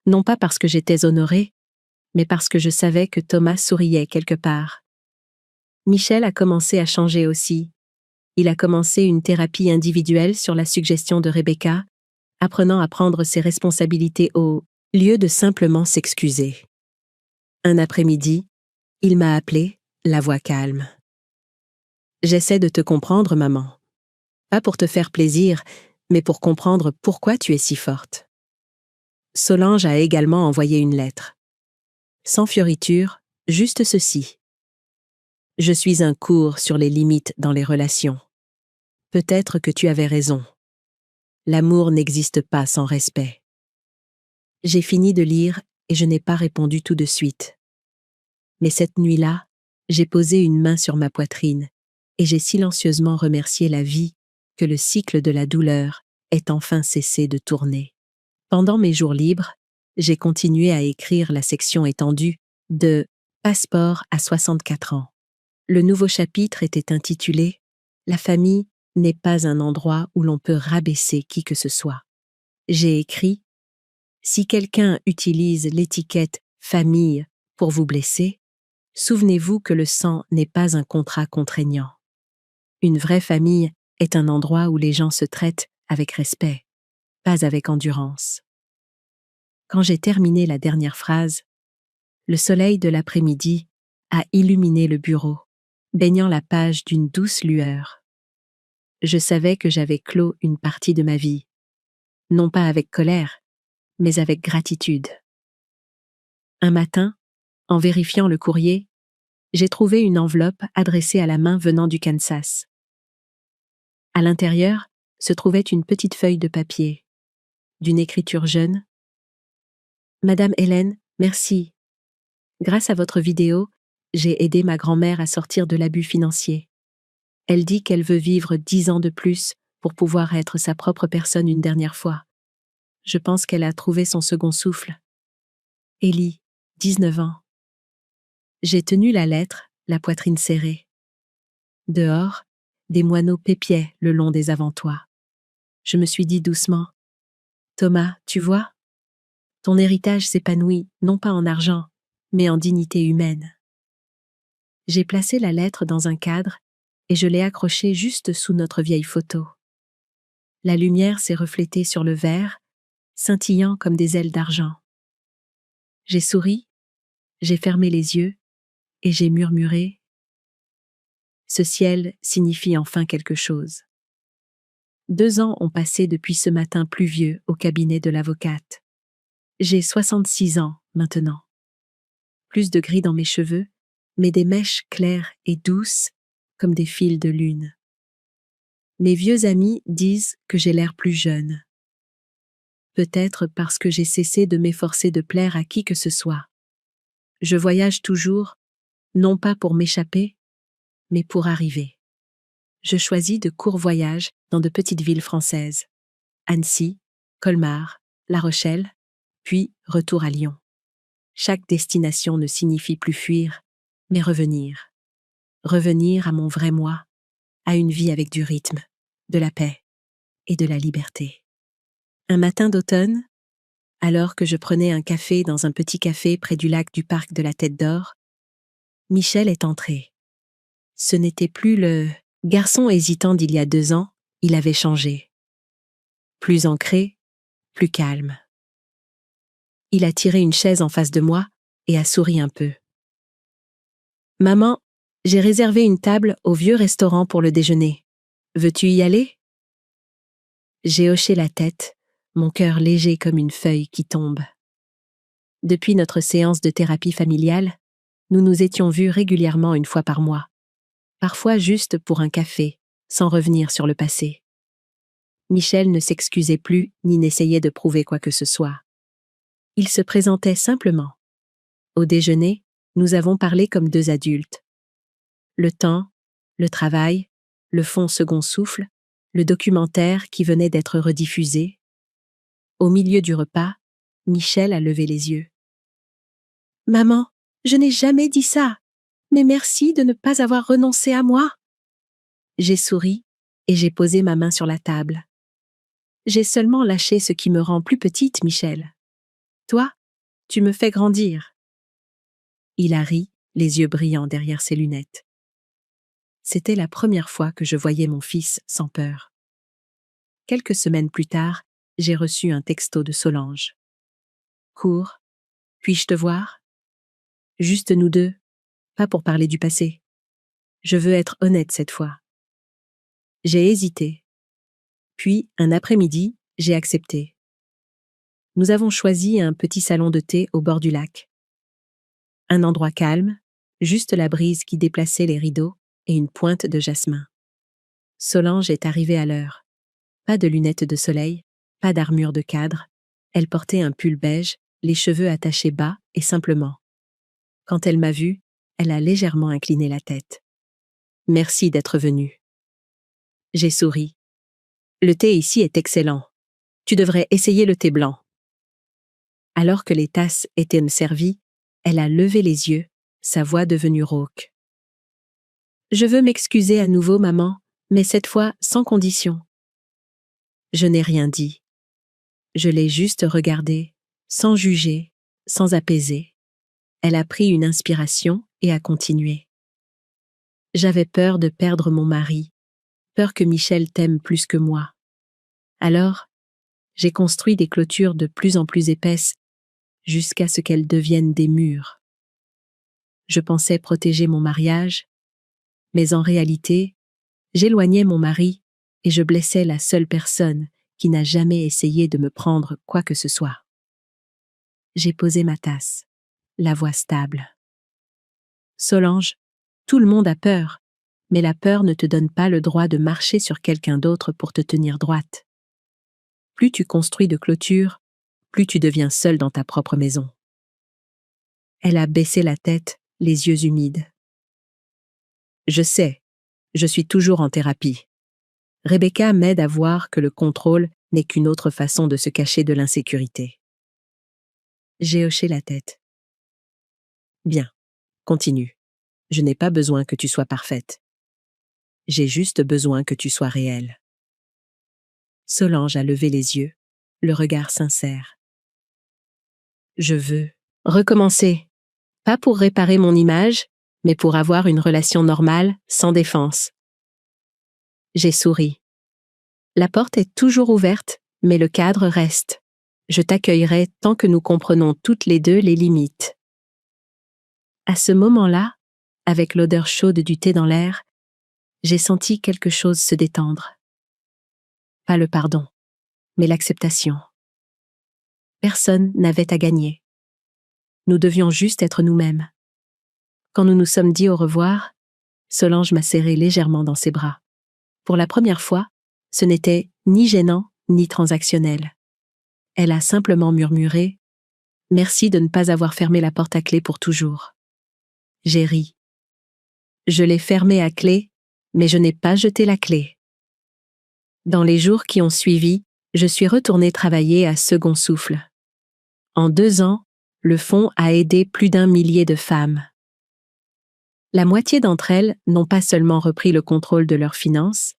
Non pas parce que j'étais honorée, mais parce que je savais que Thomas souriait quelque part. Michel a commencé à changer aussi. Il a commencé une thérapie individuelle sur la suggestion de Rebecca, apprenant à prendre ses responsabilités au lieu de simplement s'excuser. Un après-midi, il m'a appelé, la voix calme. « J'essaie de te comprendre, maman. Pas pour te faire plaisir, mais pour comprendre pourquoi tu es si forte. » Solange a également envoyé une lettre. Sans fioriture, juste ceci. « Je suis un cours sur les limites dans les relations. Peut-être que tu avais raison. L'amour n'existe pas sans respect. » J'ai fini de lire et je n'ai pas répondu tout de suite. Mais cette nuit-là, j'ai posé une main sur ma poitrine et j'ai silencieusement remercié la vie que le cycle de la douleur ait enfin cessé de tourner. Pendant mes jours libres, j'ai continué à écrire la section étendue de « Passeport à 64 ans ». Le nouveau chapitre était intitulé « La famille n'est pas un endroit où l'on peut rabaisser qui que ce soit ». J'ai écrit « Si quelqu'un utilise l'étiquette « famille » pour vous blesser, souvenez-vous que le sang n'est pas un contrat contraignant. Une vraie famille est un endroit où les gens se traitent avec respect, pas avec endurance. » Quand j'ai terminé la dernière phrase, le soleil de l'après-midi a illuminé le bureau, baignant la page d'une douce lueur. Je savais que j'avais clos une partie de ma vie, non pas avec colère, mais avec gratitude. Un matin, en vérifiant le courrier, j'ai trouvé une enveloppe adressée à la main venant du Kansas. À l'intérieur se trouvait une petite feuille de papier, d'une écriture jeune. « Madame Hélène, merci. Grâce à votre vidéo, j'ai aidé ma grand-mère à sortir de l'abus financier. Elle dit qu'elle veut vivre 10 ans de plus pour pouvoir être sa propre personne une dernière fois. Je pense qu'elle a trouvé son second souffle. Élie, 19 ans. » J'ai tenu la lettre, la poitrine serrée. Dehors, des moineaux pépiaient le long des avantoirs. Je me suis dit doucement, « Thomas, tu vois, ton héritage s'épanouit non pas en argent, mais en dignité humaine. » J'ai placé la lettre dans un cadre et je l'ai accrochée juste sous notre vieille photo. La lumière s'est reflétée sur le verre, scintillant comme des ailes d'argent. J'ai souri, j'ai fermé les yeux et j'ai murmuré « Ce ciel signifie enfin quelque chose. » 2 ans ont passé depuis ce matin pluvieux au cabinet de l'avocate. J'ai 66 ans maintenant. Plus de gris dans mes cheveux, mais des mèches claires et douces comme des fils de lune. Mes vieux amis disent que j'ai l'air plus jeune. Peut-être parce que j'ai cessé de m'efforcer de plaire à qui que ce soit. Je voyage toujours, non pas pour m'échapper, mais pour arriver. Je choisis de courts voyages dans de petites villes françaises. Annecy, Colmar, La Rochelle, puis retour à Lyon. Chaque destination ne signifie plus fuir, mais revenir. Revenir à mon vrai moi, à une vie avec du rythme, de la paix et de la liberté. Un matin d'automne, alors que je prenais un café dans un petit café près du lac du parc de la Tête d'Or, Michel est entré. Ce n'était plus le Garçon hésitant d'il y a 2 ans, il avait changé. Plus ancré, plus calme. Il a tiré une chaise en face de moi et a souri un peu. Maman, j'ai réservé une table au vieux restaurant pour le déjeuner. Veux-tu y aller? J'ai hoché la tête, mon cœur léger comme une feuille qui tombe. Depuis notre séance de thérapie familiale, nous nous étions vus régulièrement 1 fois par mois. Parfois juste pour un café, sans revenir sur le passé. Michel ne s'excusait plus ni n'essayait de prouver quoi que ce soit. Il se présentait simplement. Au déjeuner, nous avons parlé comme 2 adultes. Le temps, le travail, le fond second souffle, le documentaire qui venait d'être rediffusé. Au milieu du repas, Michel a levé les yeux. « Maman, je n'ai jamais dit ça, mais merci de ne pas avoir renoncé à moi. » J'ai souri et j'ai posé ma main sur la table. J'ai seulement lâché ce qui me rend plus petite, Michel. Toi, tu me fais grandir. Il a ri, les yeux brillants derrière ses lunettes. C'était la première fois que je voyais mon fils sans peur. Quelques semaines plus tard, j'ai reçu un texto de Solange. Cours, puis-je te voir? Juste nous deux, pas pour parler du passé. Je veux être honnête cette fois. J'ai hésité. Puis, un après-midi, j'ai accepté. Nous avons choisi un petit salon de thé au bord du lac. Un endroit calme, juste la brise qui déplaçait les rideaux et une pointe de jasmin. Solange est arrivée à l'heure. Pas de lunettes de soleil, pas d'armure de cadre. Elle portait un pull beige, les cheveux attachés bas et simplement. Quand elle m'a vue, elle a légèrement incliné la tête. « Merci d'être venue. » J'ai souri. « Le thé ici est excellent. Tu devrais essayer le thé blanc. » Alors que les tasses étaient servies, elle a levé les yeux, sa voix devenue rauque. « Je veux m'excuser à nouveau, maman, mais cette fois sans condition. » Je n'ai rien dit. Je l'ai juste regardée, sans juger, sans apaiser. Elle a pris une inspiration et a continué. J'avais peur de perdre mon mari, peur que Michel t'aime plus que moi. Alors, j'ai construit des clôtures de plus en plus épaisses jusqu'à ce qu'elles deviennent des murs. Je pensais protéger mon mariage, mais en réalité, j'éloignais mon mari et je blessais la seule personne qui n'a jamais essayé de me prendre quoi que ce soit. J'ai posé ma tasse, la voix stable. Solange, tout le monde a peur, mais la peur ne te donne pas le droit de marcher sur quelqu'un d'autre pour te tenir droite. Plus tu construis de clôtures, plus tu deviens seule dans ta propre maison. Elle a baissé la tête, les yeux humides. Je sais, je suis toujours en thérapie. Rebecca m'aide à voir que le contrôle n'est qu'une autre façon de se cacher de l'insécurité. J'ai hoché la tête. Bien, continue. Je n'ai pas besoin que tu sois parfaite. J'ai juste besoin que tu sois réelle. Solange a levé les yeux, le regard sincère. Je veux recommencer, pas pour réparer mon image, mais pour avoir une relation normale, sans défense. J'ai souri. La porte est toujours ouverte, mais le cadre reste. Je t'accueillerai tant que nous comprenons toutes les deux les limites. À ce moment-là, avec l'odeur chaude du thé dans l'air, j'ai senti quelque chose se détendre. Pas le pardon, mais l'acceptation. Personne n'avait à gagner. Nous devions juste être nous-mêmes. Quand nous nous sommes dit au revoir, Solange m'a serré légèrement dans ses bras. Pour la première fois, ce n'était ni gênant ni transactionnel. Elle a simplement murmuré « Merci de ne pas avoir fermé la porte à clé pour toujours. » J'ai ri. Je l'ai fermée à clé, mais je n'ai pas jeté la clé. Dans les jours qui ont suivi, je suis retournée travailler à Second Souffle. En 2 ans, le fonds a aidé plus d'1 millier de femmes. La moitié d'entre elles n'ont pas seulement repris le contrôle de leurs finances,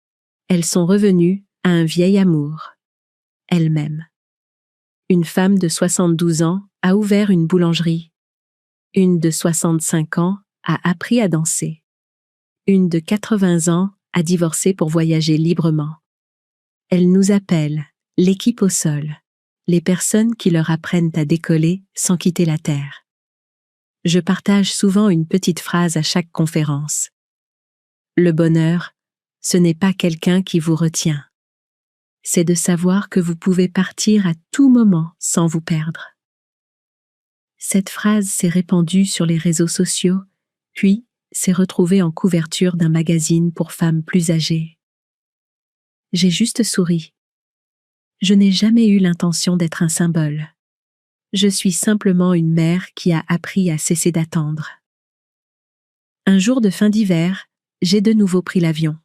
elles sont revenues à un vieil amour, elles-mêmes. Une femme de 72 ans a ouvert une boulangerie. Une de 65 ans a appris à danser. Une de 80 ans à divorcer pour voyager librement. Elle nous appelle l'équipe au sol, les personnes qui leur apprennent à décoller sans quitter la terre. Je partage souvent une petite phrase à chaque conférence. Le bonheur, ce n'est pas quelqu'un qui vous retient. C'est de savoir que vous pouvez partir à tout moment sans vous perdre. Cette phrase s'est répandue sur les réseaux sociaux, puis s'est retrouvée en couverture d'un magazine pour femmes plus âgées. J'ai juste souri. Je n'ai jamais eu l'intention d'être un symbole. Je suis simplement une mère qui a appris à cesser d'attendre. Un jour de fin d'hiver, j'ai de nouveau pris l'avion.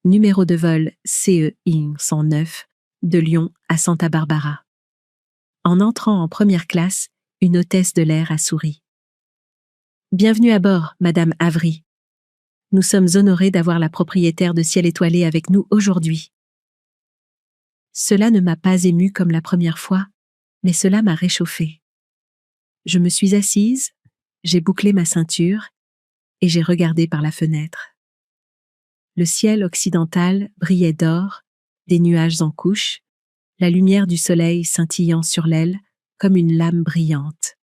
Numéro de vol CE 109 de Lyon à Santa Barbara. En entrant en première classe, une hôtesse de l'air a souri. « Bienvenue à bord, Madame Avery. Nous sommes honorés d'avoir la propriétaire de Ciel étoilé avec nous aujourd'hui. » Cela ne m'a pas émue comme la première fois, mais cela m'a réchauffée. Je me suis assise, j'ai bouclé ma ceinture et j'ai regardé par la fenêtre. Le ciel occidental brillait d'or, des nuages en couche, la lumière du soleil scintillant sur l'aile comme une lame brillante.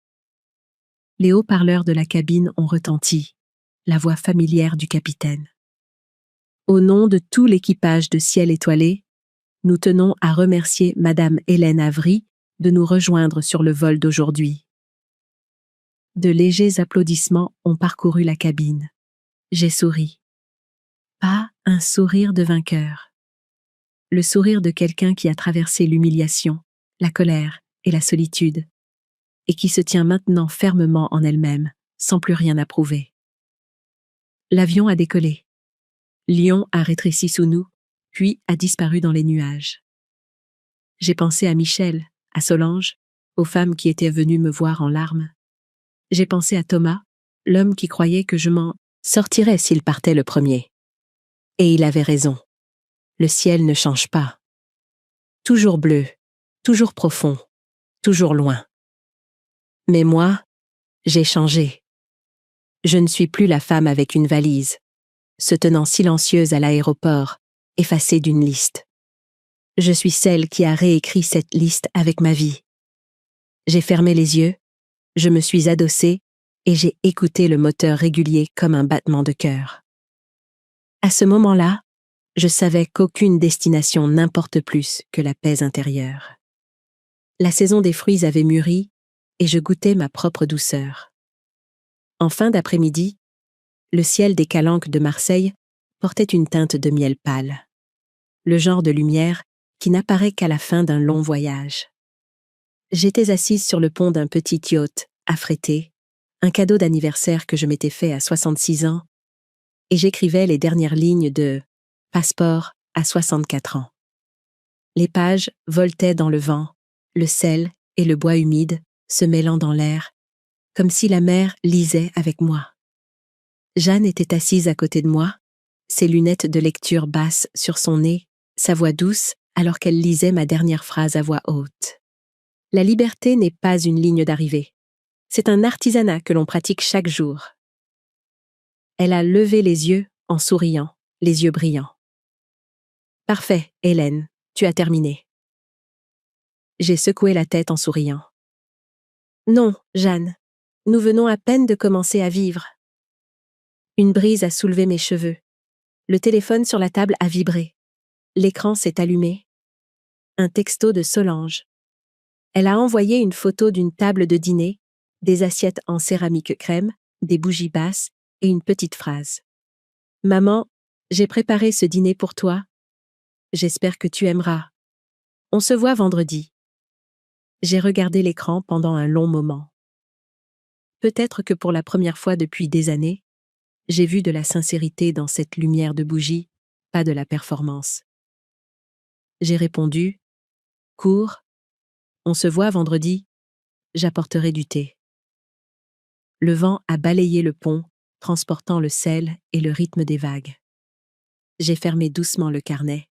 Les haut-parleurs de la cabine ont retenti, la voix familière du capitaine. Au nom de tout l'équipage de Ciel étoilé, nous tenons à remercier Madame Hélène Avery de nous rejoindre sur le vol d'aujourd'hui. De légers applaudissements ont parcouru la cabine. J'ai souri. Pas un sourire de vainqueur. Le sourire de quelqu'un qui a traversé l'humiliation, la colère et la solitude, et qui se tient maintenant fermement en elle-même, sans plus rien à prouver. L'avion a décollé. Lyon a rétréci sous nous, puis a disparu dans les nuages. J'ai pensé à Michel, à Solange, aux femmes qui étaient venues me voir en larmes. J'ai pensé à Thomas, l'homme qui croyait que je m'en sortirais s'il partait le premier. Et il avait raison. Le ciel ne change pas. Toujours bleu, toujours profond, toujours loin. Mais moi, j'ai changé. Je ne suis plus la femme avec une valise, se tenant silencieuse à l'aéroport, effacée d'une liste. Je suis celle qui a réécrit cette liste avec ma vie. J'ai fermé les yeux, je me suis adossée et j'ai écouté le moteur régulier comme un battement de cœur. À ce moment-là, je savais qu'aucune destination n'importe plus que la paix intérieure. La saison des fruits avait mûri et je goûtais ma propre douceur. En fin d'après-midi, le ciel des Calanques de Marseille portait une teinte de miel pâle, le genre de lumière qui n'apparaît qu'à la fin d'un long voyage. J'étais assise sur le pont d'un petit yacht affrété, un cadeau d'anniversaire que je m'étais fait à 66 ans, et j'écrivais les dernières lignes de « Passeport à 64 ans ». Les pages voletaient dans le vent, le sel et le bois humide se mêlant dans l'air, comme si la mer lisait avec moi. Jeanne était assise à côté de moi, ses lunettes de lecture basses sur son nez, sa voix douce alors qu'elle lisait ma dernière phrase à voix haute. La liberté n'est pas une ligne d'arrivée. C'est un artisanat que l'on pratique chaque jour. Elle a levé les yeux en souriant, les yeux brillants. « Parfait, Hélène, tu as terminé. » J'ai secoué la tête en souriant. « Non, Jeanne, nous venons à peine de commencer à vivre. » Une brise a soulevé mes cheveux. Le téléphone sur la table a vibré. L'écran s'est allumé. Un texto de Solange. Elle a envoyé une photo d'une table de dîner, des assiettes en céramique crème, des bougies basses et une petite phrase. « Maman, j'ai préparé ce dîner pour toi. J'espère que tu aimeras. On se voit vendredi. » J'ai regardé l'écran pendant un long moment. Peut-être que pour la première fois depuis des années, j'ai vu de la sincérité dans cette lumière de bougie, pas de la performance. J'ai répondu « Cours, on se voit vendredi, j'apporterai du thé. » Le vent a balayé le pont, transportant le sel et le rythme des vagues. J'ai fermé doucement le carnet,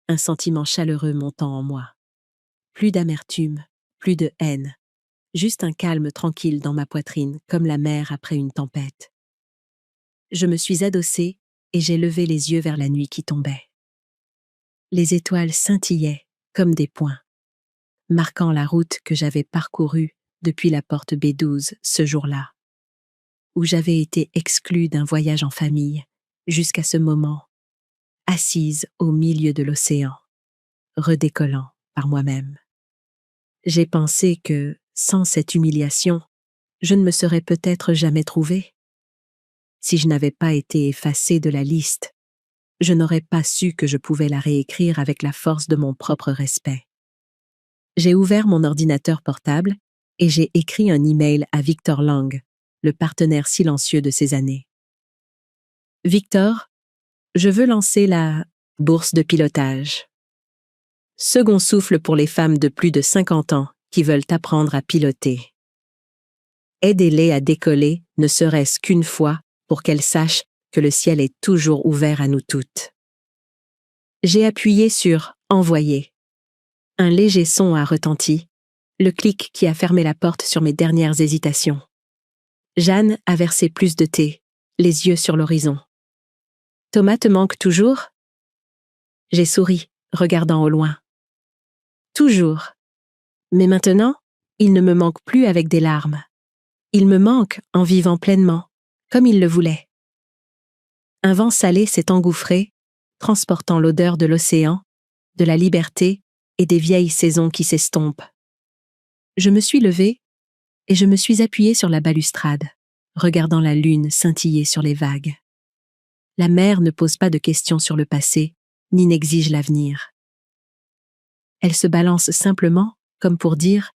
un sentiment chaleureux montant en moi. Plus d'amertume, plus de haine, juste un calme tranquille dans ma poitrine, comme la mer après une tempête. Je me suis adossée et j'ai levé les yeux vers la nuit qui tombait. Les étoiles scintillaient comme des points, marquant la route que j'avais parcourue depuis la porte B12 ce jour-là, où j'avais été exclue d'un voyage en famille jusqu'à ce moment, assise au milieu de l'océan, redécollant par moi-même. J'ai pensé que, sans cette humiliation, je ne me serais peut-être jamais trouvée. Si je n'avais pas été effacée de la liste, je n'aurais pas su que je pouvais la réécrire avec la force de mon propre respect. J'ai ouvert mon ordinateur portable et j'ai écrit un email à Victor Lang, le partenaire silencieux de ces années. Victor, je veux lancer la bourse de pilotage. Second souffle pour les femmes de plus de 50 ans qui veulent apprendre à piloter. Aidez-les à décoller, ne serait-ce qu'une fois, pour qu'elles sachent que le ciel est toujours ouvert à nous toutes. J'ai appuyé sur « Envoyer ». Un léger son a retenti, le clic qui a fermé la porte sur mes dernières hésitations. Jeanne a versé plus de thé, les yeux sur l'horizon. « Thomas te manque toujours ?» J'ai souri, regardant au loin. « Toujours. Mais maintenant, il ne me manque plus avec des larmes. Il me manque en vivant pleinement, comme il le voulait. » Un vent salé s'est engouffré, transportant l'odeur de l'océan, de la liberté et des vieilles saisons qui s'estompent. Je me suis levée et je me suis appuyée sur la balustrade, regardant la lune scintiller sur les vagues. La mer ne pose pas de questions sur le passé, ni n'exige l'avenir. Elle se balance simplement, comme pour dire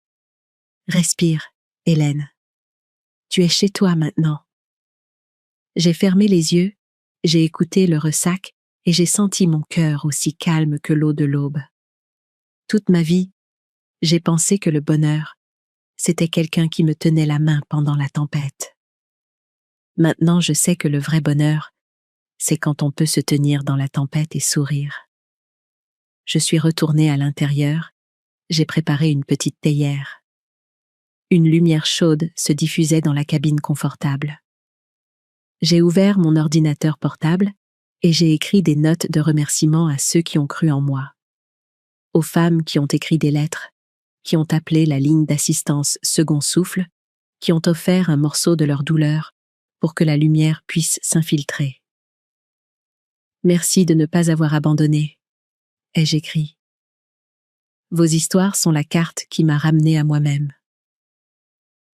« Respire, Hélène. Tu es chez toi maintenant. » J'ai fermé les yeux, j'ai écouté le ressac et j'ai senti mon cœur aussi calme que l'eau de l'aube. Toute ma vie, j'ai pensé que le bonheur, c'était quelqu'un qui me tenait la main pendant la tempête. Maintenant, je sais que le vrai bonheur, c'est quand on peut se tenir dans la tempête et sourire. Je suis retournée à l'intérieur, j'ai préparé une petite théière. Une lumière chaude se diffusait dans la cabine confortable. J'ai ouvert mon ordinateur portable et j'ai écrit des notes de remerciement à ceux qui ont cru en moi. Aux femmes qui ont écrit des lettres, qui ont appelé la ligne d'assistance Second Souffle, qui ont offert un morceau de leur douleur pour que la lumière puisse s'infiltrer. Merci de ne pas avoir abandonné, ai-je écrit. Vos histoires sont la carte qui m'a ramenée à moi-même.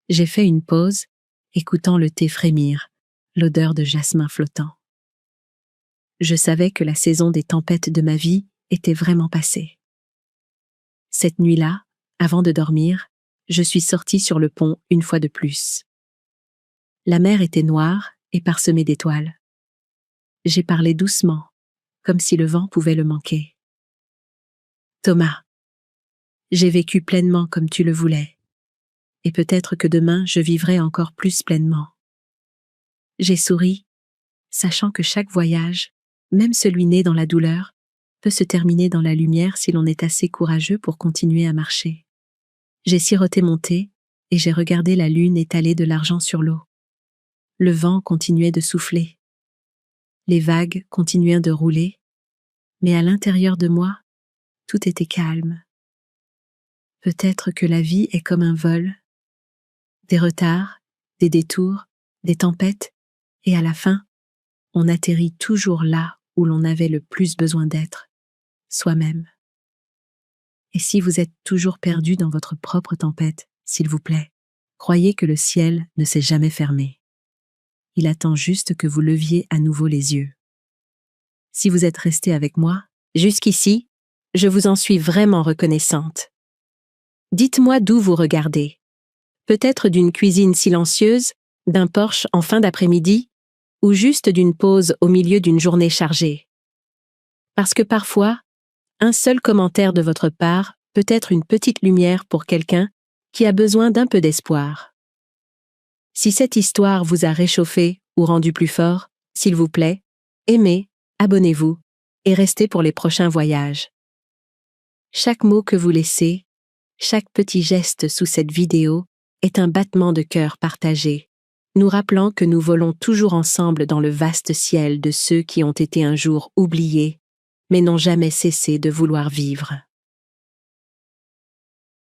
J'ai fait une pause, écoutant le thé frémir, l'odeur de jasmin flottant. Je savais que la saison des tempêtes de ma vie était vraiment passée. Cette nuit-là, avant de dormir, je suis sortie sur le pont une fois de plus. La mer était noire et parsemée d'étoiles. J'ai parlé doucement, comme si le vent pouvait le manquer. Thomas, j'ai vécu pleinement comme tu le voulais, et peut-être que demain je vivrai encore plus pleinement. J'ai souri, sachant que chaque voyage, même celui né dans la douleur, peut se terminer dans la lumière si l'on est assez courageux pour continuer à marcher. J'ai siroté mon thé et j'ai regardé la lune étaler de l'argent sur l'eau. Le vent continuait de souffler. Les vagues continuaient de rouler, mais à l'intérieur de moi, tout était calme. Peut-être que la vie est comme un vol, des retards, des détours, des tempêtes, et à la fin, on atterrit toujours là où l'on avait le plus besoin d'être, soi-même. Et si vous êtes toujours perdu dans votre propre tempête, s'il vous plaît, croyez que le ciel ne s'est jamais fermé. Il attend juste que vous leviez à nouveau les yeux. Si vous êtes resté avec moi, jusqu'ici, je vous en suis vraiment reconnaissante. Dites-moi d'où vous regardez. Peut-être d'une cuisine silencieuse, d'un porche en fin d'après-midi, ou juste d'une pause au milieu d'une journée chargée. Parce que parfois, un seul commentaire de votre part peut être une petite lumière pour quelqu'un qui a besoin d'un peu d'espoir. Si cette histoire vous a réchauffé ou rendu plus fort, s'il vous plaît, aimez, abonnez-vous et restez pour les prochains voyages. Chaque mot que vous laissez, chaque petit geste sous cette vidéo est un battement de cœur partagé, nous rappelant que nous volons toujours ensemble dans le vaste ciel de ceux qui ont été un jour oubliés, mais n'ont jamais cessé de vouloir vivre.